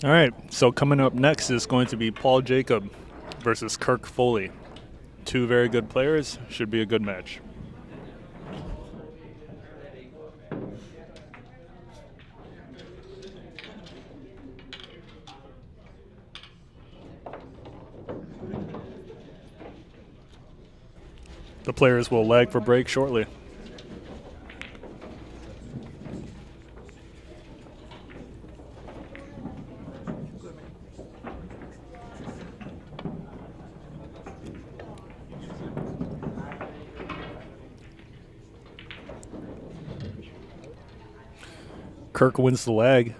Speaker 2: All right, so coming up next is going to be Paul Jacob versus Kirk Foley. Two very good players. Should be a good match. The players will lag for break shortly. Kirk wins the lag.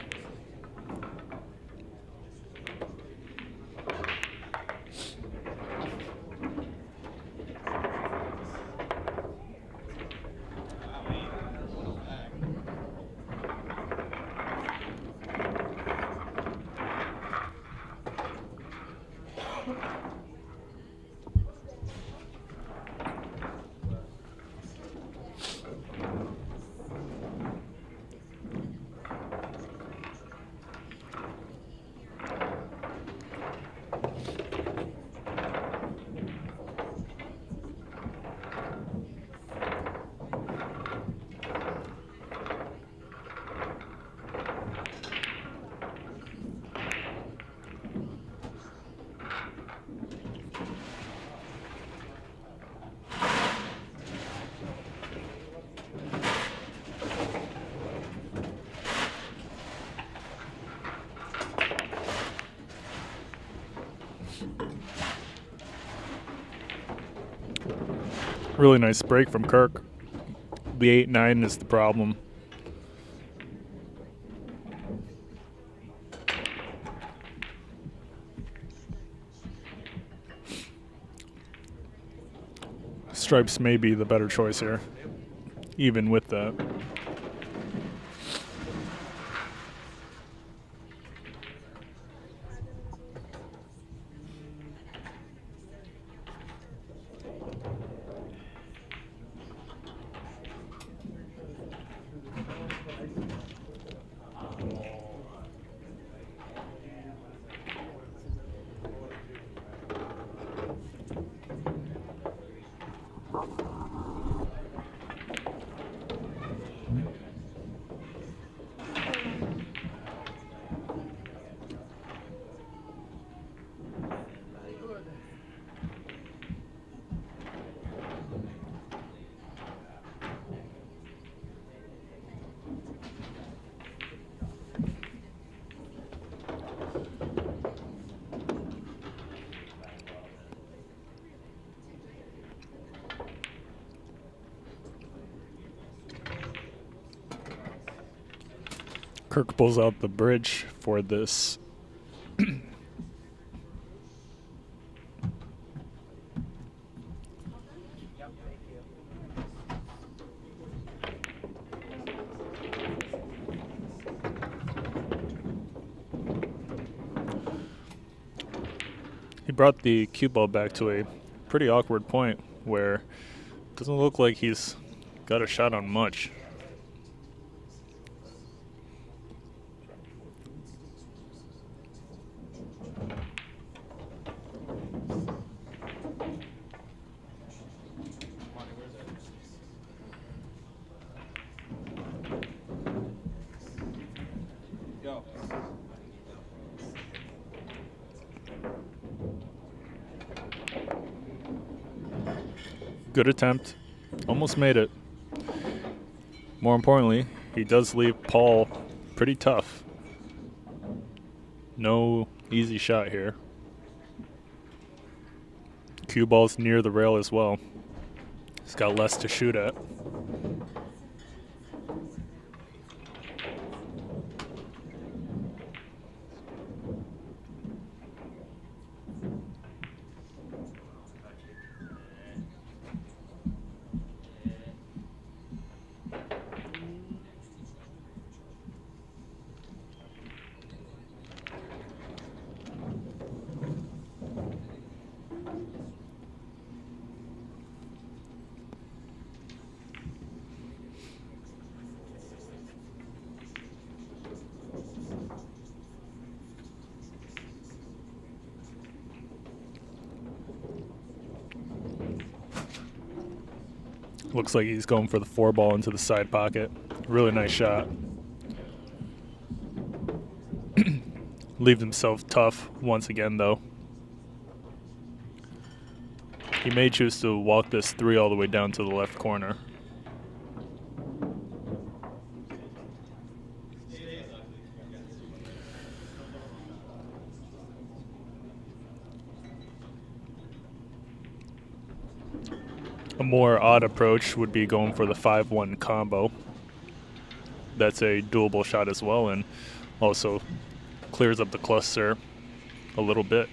Speaker 2: Really nice break from Kirk. The 8-9 is the problem. Stripes may be the better choice here, even with that. Kirk pulls out the bridge for this. He brought the cue ball back to a pretty awkward point where it doesn't look like he's got a shot on much. Good attempt. Almost made it. More importantly, he does leave Paul pretty tough. No easy shot here. Cue ball's near the rail as well. He's got less to shoot at. Looks like he's going for the 4-ball into the side pocket. Really nice shot. Leaves himself tough once again, though. He may choose to walk this 3 all the way down to the left corner. A more odd approach would be going for the 5-1 combo. That's a doable shot as well, and also clears up the cluster a little bit.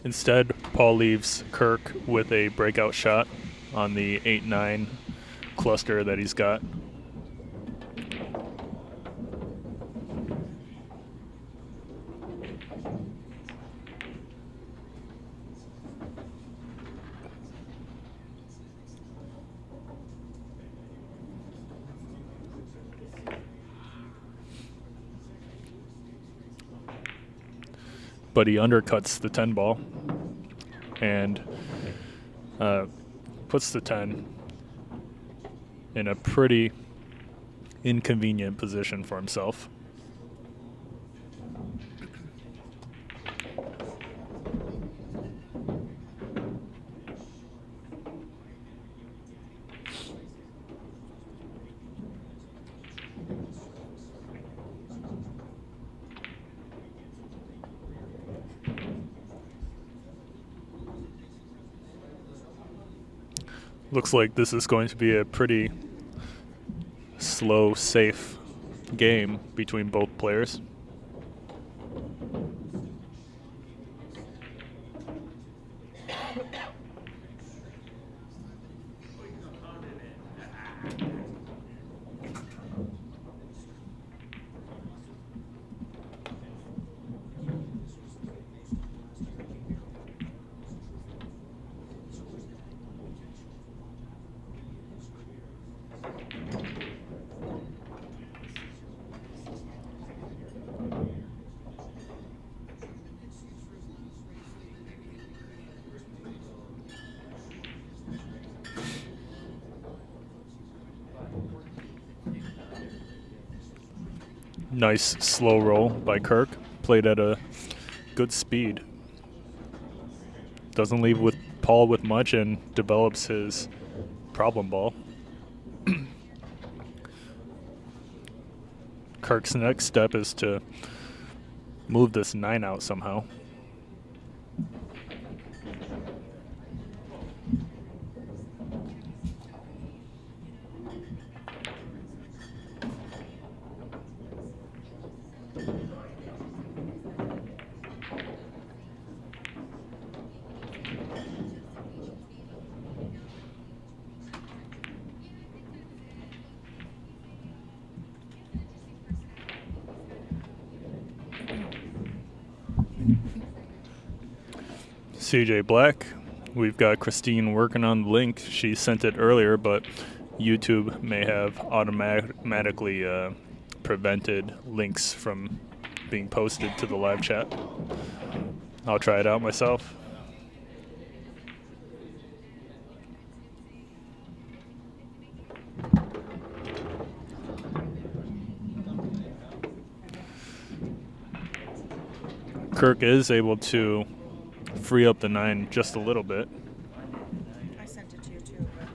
Speaker 2: Instead, Paul leaves Kirk with a breakout shot on the 8-9 cluster that he's got. But he undercuts the 10 ball and puts the 10 in a pretty inconvenient position for himself. Looks like this is going to be a pretty slow, safe game between both players. Nice slow roll by Kirk, played at a good speed. Doesn't leave with Paul with much and develops his problem ball. Kirk's next step is to move this 9 out somehow. CJ Black. We've got Christine working on the link. She sent it earlier, but YouTube may have automatically prevented links from being posted to the live chat. I'll try it out myself. Kirk is able to free up the 9 just a little bit.
Speaker 11: I sent it to you too, but.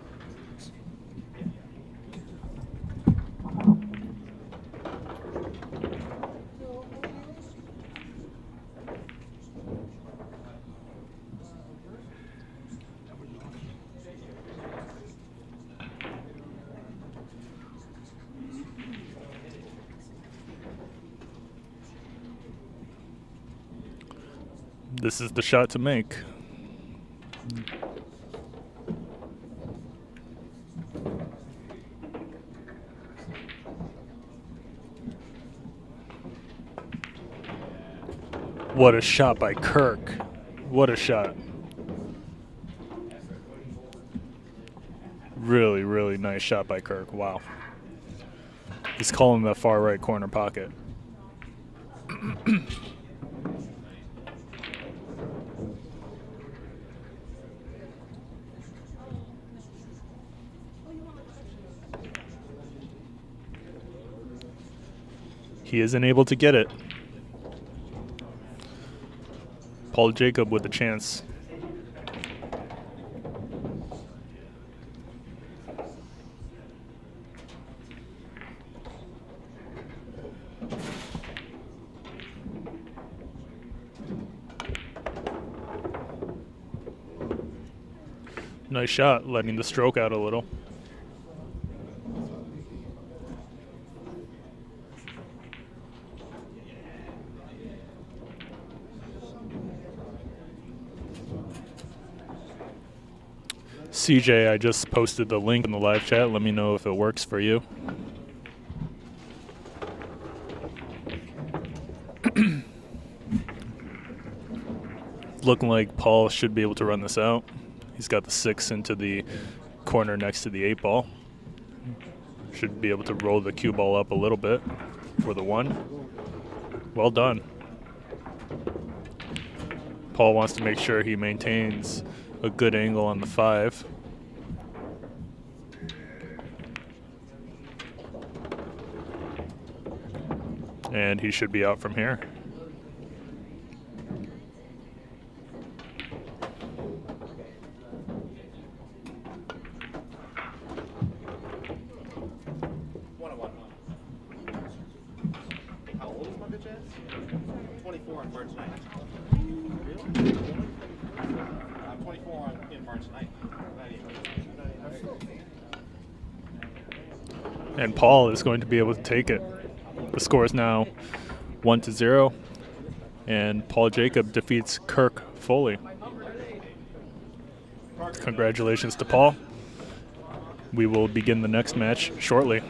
Speaker 2: This is the shot to make. What a shot by Kirk. What a shot. Really, really nice shot by Kirk. Wow. He's calling the far right corner pocket. He isn't able to get it. Paul Jacob with a chance. Nice shot, letting the stroke out a little. CJ, I just posted the link in the live chat. Let me know if it works for you. Looking like Paul should be able to run this out. He's got the 6 into the corner next to the 8 ball. Should be able to roll the cue ball up a little bit for the 1. Well done. Paul wants to make sure he maintains a good angle on the 5. And he should be out from here.
Speaker 9: How old is my bitch ass? 24 on March 9th. Really? I'm 24 in March 9th.
Speaker 2: And Paul is going to be able to take it. The score is now 1-0, and Paul Jacob defeats Kirk Foley. Congratulations to Paul. We will begin the next match shortly.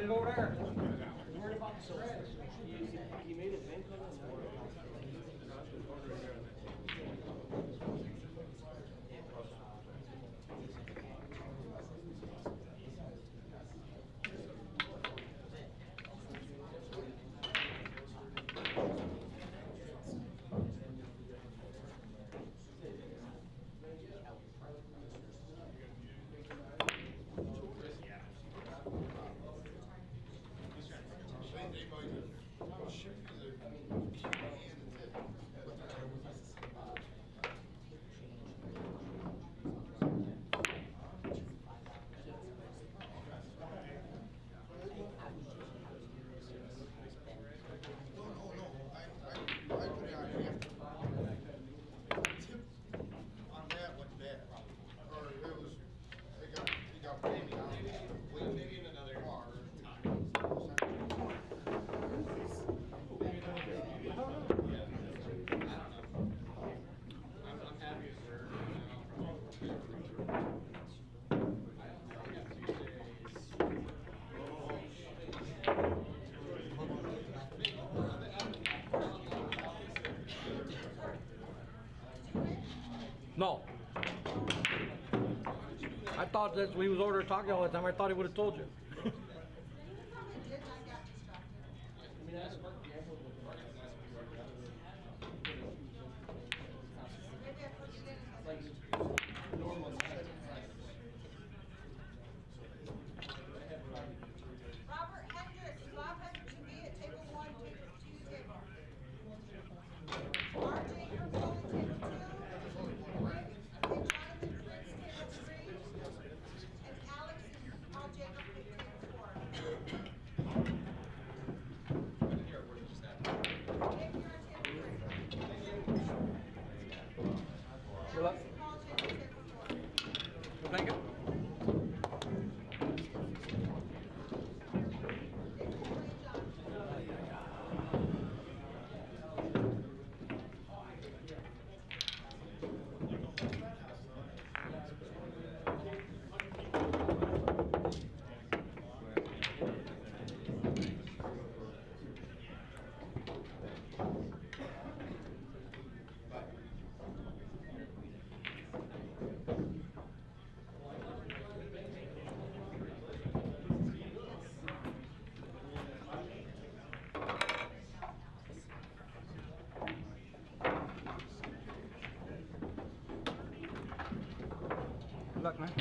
Speaker 10: Ready to go over there?
Speaker 12: Worried about the spread. He made it bank on us.
Speaker 13: No. I thought that we was over there talking all the time. I thought he would have told you.
Speaker 4: Robert Hendricks, Bob Hendricks to Viet, table 1, table 2, table. RJ Kirk Foley, table 2. Rick and Jonathan Prince, table 3. And Alex and Paul Jacob, table 4. Nick, you're on table 3.
Speaker 13: Good luck.
Speaker 4: Paul Jacob, table 4.
Speaker 13: Thank you.
Speaker 10: Good luck, man.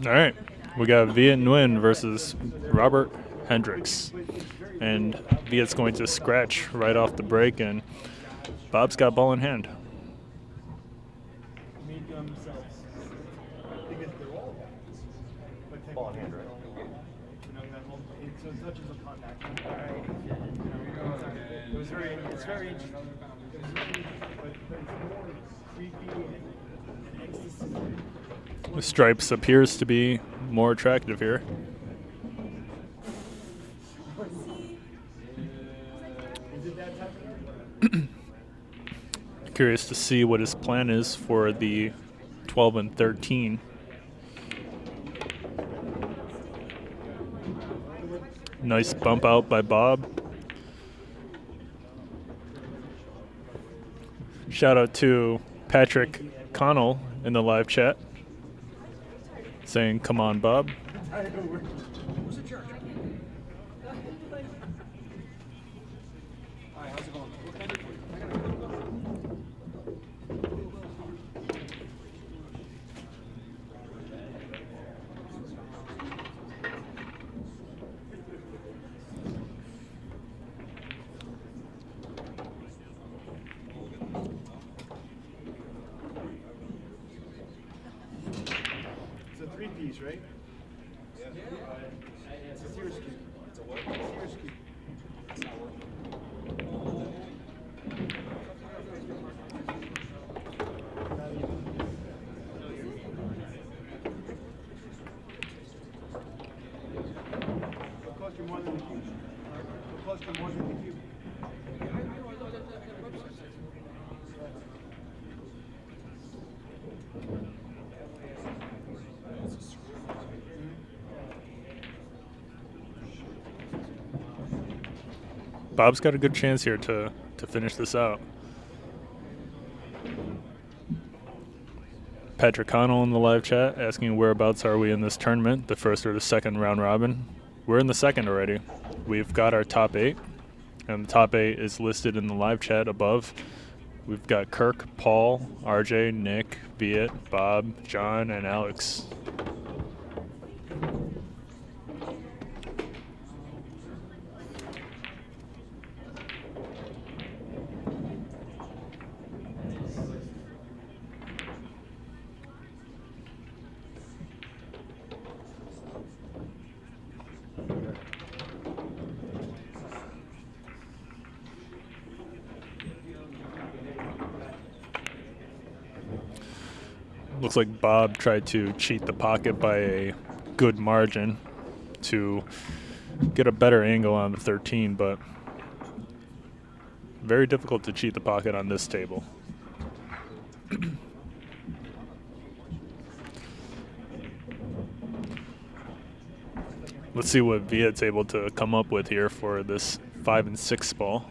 Speaker 2: All right, we got Viet Nguyen versus Robert Hendricks, and Viet's going to scratch right off the break, and Bob's got ball in hand.
Speaker 6: Ball in hand, right?
Speaker 12: So it touches upon that. It's very interesting. But it's more creepy and ecstasy.
Speaker 2: The stripes appears to be more attractive here.
Speaker 12: Is it that type of
Speaker 2: Curious to see what his plan is for the 12 and 13. Nice bump out by Bob. Shout out to Patrick Connell in the live chat saying, "Come on, Bob."
Speaker 7: Who's in charge? Hi, how's it going? What can I do for you?
Speaker 6: It's a three-piece, right? Yeah. It's a sears key. It's a what? Sears key. It's not working. It'll cost you more than the cube. It'll cost you more than the cube.
Speaker 2: Bob's got a good chance here to finish this out. Patrick Connell in the live chat asking whereabouts are we in this tournament, the first or the second round robin. We're in the second already. We've got our top 8, and the top 8 is listed in the live chat above. We've got Kirk, Paul, RJ, Nick, Viet, Bob, John, and Alex. Looks like Bob tried to cheat the pocket by a good margin to get a better angle on the 13, but very difficult to cheat the pocket on this table. Let's see what Viet's able to come up with here for this 5 and 6 ball.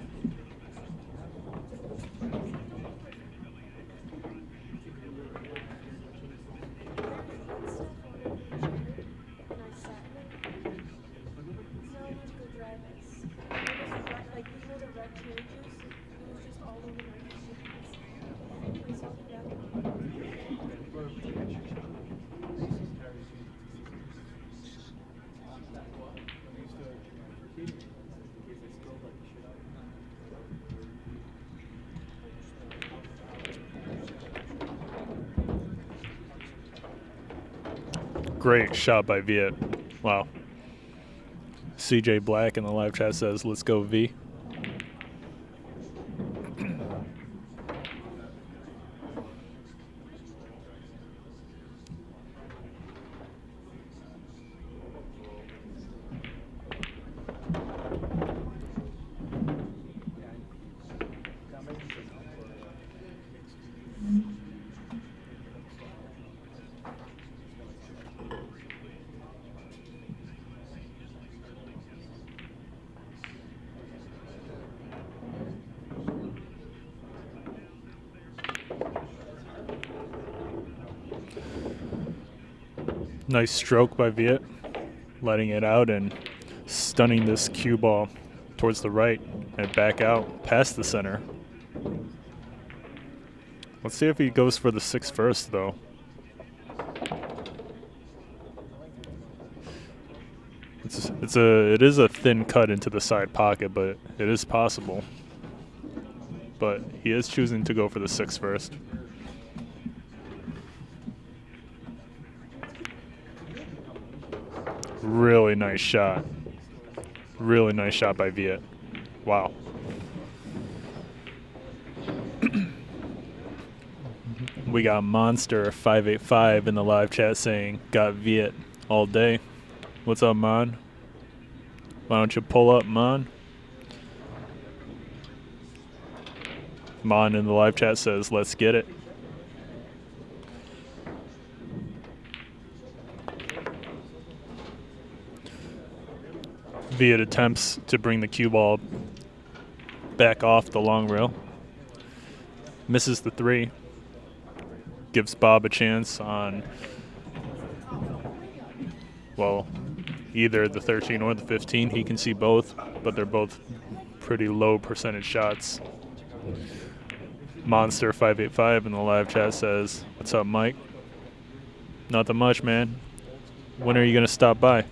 Speaker 2: Great shot by Viet. Wow. CJ Black in the live chat says, "Let's go, V." Nice stroke by Viet, letting it out and stunning this cue ball towards the right and back out past the center. Let's see if he goes for the 6 first, though. It is a thin cut into the side pocket, but it is possible. But he is choosing to go for the 6 first. Really nice shot. Really nice shot by Viet. Wow. We got Monster 585 in the live chat saying, "Got Viet all day." What's up, Mon? Why don't you pull up, Mon? Mon in the live chat says, let's get it. Viet attempts to bring the cue ball back off the long rail. Misses the 3. Gives Bob a chance on, well, either the 13 or the 15. He can see both, but they're both pretty low percentage shots. Monster 585 in the live chat says, what's up, Mike? Nothing much, man. When are you going to stop by?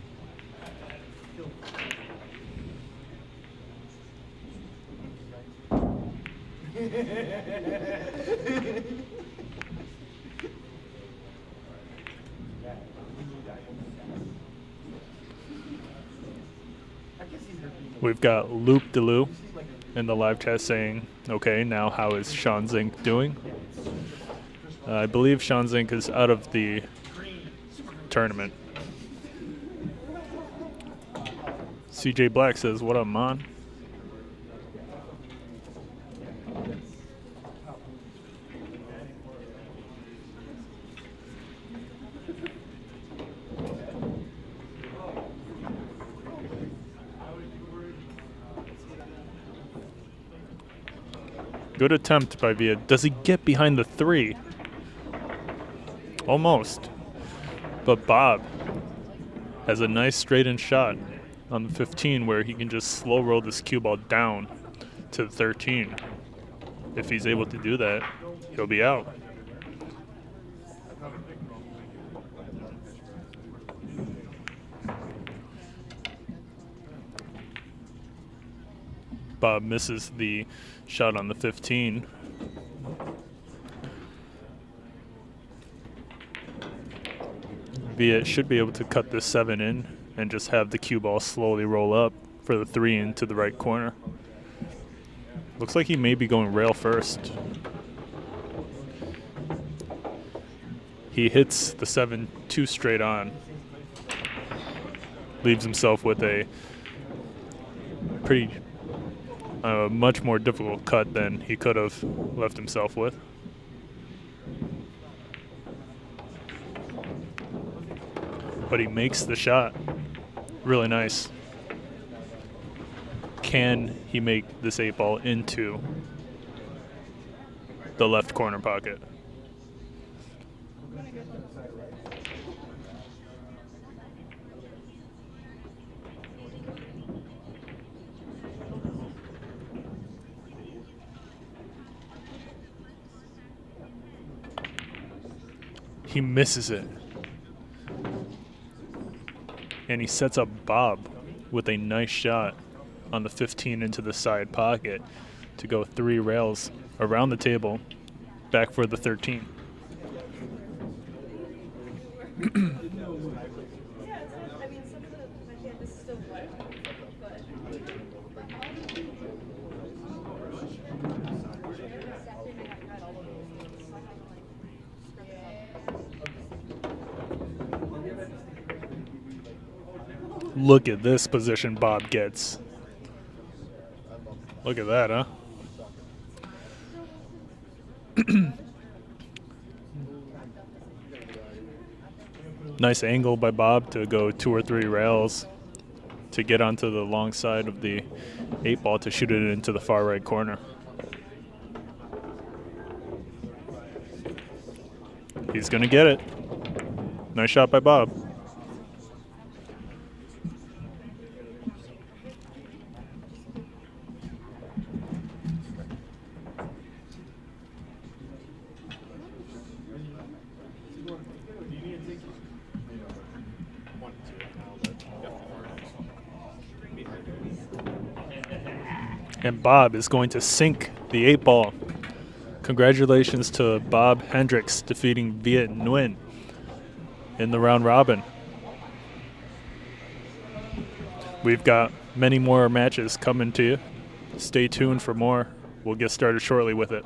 Speaker 2: We've got Loop Delou in the live chat saying, okay, now how is Shaun Zink doing? I believe Shaun Zink is out of the tournament. CJ Black says, what up, Mon? Good attempt by Viet. Does he get behind the 3? Almost. But Bob has a nice straight-in shot on the 15 where he can just slow roll this cue ball down to the 13. If he's able to do that, he'll be out. Bob misses the shot on the 15. Viet should be able to cut this 7 in and just have the cue ball slowly roll up for the 3 into the right corner. Looks like he may be going rail first. He hits the 7 2 straight on. Leaves himself with a pretty much more difficult cut than he could have left himself with. But he makes the shot. Really nice. Can he make this 8 ball into the left corner pocket? He misses it. And he sets up Bob with a nice shot on the 15 into the side pocket to go 3 rails around the table, back for the 13. Look at this position Bob gets. Look at that, huh? Nice angle by Bob to go 2 or 3 rails to get onto the long side of the 8 ball to shoot it into the far right corner. He's gonna get it. Nice shot by Bob. And Bob is going to sink the 8 ball. Congratulations to Bob Hendricks defeating Viet Nguyen in the round robin. We've got many more matches coming to you. Stay tuned for more. We'll get started shortly with it.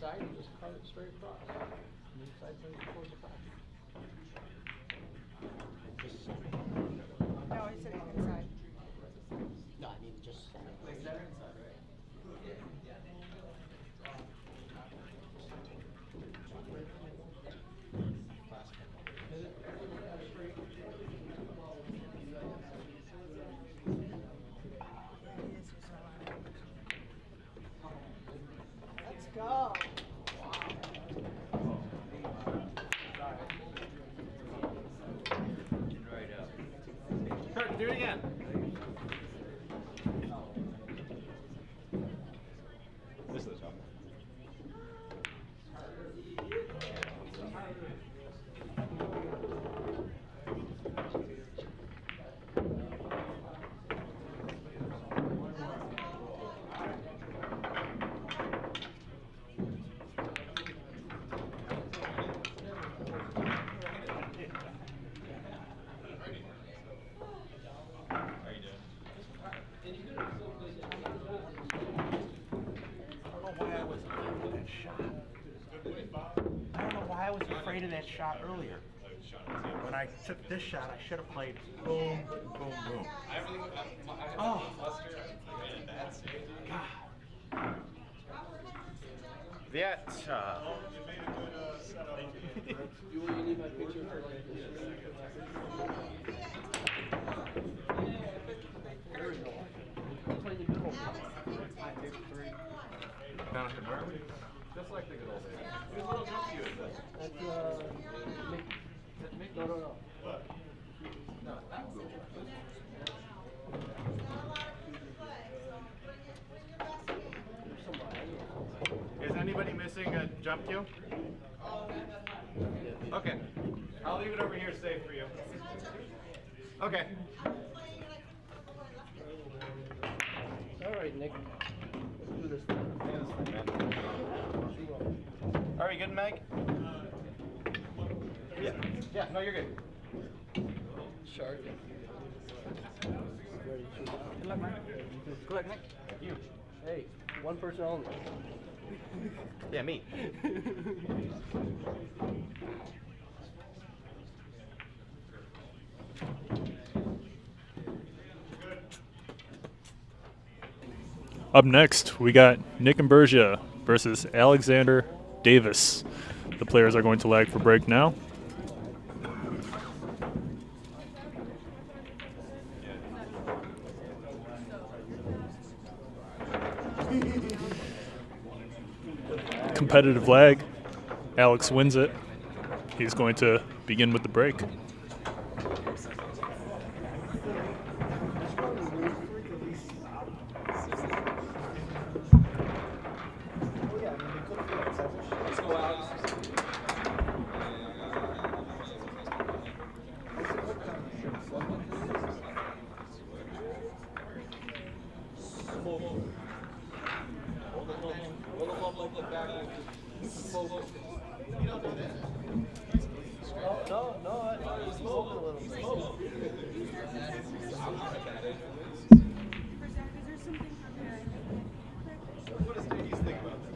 Speaker 13: side, you just cut it straight across. And the inside brings it towards the back.
Speaker 11: No, he's sitting inside.
Speaker 12: No, I mean just.
Speaker 11: Let's go.
Speaker 9: Kirk, do it again. This is the top.
Speaker 5: That shot earlier. When I took this shot, I should have played boom, boom, boom. Oh, God. Viet.
Speaker 13: You need my picture for there we go. Play the middle.
Speaker 9: Jonathan, where are we? Just like the good old days. Whose little jump cue is this?
Speaker 13: That's Mick.
Speaker 9: Mick?
Speaker 13: No.
Speaker 9: No, that's good. Is anybody missing a jump cue? Okay. I'll leave it over here safe for you. Okay.
Speaker 13: All right, Nick. Let's do this thing.
Speaker 9: Are we good, Meg? Yeah. Yeah, no, you're good.
Speaker 13: Shark. Ready to shoot out.
Speaker 10: Good luck, man. Good luck, Nick.
Speaker 9: You.
Speaker 13: Hey, one person only.
Speaker 9: Yeah, me.
Speaker 2: Up next, we got Nick Imburgia versus Alexander Davis. The players are going to lag for break now. Competitive lag. Alex wins it. He's going to begin with the break.
Speaker 9: What does Denise think about this?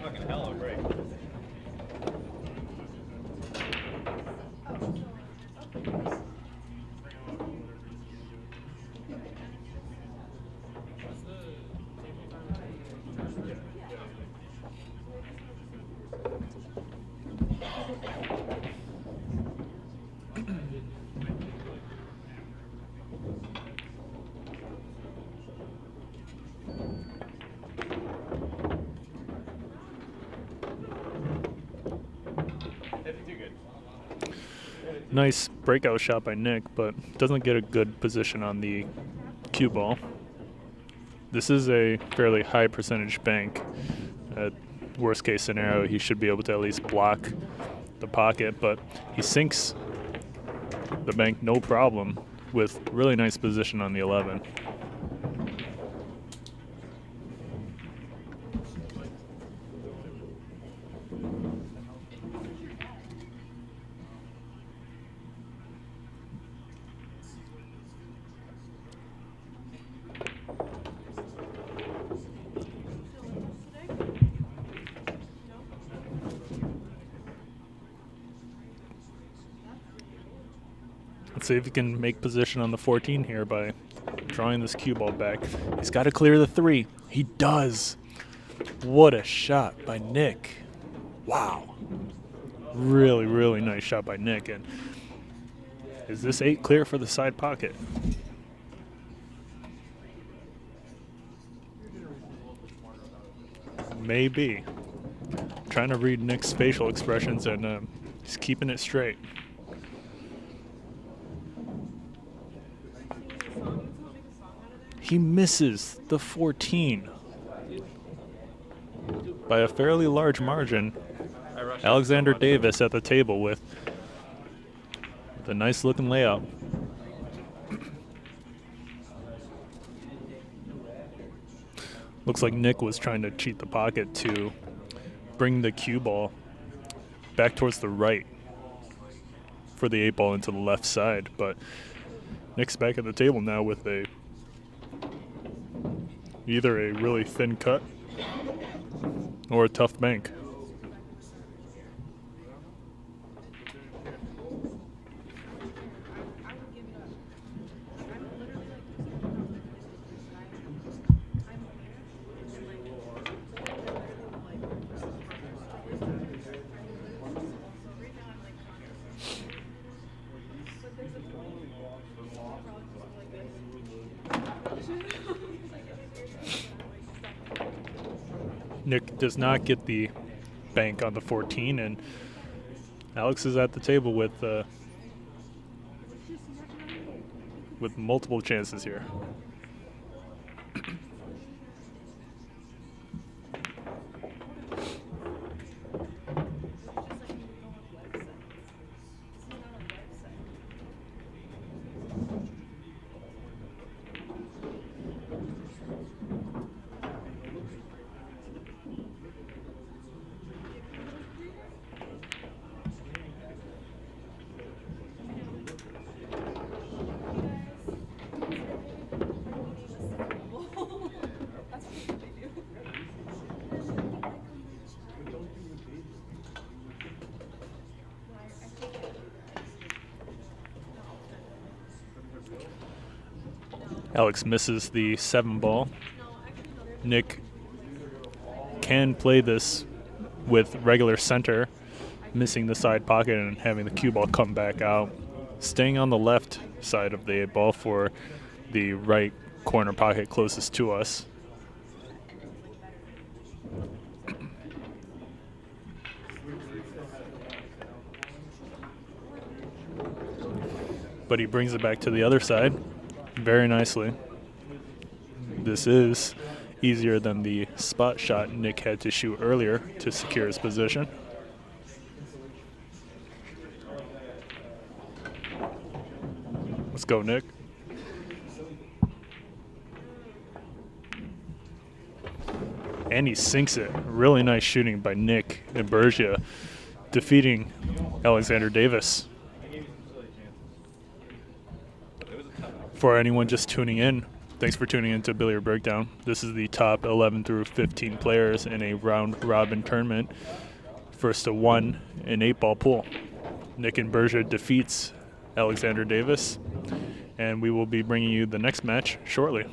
Speaker 9: Fucking hell of a break.
Speaker 2: Nice breakout shot by Nick, but doesn't get a good position on the cue ball. This is a fairly high percentage bank at worst case scenario, he should be able to at least block the pocket, but he sinks the bank no problem with really nice position on the 11. Let's see if he can make position on the 14 here by drawing this cue ball back. He's got to clear the 3. He does. What a shot by Nick. Wow. Really, really nice shot by Nick. And is this 8 clear for the side pocket? Maybe. Trying to read Nick's facial expressions, and he's keeping it straight. He misses the 14 by a fairly large margin. Alexander Davis at the table with a nice looking layout. Looks like Nick was trying to cheat the pocket to bring the cue ball back towards the right for the 8 ball into the left side, but Nick's back at the table now with either a really thin cut or a tough bank. Nick does not get the bank on the 14, and Alex is at the table with multiple chances here. Alex misses the 7 ball. Nick can play this with regular center, missing the side pocket and having the cue ball come back out. Staying on the left side of the 8 ball for the right corner pocket closest to us. But he brings it back to the other side very nicely. This is easier than the spot shot Nick had to shoot earlier to secure his position. Let's go, Nick. And he sinks it. Really nice shooting by Nick Imburgia, defeating Alexander Davis. For anyone just tuning in, thanks for tuning in to Billiard Breakdown. This is the top 11 through 15 players in a round-robin tournament. First to 1 in 8-ball pool. Nick Imburgia defeats Alexander Davis, and we will be bringing you the next match shortly.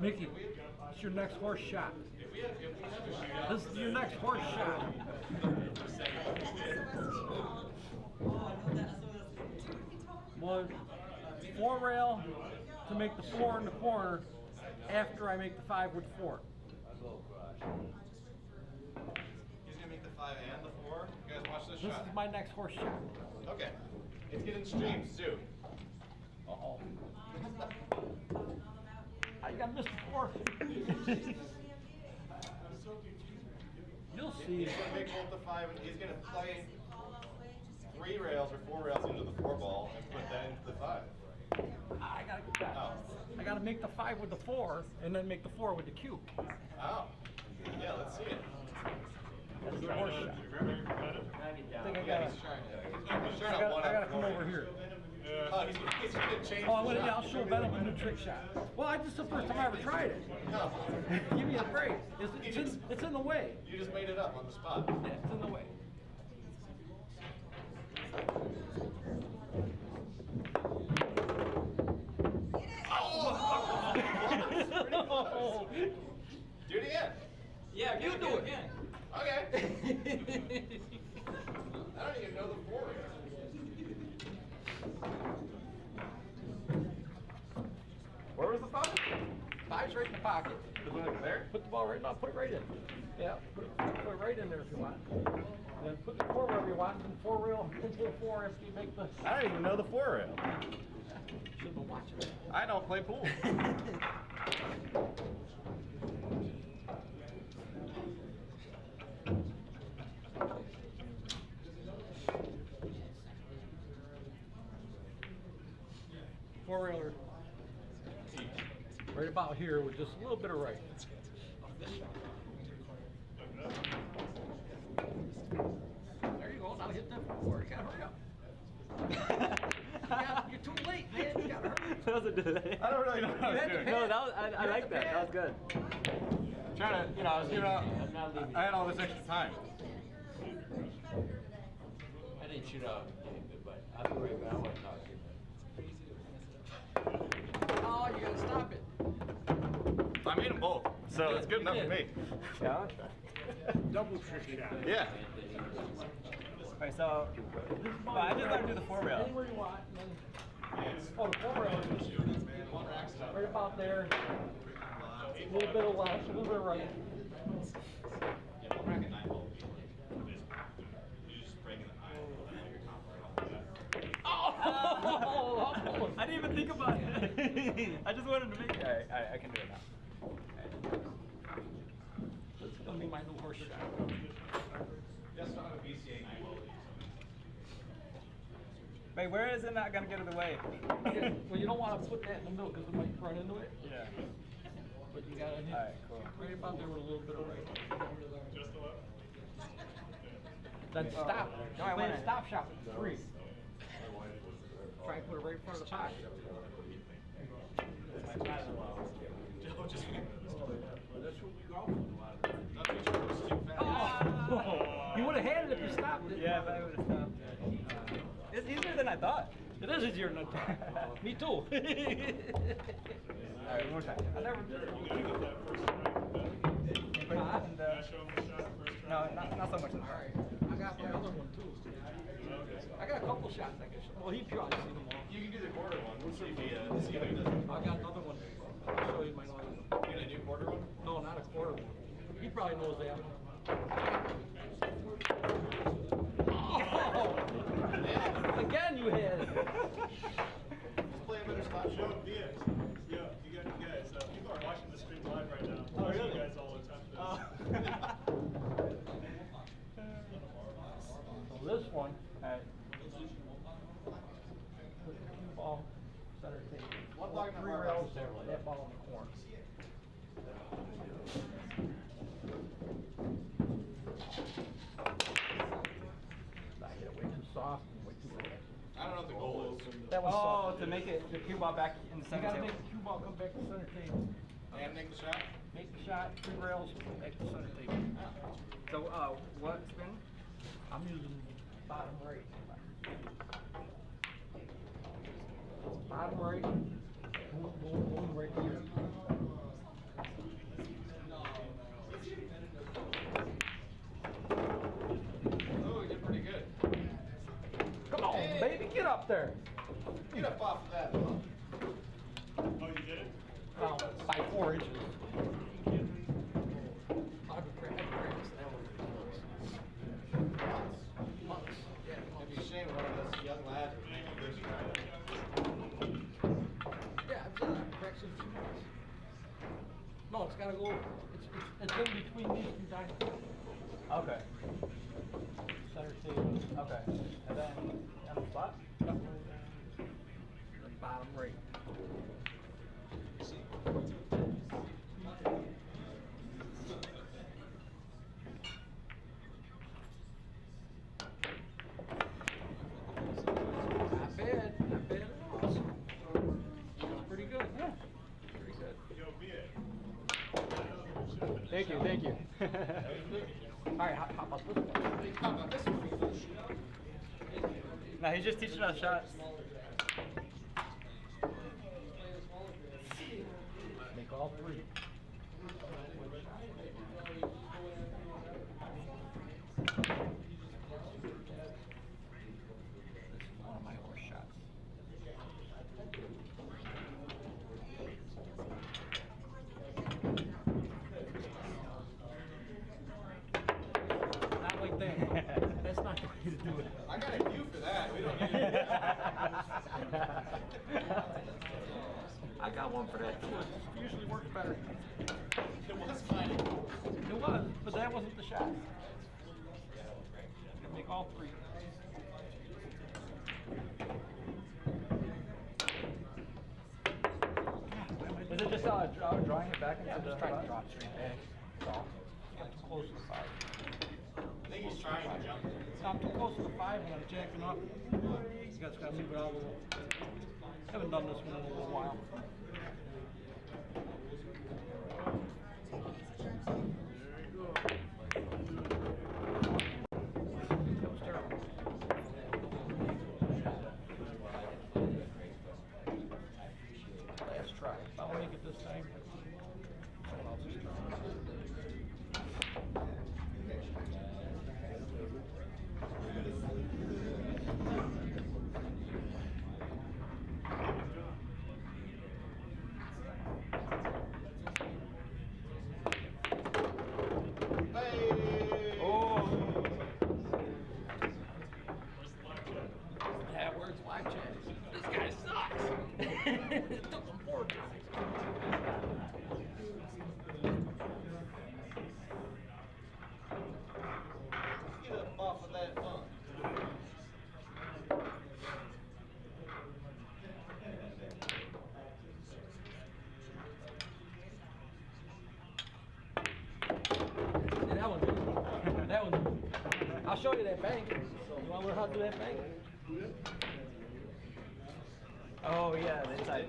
Speaker 13: Mickey, it's your next horse shot. This is your next horse shot. Well, 4 rail to make the 4 in the corner after I make the 5 with 4.
Speaker 9: He's gonna make the 5 and the 4. You guys watch this
Speaker 13: This
Speaker 9: shot.
Speaker 13: is my next horse shot.
Speaker 9: Okay. It's getting streams too.
Speaker 13: Uh-oh. I got missed the 4. You'll see.
Speaker 9: He's gonna make both the 5 and he's gonna play 3 rails or 4 rails into the 4 ball and put that into the 5.
Speaker 13: I gotta get that.
Speaker 9: Oh.
Speaker 13: I gotta make the 5 with the 4 and then make the 4 with the cube.
Speaker 9: Oh. Yeah, let's see it.
Speaker 13: That's the horse shot. I think I
Speaker 9: Yeah, he's trying to. He's trying to
Speaker 13: I
Speaker 9: one
Speaker 13: gotta
Speaker 9: up
Speaker 13: come
Speaker 9: for
Speaker 13: over
Speaker 9: you.
Speaker 13: here.
Speaker 9: Oh, he's gonna change
Speaker 13: Oh,
Speaker 9: the shot.
Speaker 13: I'll show Venom a new trick shot. Well, this is the first time I ever tried it.
Speaker 9: No.
Speaker 13: Give me a break. It's in the way.
Speaker 9: You just made it up on the spot.
Speaker 13: Yeah, it's in the way.
Speaker 11: Oh!
Speaker 9: Do it again.
Speaker 10: Yeah,
Speaker 13: You do it.
Speaker 10: again.
Speaker 9: Okay. I don't even know the 4 yet. Where was the 5?
Speaker 13: 5's right in the pocket.
Speaker 9: The one there?
Speaker 13: Put the ball right now. Put it right in. Yeah, put it right in there if you want. Then put the 4 wherever you want. And 4 rail into the 4 after you make the.
Speaker 9: I don't even know the 4 rail.
Speaker 13: Should have been watching it.
Speaker 9: I don't play pool.
Speaker 13: 4-railer. Right about here with just a little bit of right. There you go. Now hit that 4. You gotta hurry up. You're too late, man. You gotta hurry.
Speaker 10: That was a delay.
Speaker 9: I don't really know how to do it.
Speaker 10: No, that was, I like that. That was good.
Speaker 9: Trying to, I was giving out, I had all this extra time.
Speaker 14: I didn't shoot out, but I'll be right back. I want to talk to you.
Speaker 13: Oh, you gotta stop it.
Speaker 9: I made them both, so it's good enough for me.
Speaker 10: Yeah.
Speaker 13: Double trick shot.
Speaker 9: Yeah.
Speaker 10: Alright, so well, I just learned to do the 4 rail.
Speaker 13: Anywhere you want. Oh, the 4 rail is right about there. A little bit of left, a little bit of right.
Speaker 10: Oh! I didn't even think about it. I just wanted to make it. Alright, I can do it now.
Speaker 13: That's gonna be my new horse shot.
Speaker 9: Yes, I have a BCA 9.
Speaker 10: Wait, where is it not gonna get in the way?
Speaker 13: Well, you don't want to put that in the middle because it might run into it.
Speaker 10: Yeah.
Speaker 13: But you gotta hit
Speaker 10: Alright, cool.
Speaker 13: right about there with a little bit of right. Then stop.
Speaker 10: No, I
Speaker 13: Play a
Speaker 10: wanna-
Speaker 13: stop shot with 3. Try and put it right in front of the pocket. Oh! You would have had it if you stopped it.
Speaker 10: Yeah, if I would have stopped. It's easier than I thought.
Speaker 13: It is easier than I thought. Me too.
Speaker 10: Alright, one more time. I never did it. No, not so much.
Speaker 13: Alright, I got my other one too. I got a couple shots I can show. Well, he probably seen them all.
Speaker 9: You can do the quarter one. We'll see if he does.
Speaker 13: I got another one. I'll show you my other one.
Speaker 9: You gonna do quarter one?
Speaker 13: No, not a quarter one. He probably knows that. Oh! Again, you hit it.
Speaker 9: Let's play a better stop
Speaker 2: Yo,
Speaker 9: shot.
Speaker 2: Viet. Yeah, you guys. People are watching the stream live right now.
Speaker 10: Oh, really?
Speaker 2: You guys all the time.
Speaker 13: So this one, ball, center table. 3 rails there, that ball in the corner. I hit it way too soft and way too fast.
Speaker 9: I don't know what the goal is.
Speaker 13: That was
Speaker 10: Oh,
Speaker 13: soft.
Speaker 10: to make it the cue ball back in the
Speaker 13: You
Speaker 10: center
Speaker 13: gotta
Speaker 10: table.
Speaker 13: make the cue ball come back to center table.
Speaker 9: And make the shot?
Speaker 13: Make the shot, 3 rails, back to center table.
Speaker 10: So, what spin?
Speaker 13: I'm using bottom right. Bottom right, going right here. up there.
Speaker 9: Get up off of that.
Speaker 2: Oh, you did it?
Speaker 13: Well, by 4 inches. I've been practicing that one. Months. Yeah,
Speaker 9: It'd be a shame one of those young lads would make a good try.
Speaker 13: Yeah, I've been practicing 2 months. No, it's gotta go. It's in between these 2 diamonds.
Speaker 10: Okay.
Speaker 13: Center table.
Speaker 10: Okay. And then on the spot?
Speaker 13: Yep. The bottom right. Not bad. Not bad at all. That's pretty good. Yeah. Pretty good.
Speaker 2: Yo, Viet.
Speaker 10: Thank you, thank you.
Speaker 13: Alright, how about this one?
Speaker 9: How about this one?
Speaker 10: Nah, he's just teaching us shots.
Speaker 13: Make all 3. This is one of my horse shots. Not like that. That's not the way to do it.
Speaker 9: I got a cue for that. We don't need it.
Speaker 8: I got one for that too.
Speaker 13: Usually works better.
Speaker 9: It was kind of cool.
Speaker 13: It was, but that wasn't the shot. Make all 3.
Speaker 10: Is it just drawing it back into
Speaker 13: Yeah, I'm
Speaker 10: the
Speaker 13: just trying to draw it straight back. That's all. Got too close to the 5.
Speaker 9: I think he's trying to jump.
Speaker 13: I'm too close to the 5 when I'm jacking up. You guys gotta move it out a little. Haven't done this one in a little while. That was terrible. Last try. I'll make it this time. Someone else's turn. Yeah, where's blackjack? This guy sucks. It took him 4 times.
Speaker 9: Get up off of that bunk.
Speaker 13: Yeah, that one's easy. That one's easy. I'll show you that bank. You want to learn how to do that bank?
Speaker 10: Oh yeah, the inside.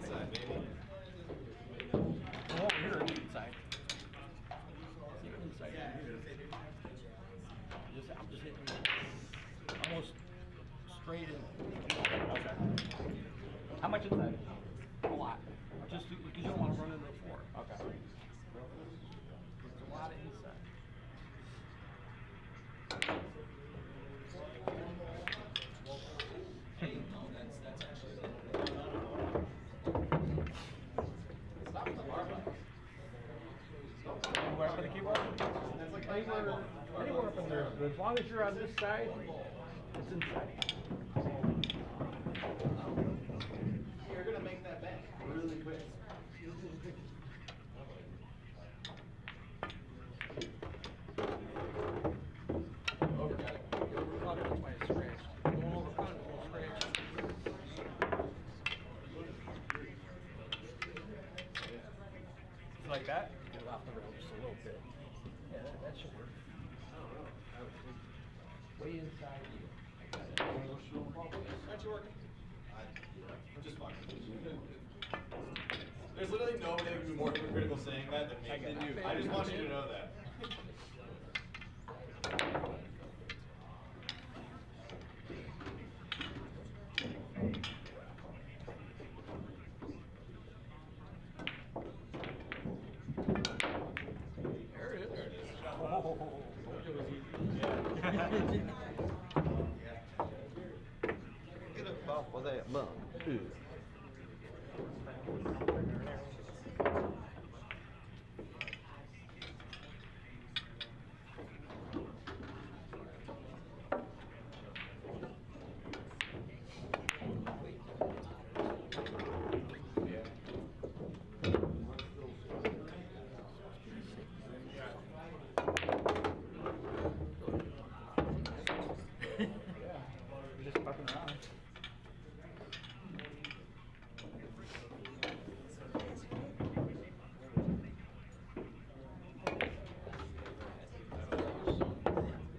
Speaker 13: Oh, here, inside. See, inside. I'm just hitting almost straight in.
Speaker 10: Okay. How much inside?
Speaker 13: A lot. Just because you don't want to run into the 4.
Speaker 10: Okay.
Speaker 13: There's a lot of inside.
Speaker 9: Stop the barbell.
Speaker 13: Anywhere up on the keyboard? Anywhere up in there. As long as you're on this side, it's inside.
Speaker 9: You're gonna make that bank really quick.
Speaker 13: Overcut it. That's why it's scratched. Don't overcut it, it'll scratch.
Speaker 10: Like that?
Speaker 13: Get it off the rail just a little bit. Yeah, that should work. Way inside here.
Speaker 9: Aren't you working? I'm just fine. There's literally nobody that can be more hypocritical saying that than me. Than you. I just want you to know that.
Speaker 13: There it is. Oh, it was easy.
Speaker 9: Get a
Speaker 8: off for that month.
Speaker 10: Just fucking around.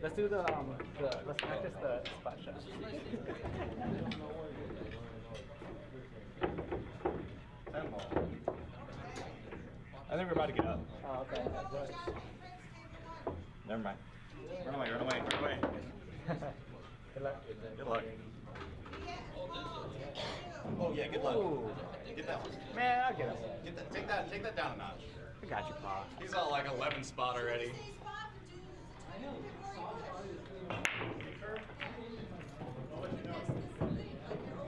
Speaker 10: Let's do let's practice the spot shot.
Speaker 1: I think we're about to get up.
Speaker 10: Oh, okay.
Speaker 1: Never mind. Run away, run away, run away.
Speaker 10: Good luck.
Speaker 1: Good luck. Oh yeah, good luck.
Speaker 10: Ooh.
Speaker 1: Get that one.
Speaker 10: Man, I'll get him.
Speaker 1: Get that, take that down a notch.
Speaker 10: I got you, Pa.
Speaker 1: He's all like 11 spot already.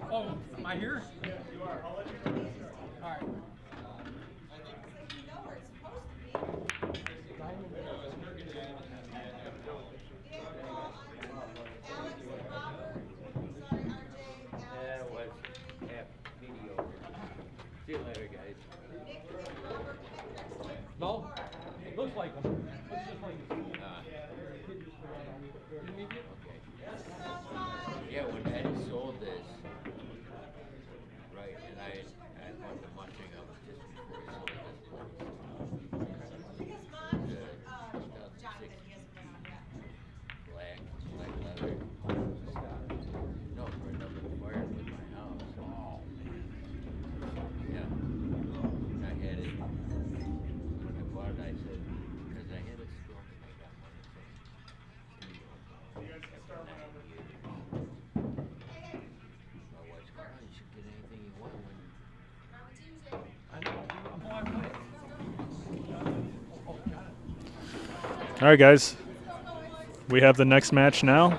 Speaker 13: Oh, am I here? Yeah, you are. I'll let you know. All right.
Speaker 8: Yeah, it was video. See you later, guys.
Speaker 13: No? It looks like them. Looks just like
Speaker 14: Yeah, when Eddie sold this, right, and I went to munching up just before he sold this place. Black leather. No, for another fire with my house. Oh, man. Yeah. I had it. When I bought it, I said, because I had a stroke and I got money. You guys can start whenever. My wife's going, oh, you should get anything you want when
Speaker 2: All right, guys. We have the next match now.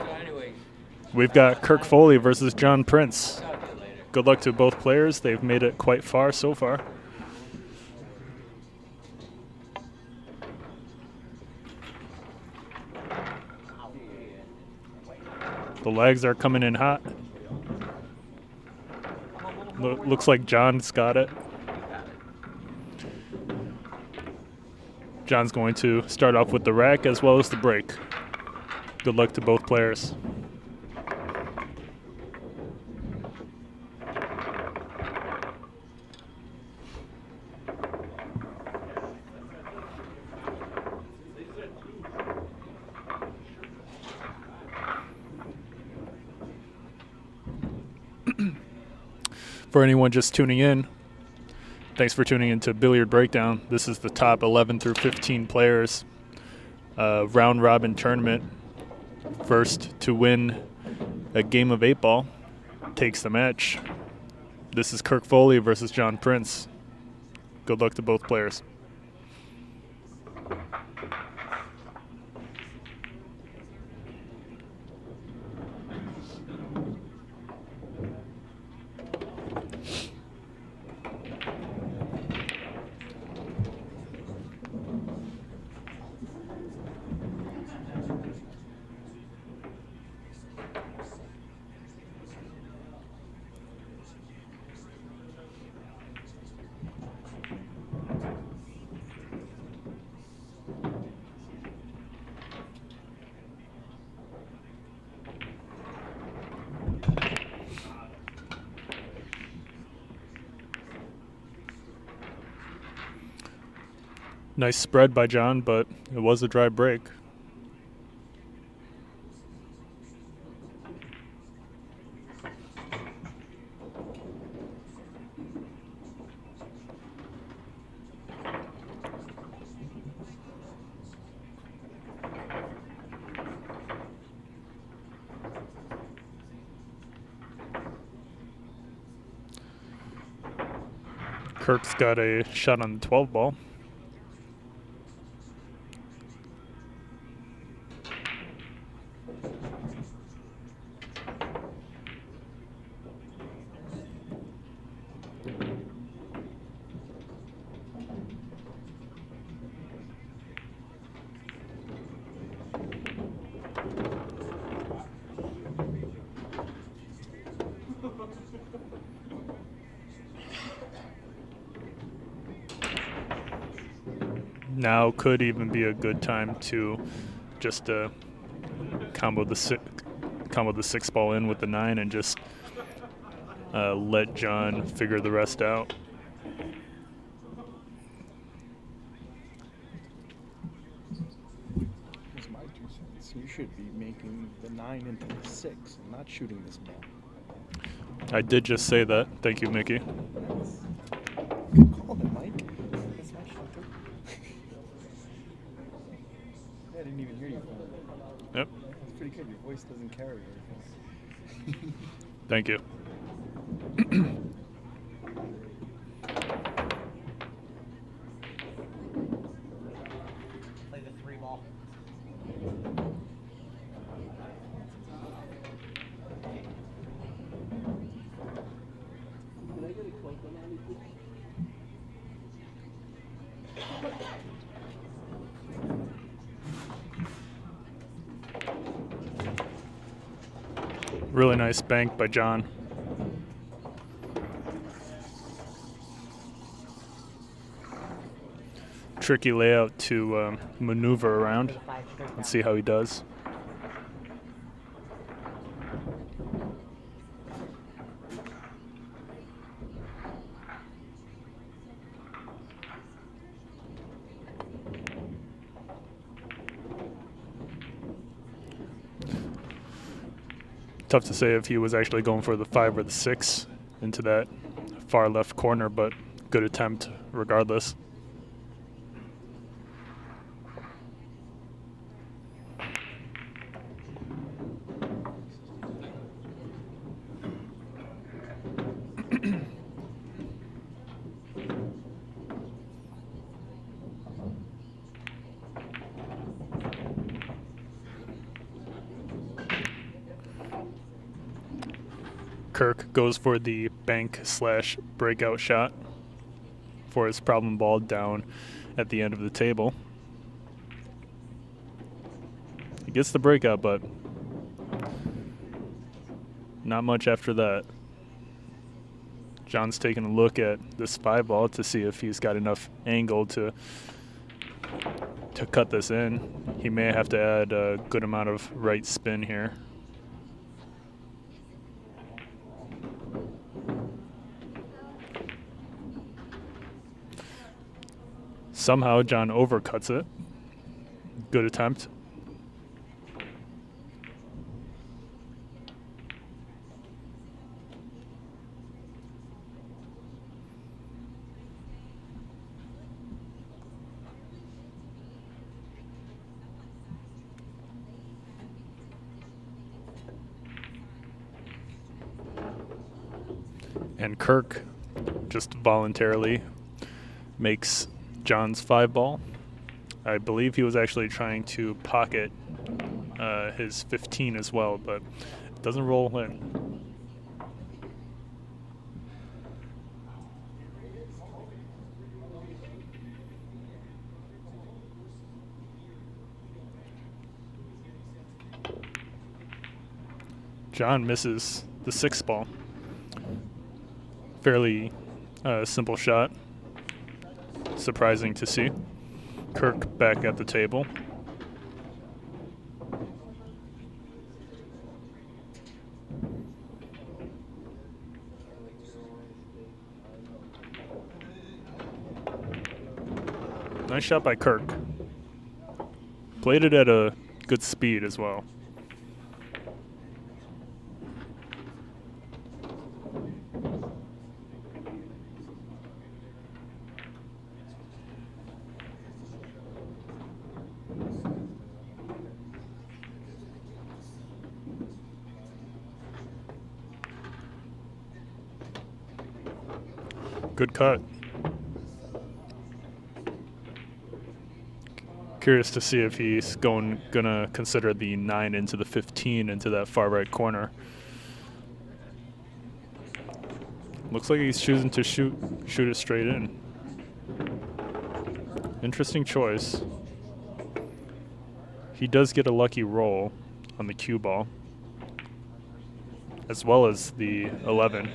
Speaker 2: We've got Kirk Foley versus John Prince. Good luck to both players. They've made it quite far so far. The legs are coming in hot. Looks like John's got it. John's going to start off with the rack as well as the break. Good luck to both players. For anyone just tuning in, thanks for tuning into Billiard Breakdown. This is the top 11 through 15 players round robin tournament. First to win a game of 8-ball takes the match. This is Kirk Foley versus John Prince. Good luck to both players. Nice spread by John, but it was a dry break. Kirk's got a shot on the 12 ball. now could even be a good time to just combo the 6 ball in with the 9 and just let John figure the rest out.
Speaker 13: That's my 2 cents. You should be making the 9 into the 6 and not shooting this ball.
Speaker 2: I did just say that. Thank you, Mickey.
Speaker 13: Good call there, Mike. That's my shot too. I didn't even hear you.
Speaker 2: Yep.
Speaker 13: That's pretty good. Your voice doesn't carry everything.
Speaker 2: Thank you.
Speaker 12: Play the 3 ball. Can I get a cloak on that, please?
Speaker 2: Really nice bank by John. Tricky layout to maneuver around. Let's see how he does. Tough to say if he was actually going for the 5 or the 6 into that far left corner, but good attempt regardless. Kirk goes for the bank / breakout shot for his problem ball down at the end of the table. He gets the breakout, but not much after that. John's taking a look at this 5 ball to see if he's got enough angle to cut this in. He may have to add a good amount of right spin here. Somehow John overcuts it. Good attempt. And Kirk just voluntarily makes John's 5 ball. I believe he was actually trying to pocket his 15 as well, but it doesn't roll in. John misses the 6 ball. Fairly simple shot. Surprising to see. Kirk back at the table. Nice shot by Kirk. Played it at a good speed as well. Good cut. Curious to see if he's gonna consider the 9 into the 15 into that far right corner. Looks like he's choosing to shoot it straight in. Interesting choice. He does get a lucky roll on the cue ball, as well as the 11.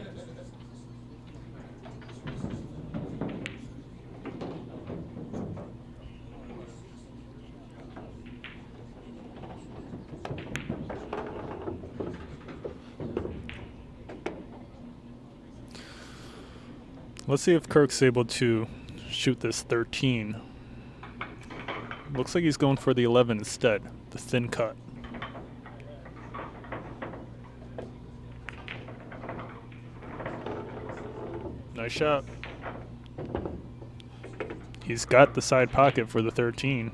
Speaker 2: Let's see if Kirk's able to shoot this 13. Looks like he's going for the 11 instead, the thin cut. Nice shot. He's got the side pocket for the 13.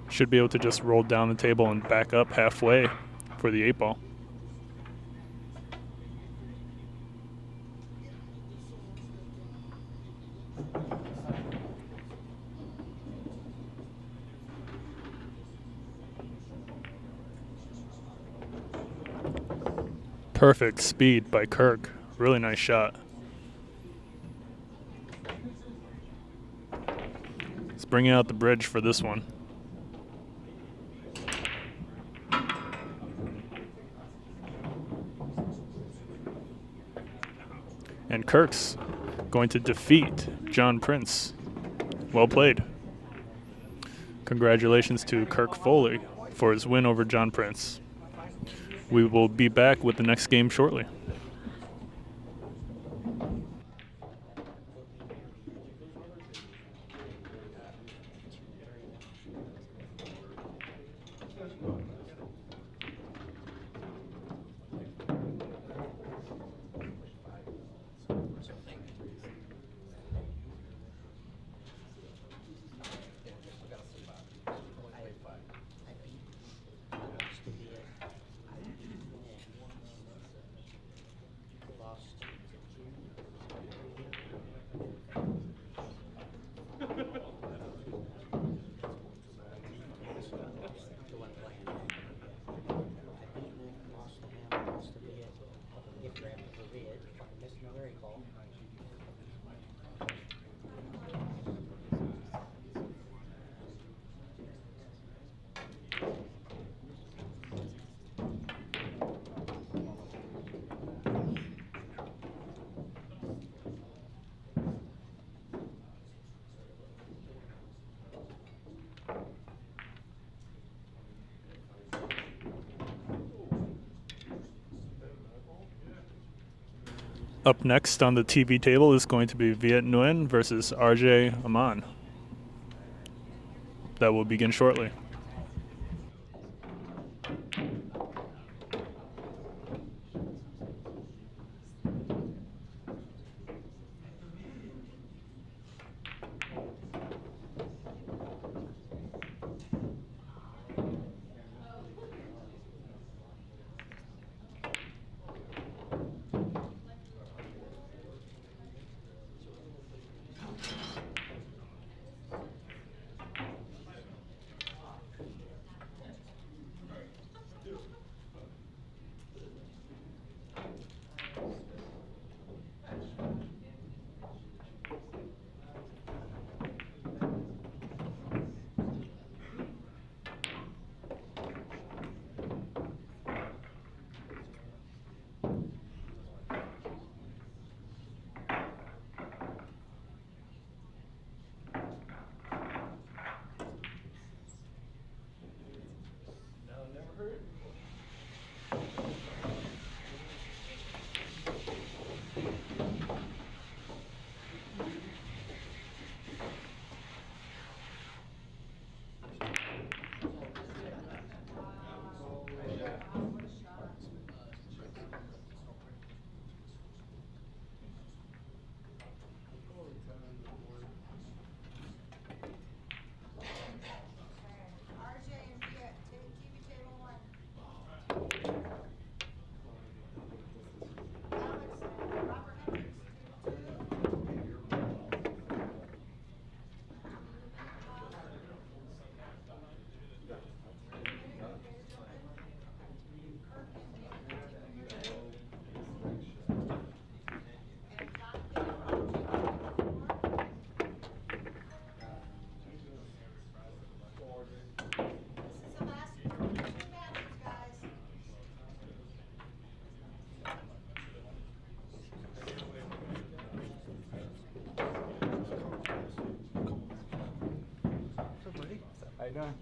Speaker 2: Should be able to just roll down the table and back up halfway for the 8 ball. Perfect speed by Kirk. Really nice shot. He's bringing out the bridge for this one. And Kirk's going to defeat John Prince. Well played. Congratulations to Kirk Foley for his win over John Prince. We will be back with the next game shortly. Up next on the TV table is going to be Viet Nguyen versus RJ Aman. That will begin shortly.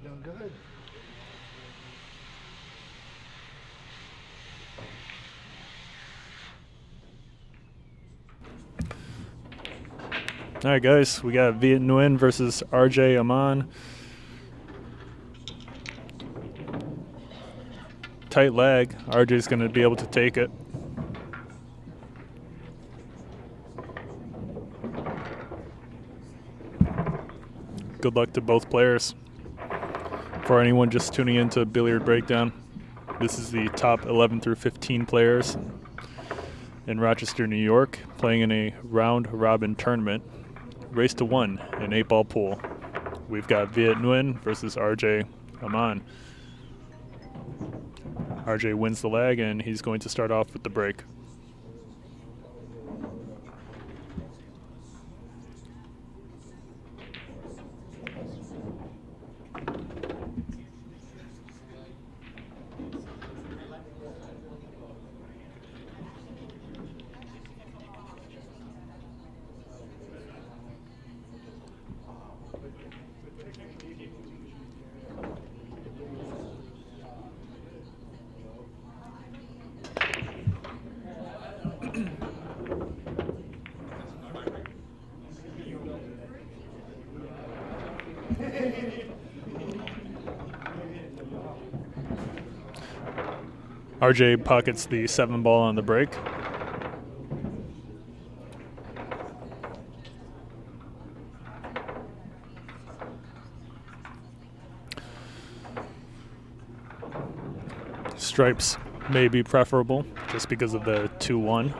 Speaker 12: Doing good.
Speaker 2: All right, guys, we got Viet Nguyen versus RJ Aman. Tight lag. RJ's going to be able to take it. Good luck to both players. For anyone just tuning into Billiard Breakdown, this is the top 11 through 15 players in Rochester, New York, playing in a round-robin tournament. Race to 1 in 8-ball pool. We've got Viet Nguyen versus RJ Aman. RJ wins the leg, and he's going to start off with the break. RJ pockets the 7-ball on the break. Stripes may be preferable just because of the 2-1.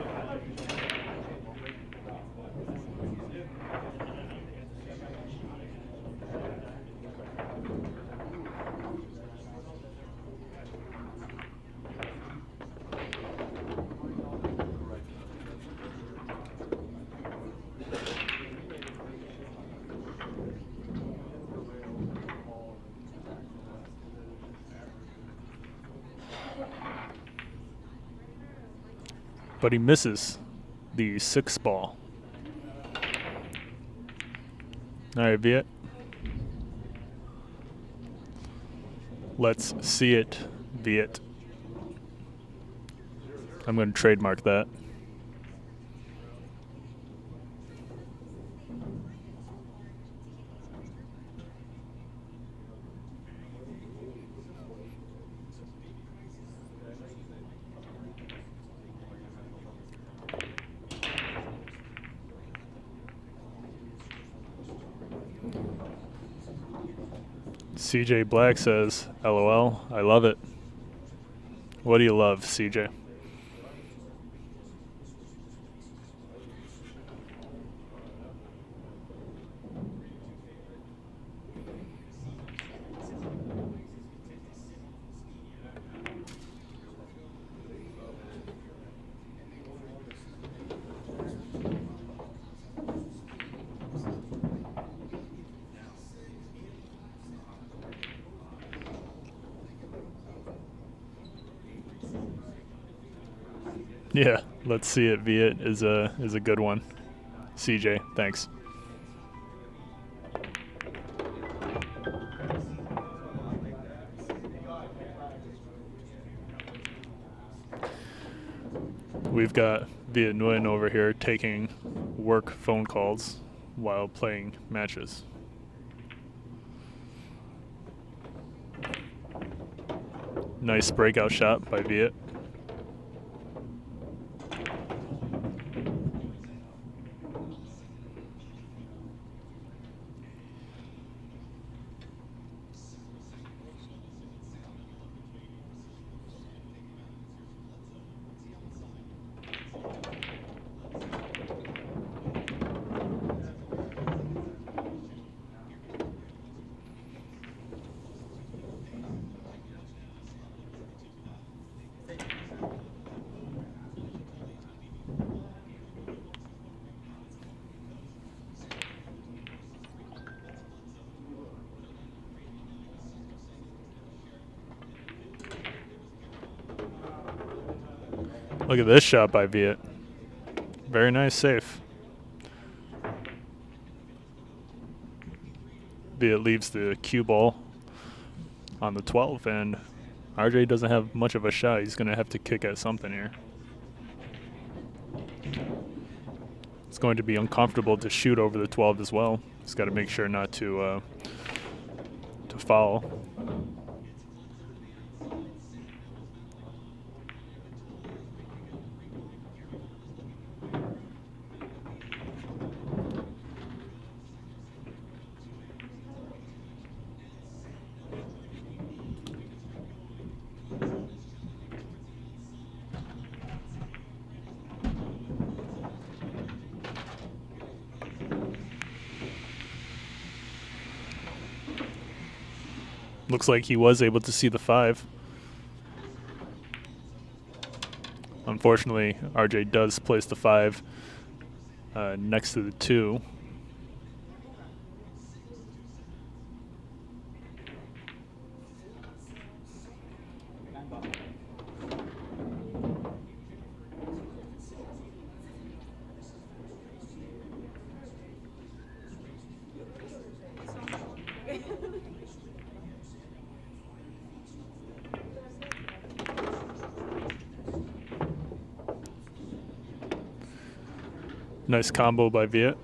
Speaker 2: But he misses the 6-ball. All right, Viet. Let's see it, Viet. I'm going to trademark that. CJ Black says, LOL, I love it. What do you love, CJ? Yeah, let's see it. Viet is a good one. CJ, thanks. We've got Viet Nguyen over here taking work phone calls while playing matches. Nice breakout shot by Viet. Look at this shot by Viet. Very nice save. Viet leaves the cue ball on the 12, and RJ doesn't have much of a shot. He's going to have to kick at something here. It's going to be uncomfortable to shoot over the 12 as well. He's got to make sure not to foul. Looks like he was able to see the 5. Unfortunately, RJ does place the 5 next to the 2. Nice combo by Viet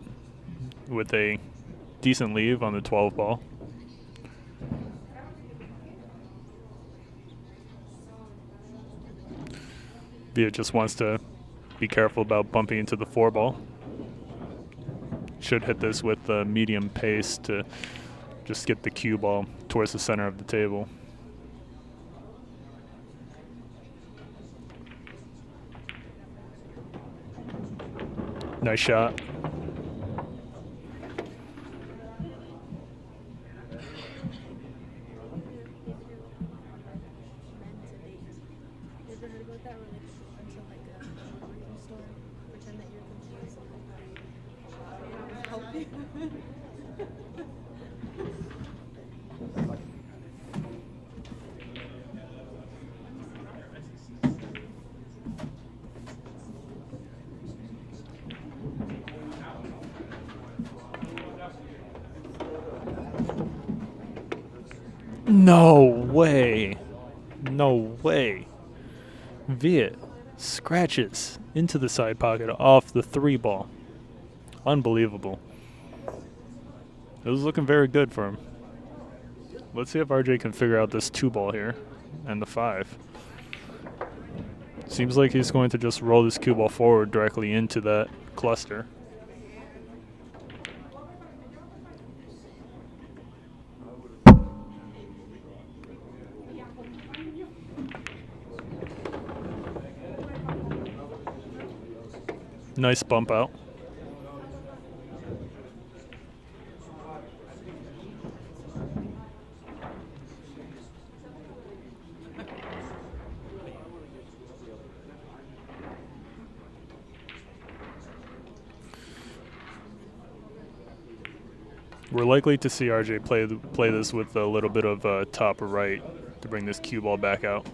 Speaker 2: with a decent leave on the 12 ball. Viet just wants to be careful about bumping into the 4 ball. Should hit this with a medium pace to just get the cue ball towards the center of the table. Nice shot. No way. No way. Viet scratches into the side pocket off the 3 ball. Unbelievable. It was looking very good for him. Let's see if RJ can figure out this 2 ball here and the 5. Seems like he's going to just roll this cue ball forward directly into that cluster. Nice bump out. We're likely to see RJ play this with a little bit of top or right to bring this cue ball back out.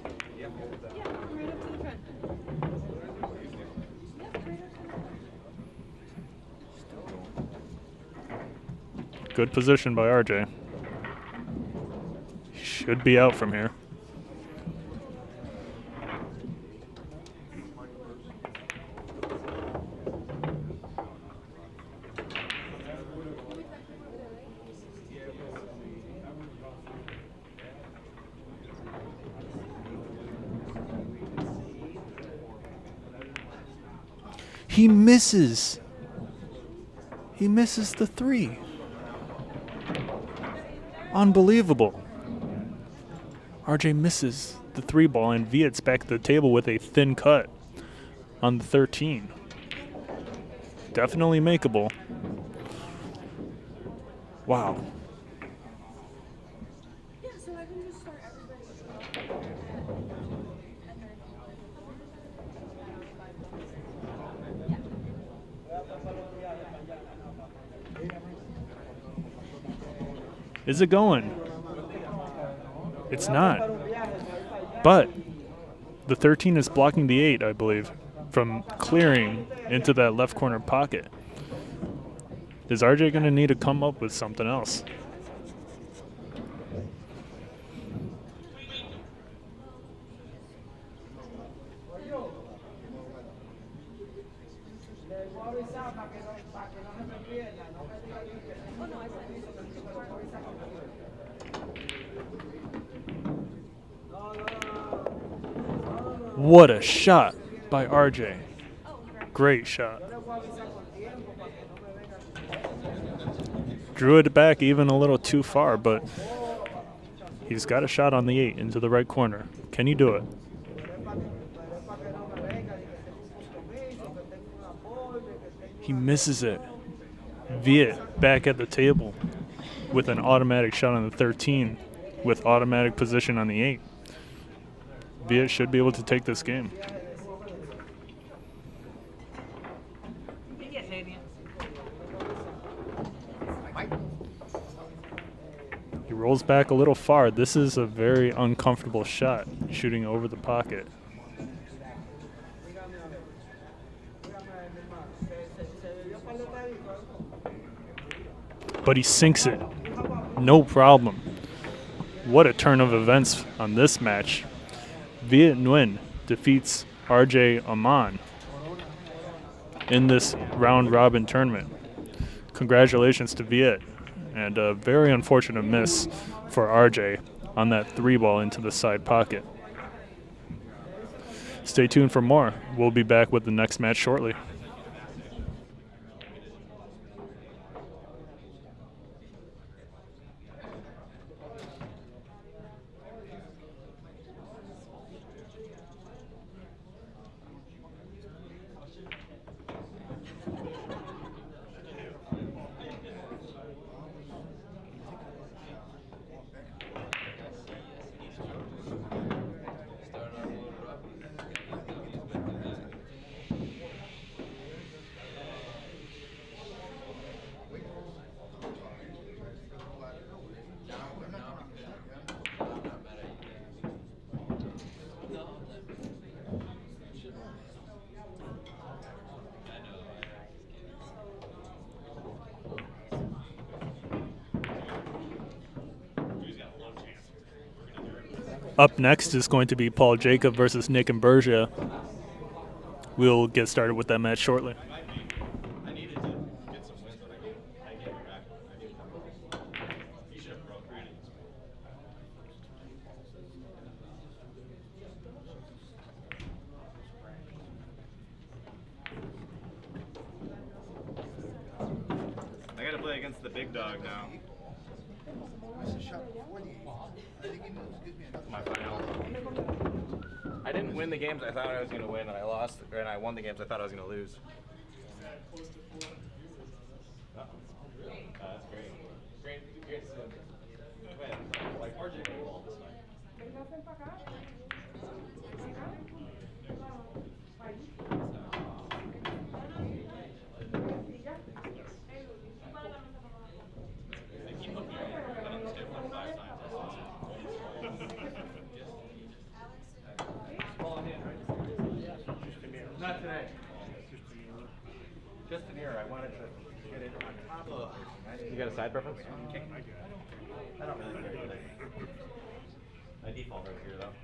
Speaker 2: Good position by RJ. Should be out from here. He misses. He misses the 3. Unbelievable. RJ misses the 3 ball and Viet's back at the table with a thin cut on the 13. Definitely makeable. Wow. Is it going? It's not. But the 13 is blocking the 8, I believe, from clearing into that left corner pocket. Is RJ going to need to come up with something else? What a shot by RJ. Great shot. Drew it back even a little too far, but he's got a shot on the 8 into the right corner. Can he do it? He misses it. Viet back at the table with an automatic shot on the 13 with automatic position on the 8. Viet should be able to take this game. He rolls back a little far. This is a very uncomfortable shot, shooting over the pocket. But he sinks it. No problem. What a turn of events on this match. Viet Nguyen defeats RJ Aman in this round-robin tournament. Congratulations to Viet, and a very unfortunate miss for RJ on that 3-ball into the side pocket. Stay tuned for more. We'll be back with the next match shortly. Up next is going to be Paul Jacob versus Nick Imburgia. We'll get started with that match shortly.
Speaker 1: I needed to get some wins when I gave it back. I gave it. You should have broke reading. I gotta play against the big dog now. My final. I didn't win the games I thought I was going to win, and I lost, and I won the games I thought I was going to lose. Oh, that's great. Great to see him. Wait, like RJ Ball this night. Not today. Just an ear. I wanted to get it on top of. You got a side preference? I don't really care today. I default right here though.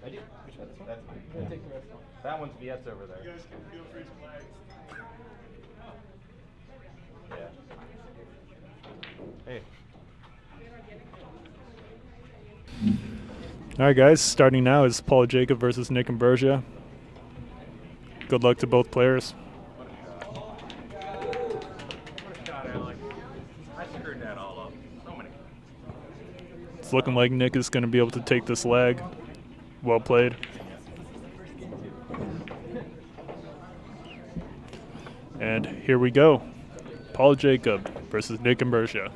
Speaker 1: I do. Which one? That's mine. Take the rest off. That one's Viet's over there. You guys can feel free to flag. Yeah. Hey.
Speaker 2: All right, guys. Starting now is Paul Jacob versus Nick Imburgia. Good luck to both players.
Speaker 1: What a shot, Alec. I screwed that all up. So many.
Speaker 2: It's looking like Nick is going to be able to take this leg. Well played. And here we go. Paul Jacob versus Nick Imburgia.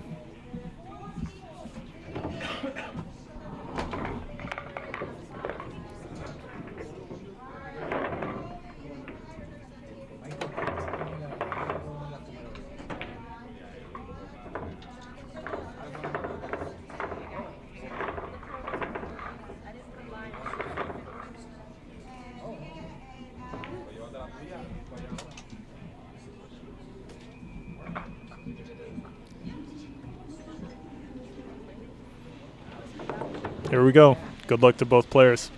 Speaker 2: Here we go. Good luck to both players.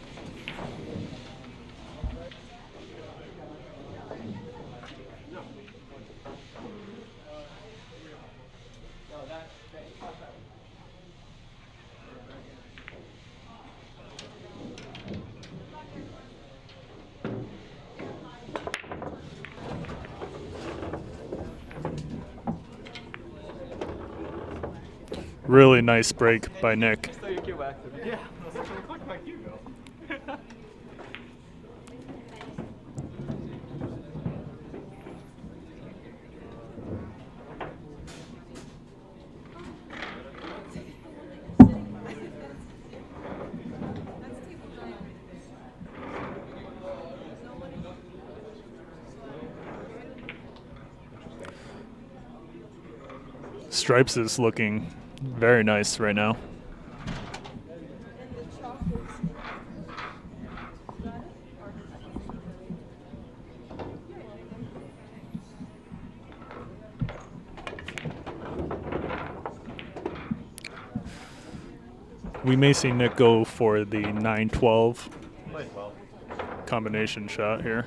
Speaker 2: Really nice break by Nick.
Speaker 10: So you cue back to me. Yeah, I was like, my cue go.
Speaker 2: Stripes is looking very nice right now. We may see Nick go for the 9-12 combination shot here.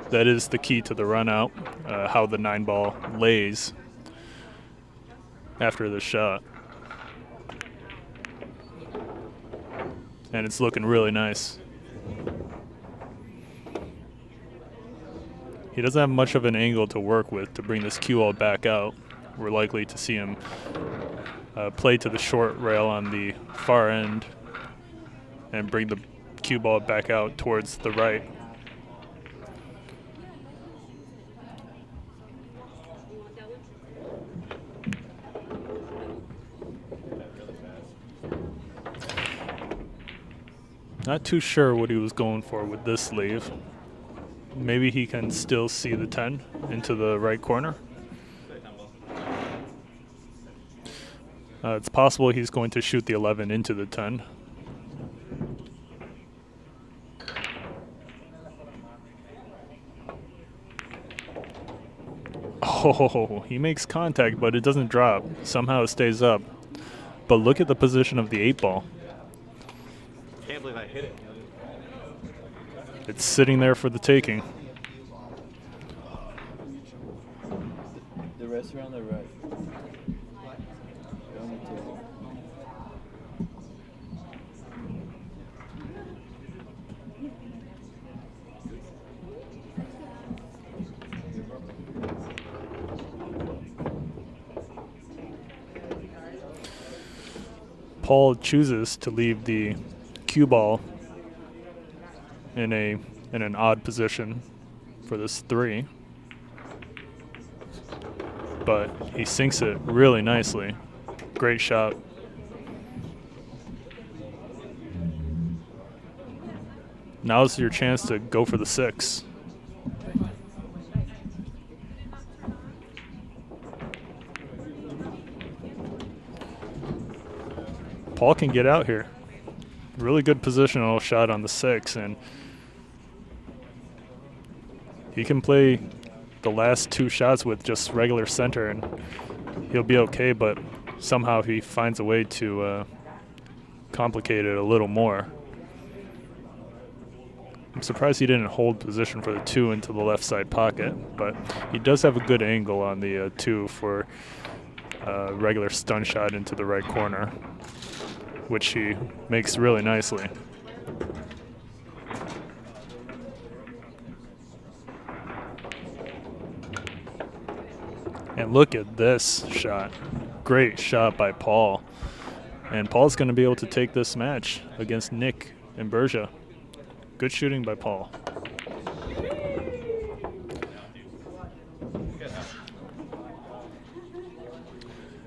Speaker 2: That is the key to the run out, how the 9-ball lays after the shot. And it's looking really nice. He doesn't have much of an angle to work with to bring this cue ball back out. We're likely to see him play to the short rail on the far end and bring the cue ball back out towards the right. Not too sure what he was going for with this sleeve. Maybe he can still see the 10 into the right corner. It's possible he's going to shoot the 11 into the 10. Oh, he makes contact, but it doesn't drop. Somehow it stays up. But look at the position of the 8-ball.
Speaker 1: Can't believe I hit it.
Speaker 2: It's sitting there for the taking.
Speaker 8: The rest are on the right. On the table.
Speaker 2: Paul chooses to leave the cue ball in an odd position for this 3, but he sinks it really nicely. Great shot. Now's your chance to go for the 6. Paul can get out here. Really good positional shot on the 6, and he can play the last 2 shots with just regular center and he'll be okay, but somehow he finds a way to complicate it a little more. I'm surprised he didn't hold position for the 2 into the left side pocket, but he does have a good angle on the 2 for a regular stun shot into the right corner, which he makes really nicely. And look at this shot. Great shot by Paul. And Paul's going to be able to take this match against Nick Imburgia. Good shooting by Paul.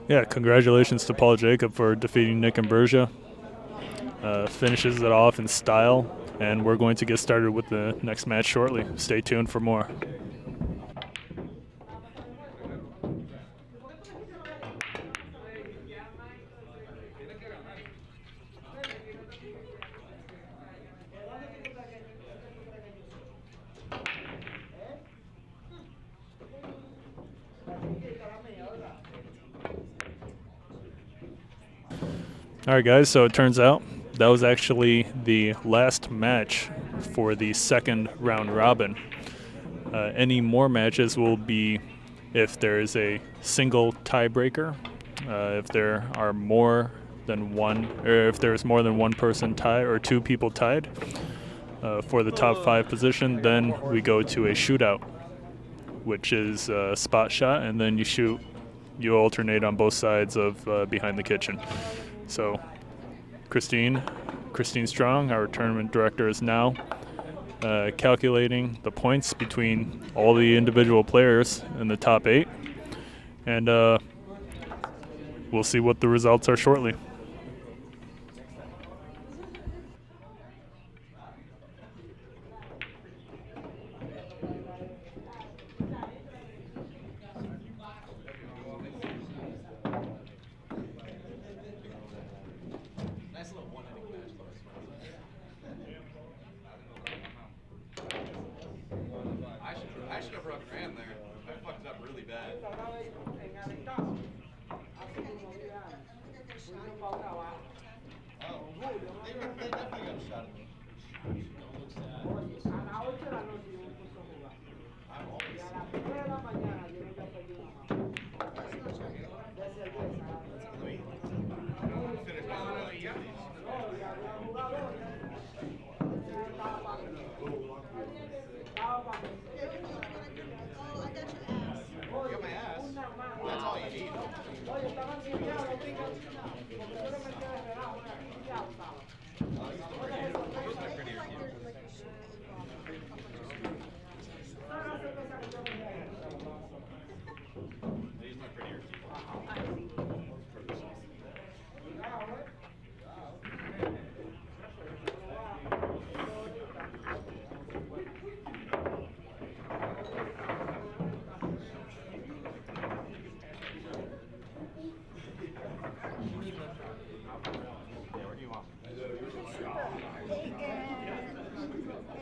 Speaker 2: Yeah, congratulations to Paul Jacob for defeating Nick Imburgia. Finishes it off in style, and we're going to get started with the next match shortly. Stay tuned for more. All right, guys, so it turns out that was actually the last match for the second round robin. Any more matches will be if there is a single tiebreaker, if there are more than one, or if there's more than one person tied or two people tied for the top 5 position, then we go to a shootout, which is a spot shot, and then you shoot. You alternate on both sides of behind the kitchen. So Christine Strong, our tournament director, is now calculating the points between all the individual players in the top 8, and we'll see what the results are shortly.
Speaker 9: Nice little one-inning match, though. I should have broken Ram there. I fucked it up really bad. Oh, they definitely got a shot at me. I'm always. That's all you need.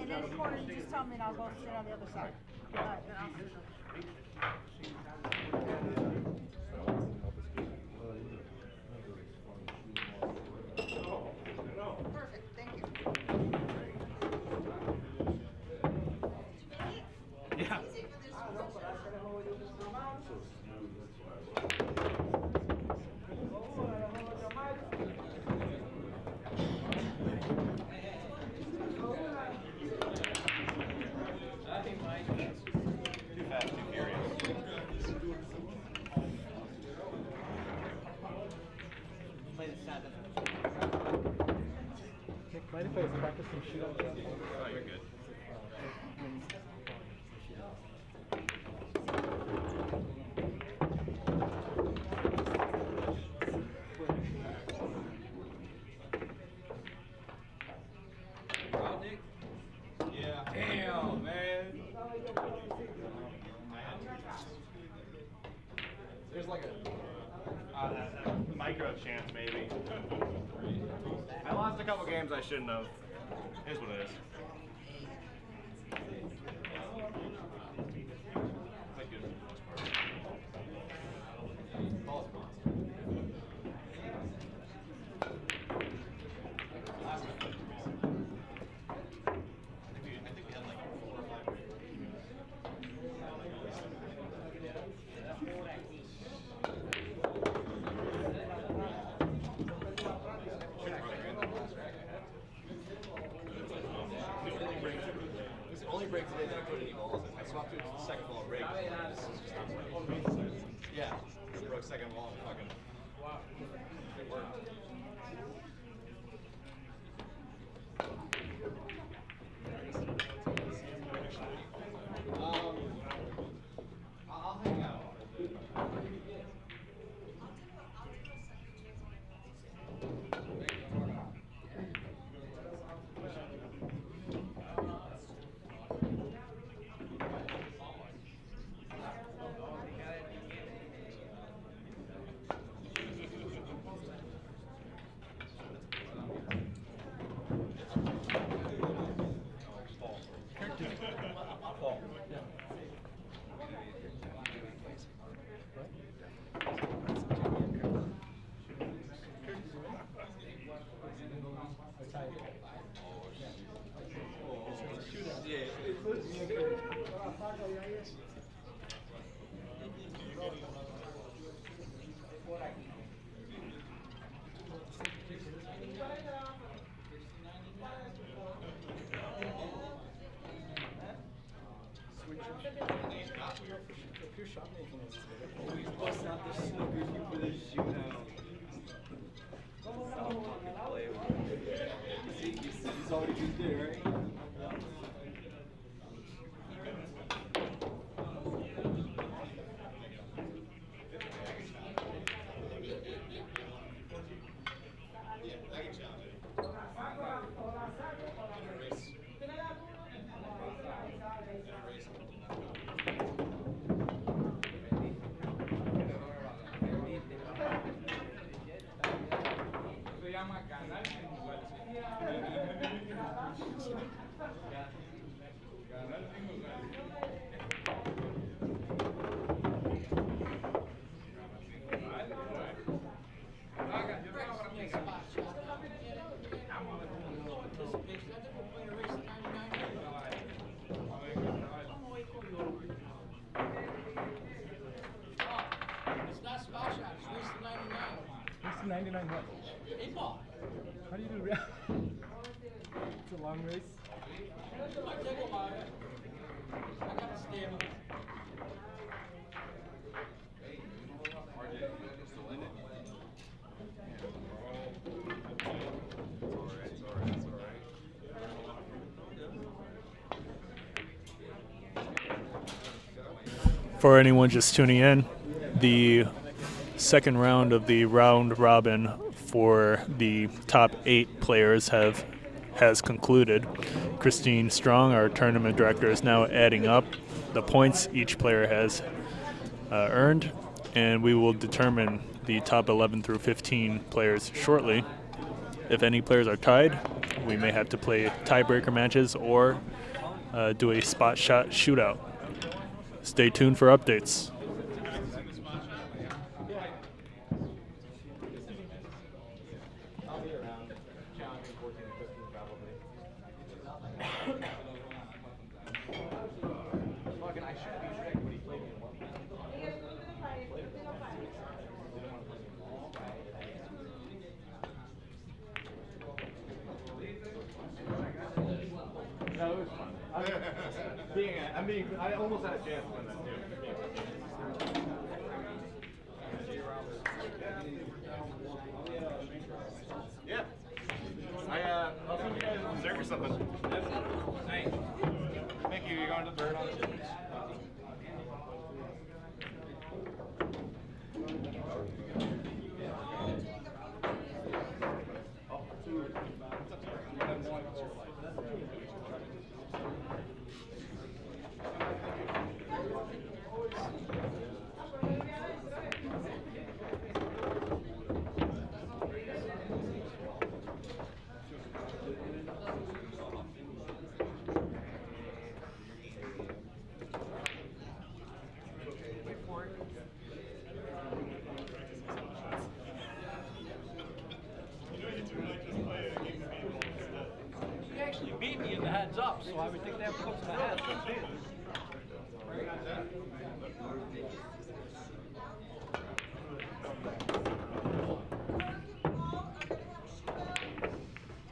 Speaker 11: In any corner, you just tell me and I'll go sit on the other side. All right, then I'll sit. Perfect, thank you.
Speaker 9: Yeah. Too fast, too furious.
Speaker 13: Mind if I practice some shootout?
Speaker 9: Oh, you're good. Yeah. Damn, man. There's like a micro chance, maybe. I lost a couple games I shouldn't have. Here's what it is. Quite good for the most part. Calls are monster. Last one. I think we had like 4 or 5 breaks. This only break today that I put any balls in. I swapped it to the second ball break. Yeah, I broke second ball and fucking. It worked. I'll hang out.
Speaker 13: Pure shot making is always bust out the snookers for the shootout. He's already been there, right?
Speaker 12: It's not spot shot, it's race to 99.
Speaker 13: Race to 99 what?
Speaker 12: 8-ball.
Speaker 13: How do you do it's a long race.
Speaker 12: Might take a while. I got the stamina.
Speaker 2: For anyone just tuning in, the second round of the round robin for the top 8 players has concluded. Christine Strong, our tournament director, is now adding up the points each player has earned, and we will determine the top 11 through 15 players shortly. If any players are tied, we may have to play tiebreaker matches or do a spot shot shootout. Stay tuned for updates.
Speaker 1: I'll be around. Challenging 14 and 15 probably. Fucking, I should be strict, but he played me in one. No, it was fun. I almost had a chance to win that too. Yeah. I'll send you guys serve you something. Thanks. Thank you. You're going to the bird on the
Speaker 13: He actually beat me in the heads up, so I would think they have to put some heads.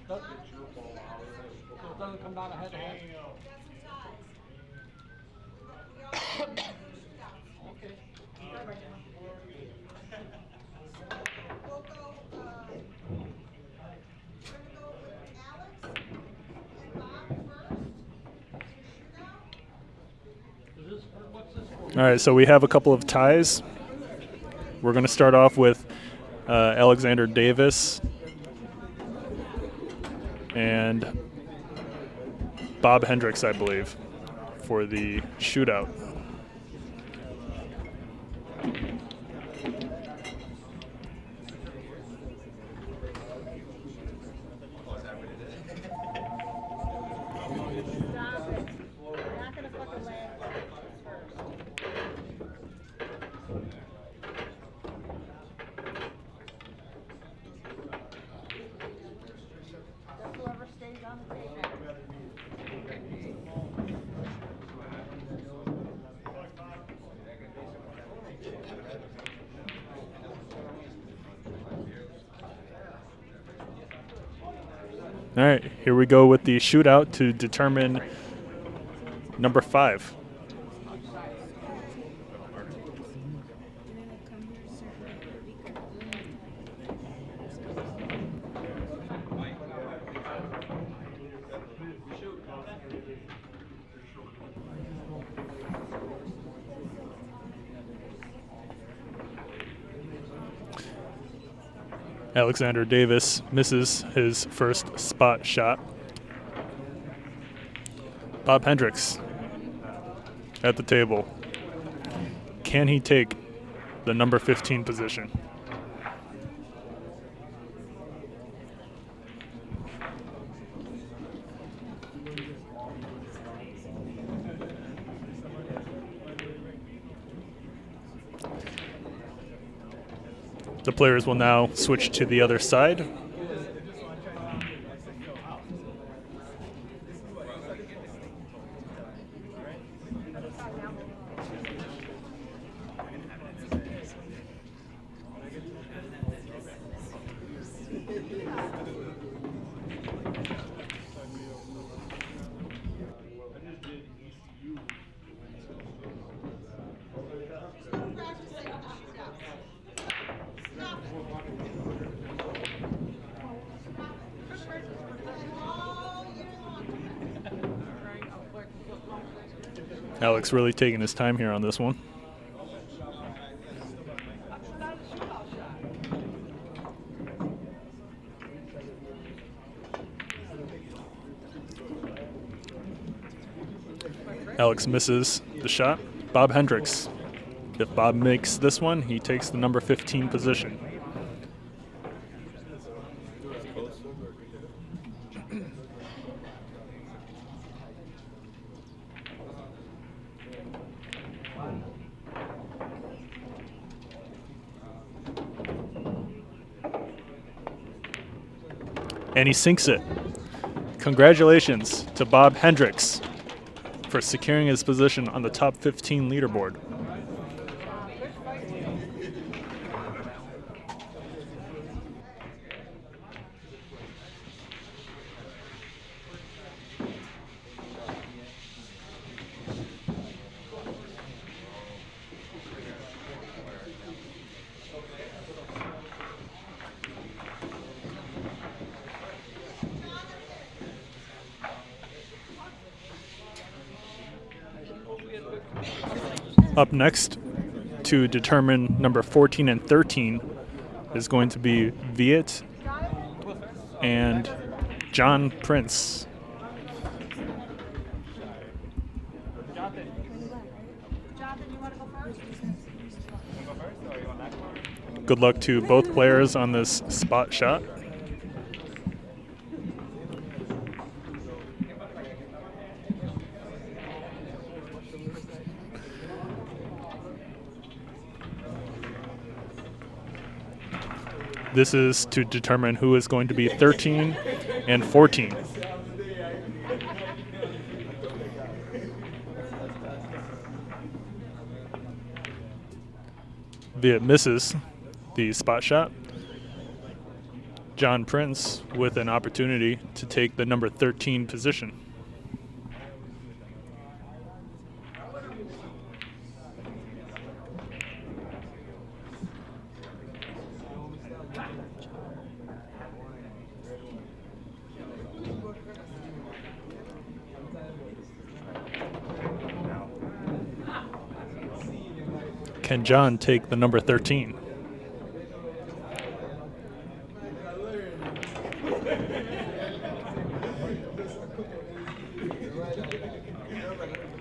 Speaker 13: So it doesn't come down a head to head. Okay.
Speaker 4: We'll go, we're gonna go with Alex and Bob first.
Speaker 13: What's this for?
Speaker 2: All right, so we have a couple of ties. We're going to start off with Alexander Davis and Bob Hendricks, I believe, for the shootout. All right, here we go with the shootout to determine number 5. Alexander Davis misses his first spot shot. Bob Hendricks at the table. Can he take the number 15 position? The players will now switch to the other side. Alex really taking his time here on this one. Alex misses the shot. Bob Hendricks. If Bob makes this one, he takes the number 15 position. And he sinks it. Congratulations to Bob Hendricks for securing his position on the top 15 leaderboard. Up next to determine number 14 and 13 is going to be Viet and John Prince. Good luck to both players on this spot shot. This is to determine who is going to be 13 and 14. Viet misses the spot shot. John Prince with an opportunity to take the number 13 position. Can John take the number 13?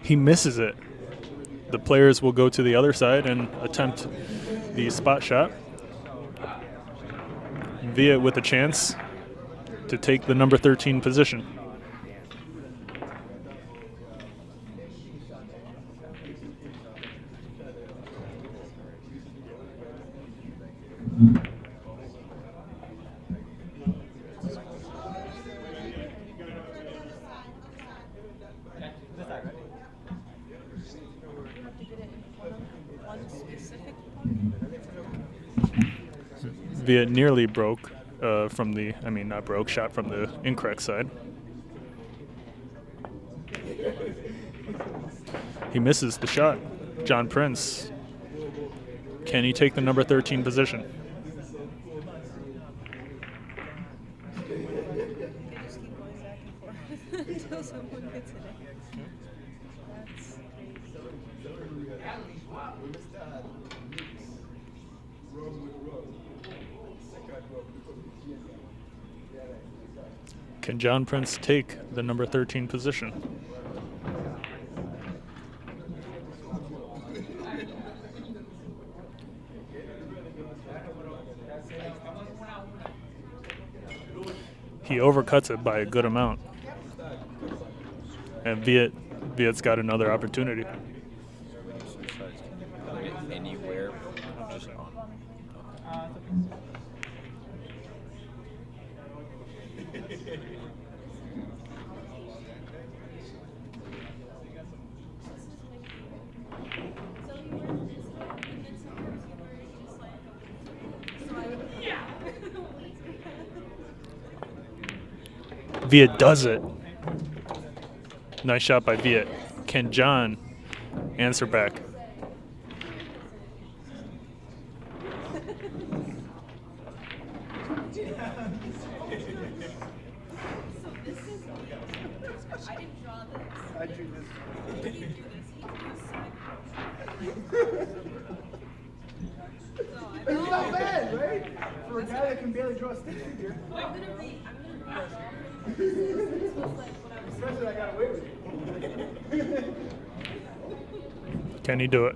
Speaker 2: He misses it. The players will go to the other side and attempt the spot shot. Viet with a chance to take the number 13 position. Viet nearly broke from the, not broke, shot from the incorrect side. He misses the shot. John Prince, can he take the number 13 position?
Speaker 11: Until someone gets it. That's
Speaker 2: Can John Prince take the number 13 position? He overcuts it by a good amount. And Viet's got another opportunity.
Speaker 1: Anywhere, just on.
Speaker 2: Viet does it. Nice shot by Viet. Can John answer back?
Speaker 13: It's not bad, right? For a guy that can barely draw a stick figure. Especially I got away with it.
Speaker 2: Can he do it?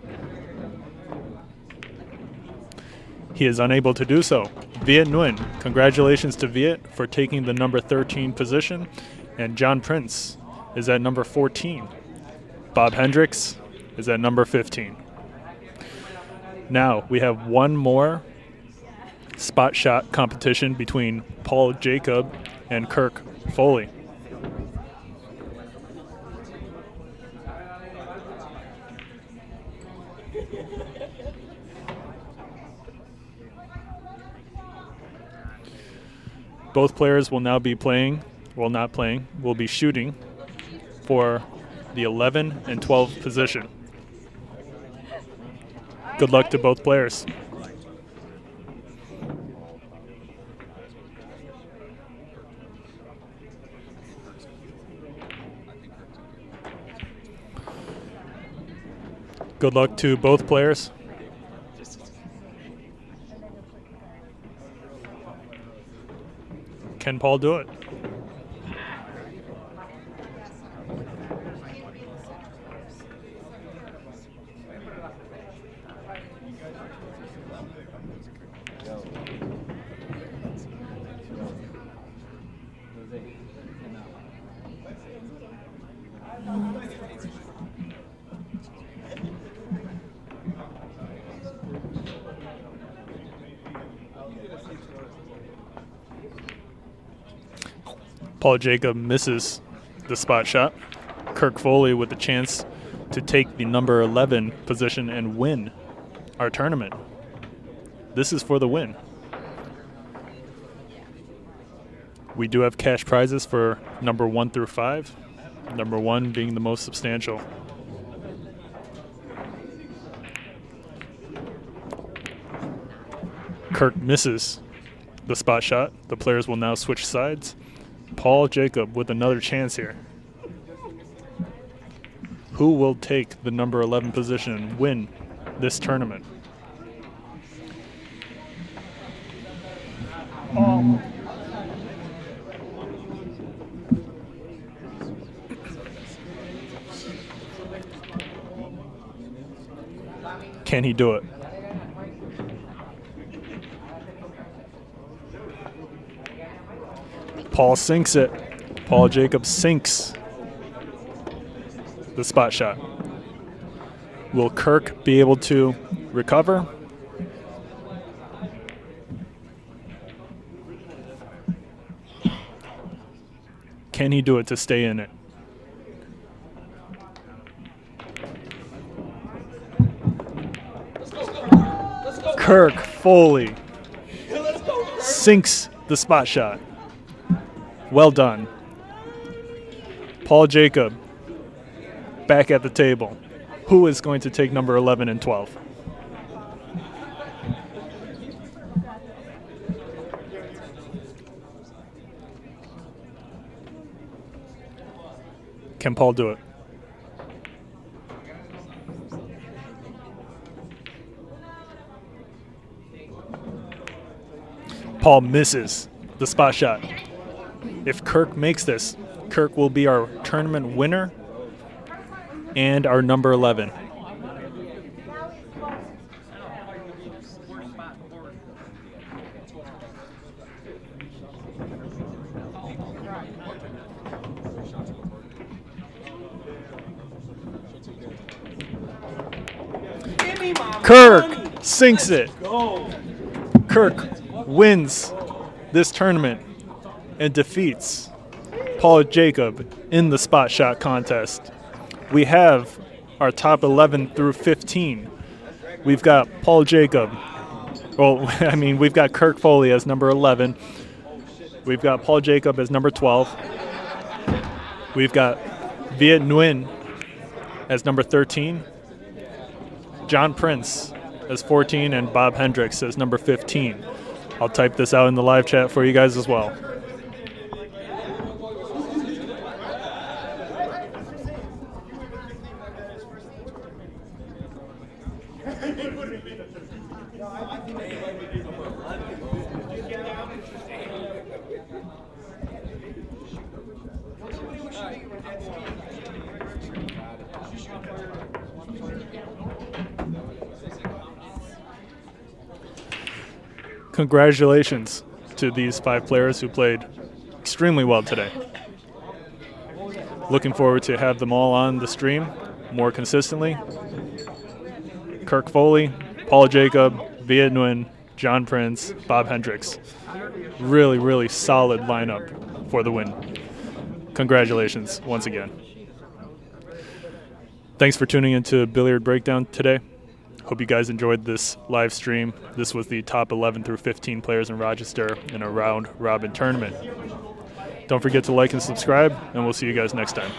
Speaker 2: He is unable to do so. Viet Nguyen. Congratulations to Viet for taking the number 13 position. And John Prince is at number 14. Bob Hendricks is at number 15. Now we have one more spot shot competition between Paul Jacob and Kirk Foley. Both players will now be playing, well, not playing, will be shooting for the 11 and 12 position. Good luck to both players. Good luck to both players. Can Paul do it? Paul Jacob misses the spot shot. Kirk Foley with the chance to take the number 11 position and win our tournament. This is for the win. We do have cash prizes for number 1 through 5, number 1 being the most substantial. Kirk misses the spot shot. The players will now switch sides. Paul Jacob with another chance here. Who will take the number 11 position and win this tournament? Can he do it? Paul sinks it. Paul Jacob sinks the spot shot. Will Kirk be able to recover? Can he do it to stay in it? Kirk Foley sinks the spot shot. Well done. Paul Jacob back at the table. Who is going to take number 11 and 12? Can Paul do it? Paul misses the spot shot. If Kirk makes this, Kirk will be our tournament winner and our number 11. Kirk sinks it. Kirk wins this tournament and defeats Paul Jacob in the spot shot contest. We have our top 11 through 15. We've got Paul Jacob. Well, I mean, we've got Kirk Foley as number 11. We've got Paul Jacob as number 12. We've got Viet Nguyen as number 13. John Prince as 14, and Bob Hendricks as number 15. I'll type this out in the live chat for you guys as well. Congratulations to these 5 players who played extremely well today. Looking forward to have them all on the stream more consistently. Kirk Foley, Paul Jacob, Viet Nguyen, John Prince, Bob Hendricks. Really, really solid lineup for the win. Congratulations once again. Thanks for tuning into Billiard Breakdown today. Hope you guys enjoyed this live stream. This was the top 11 through 15 players in Rochester in a round-robin tournament. Don't forget to like and subscribe, and we'll see you guys next time.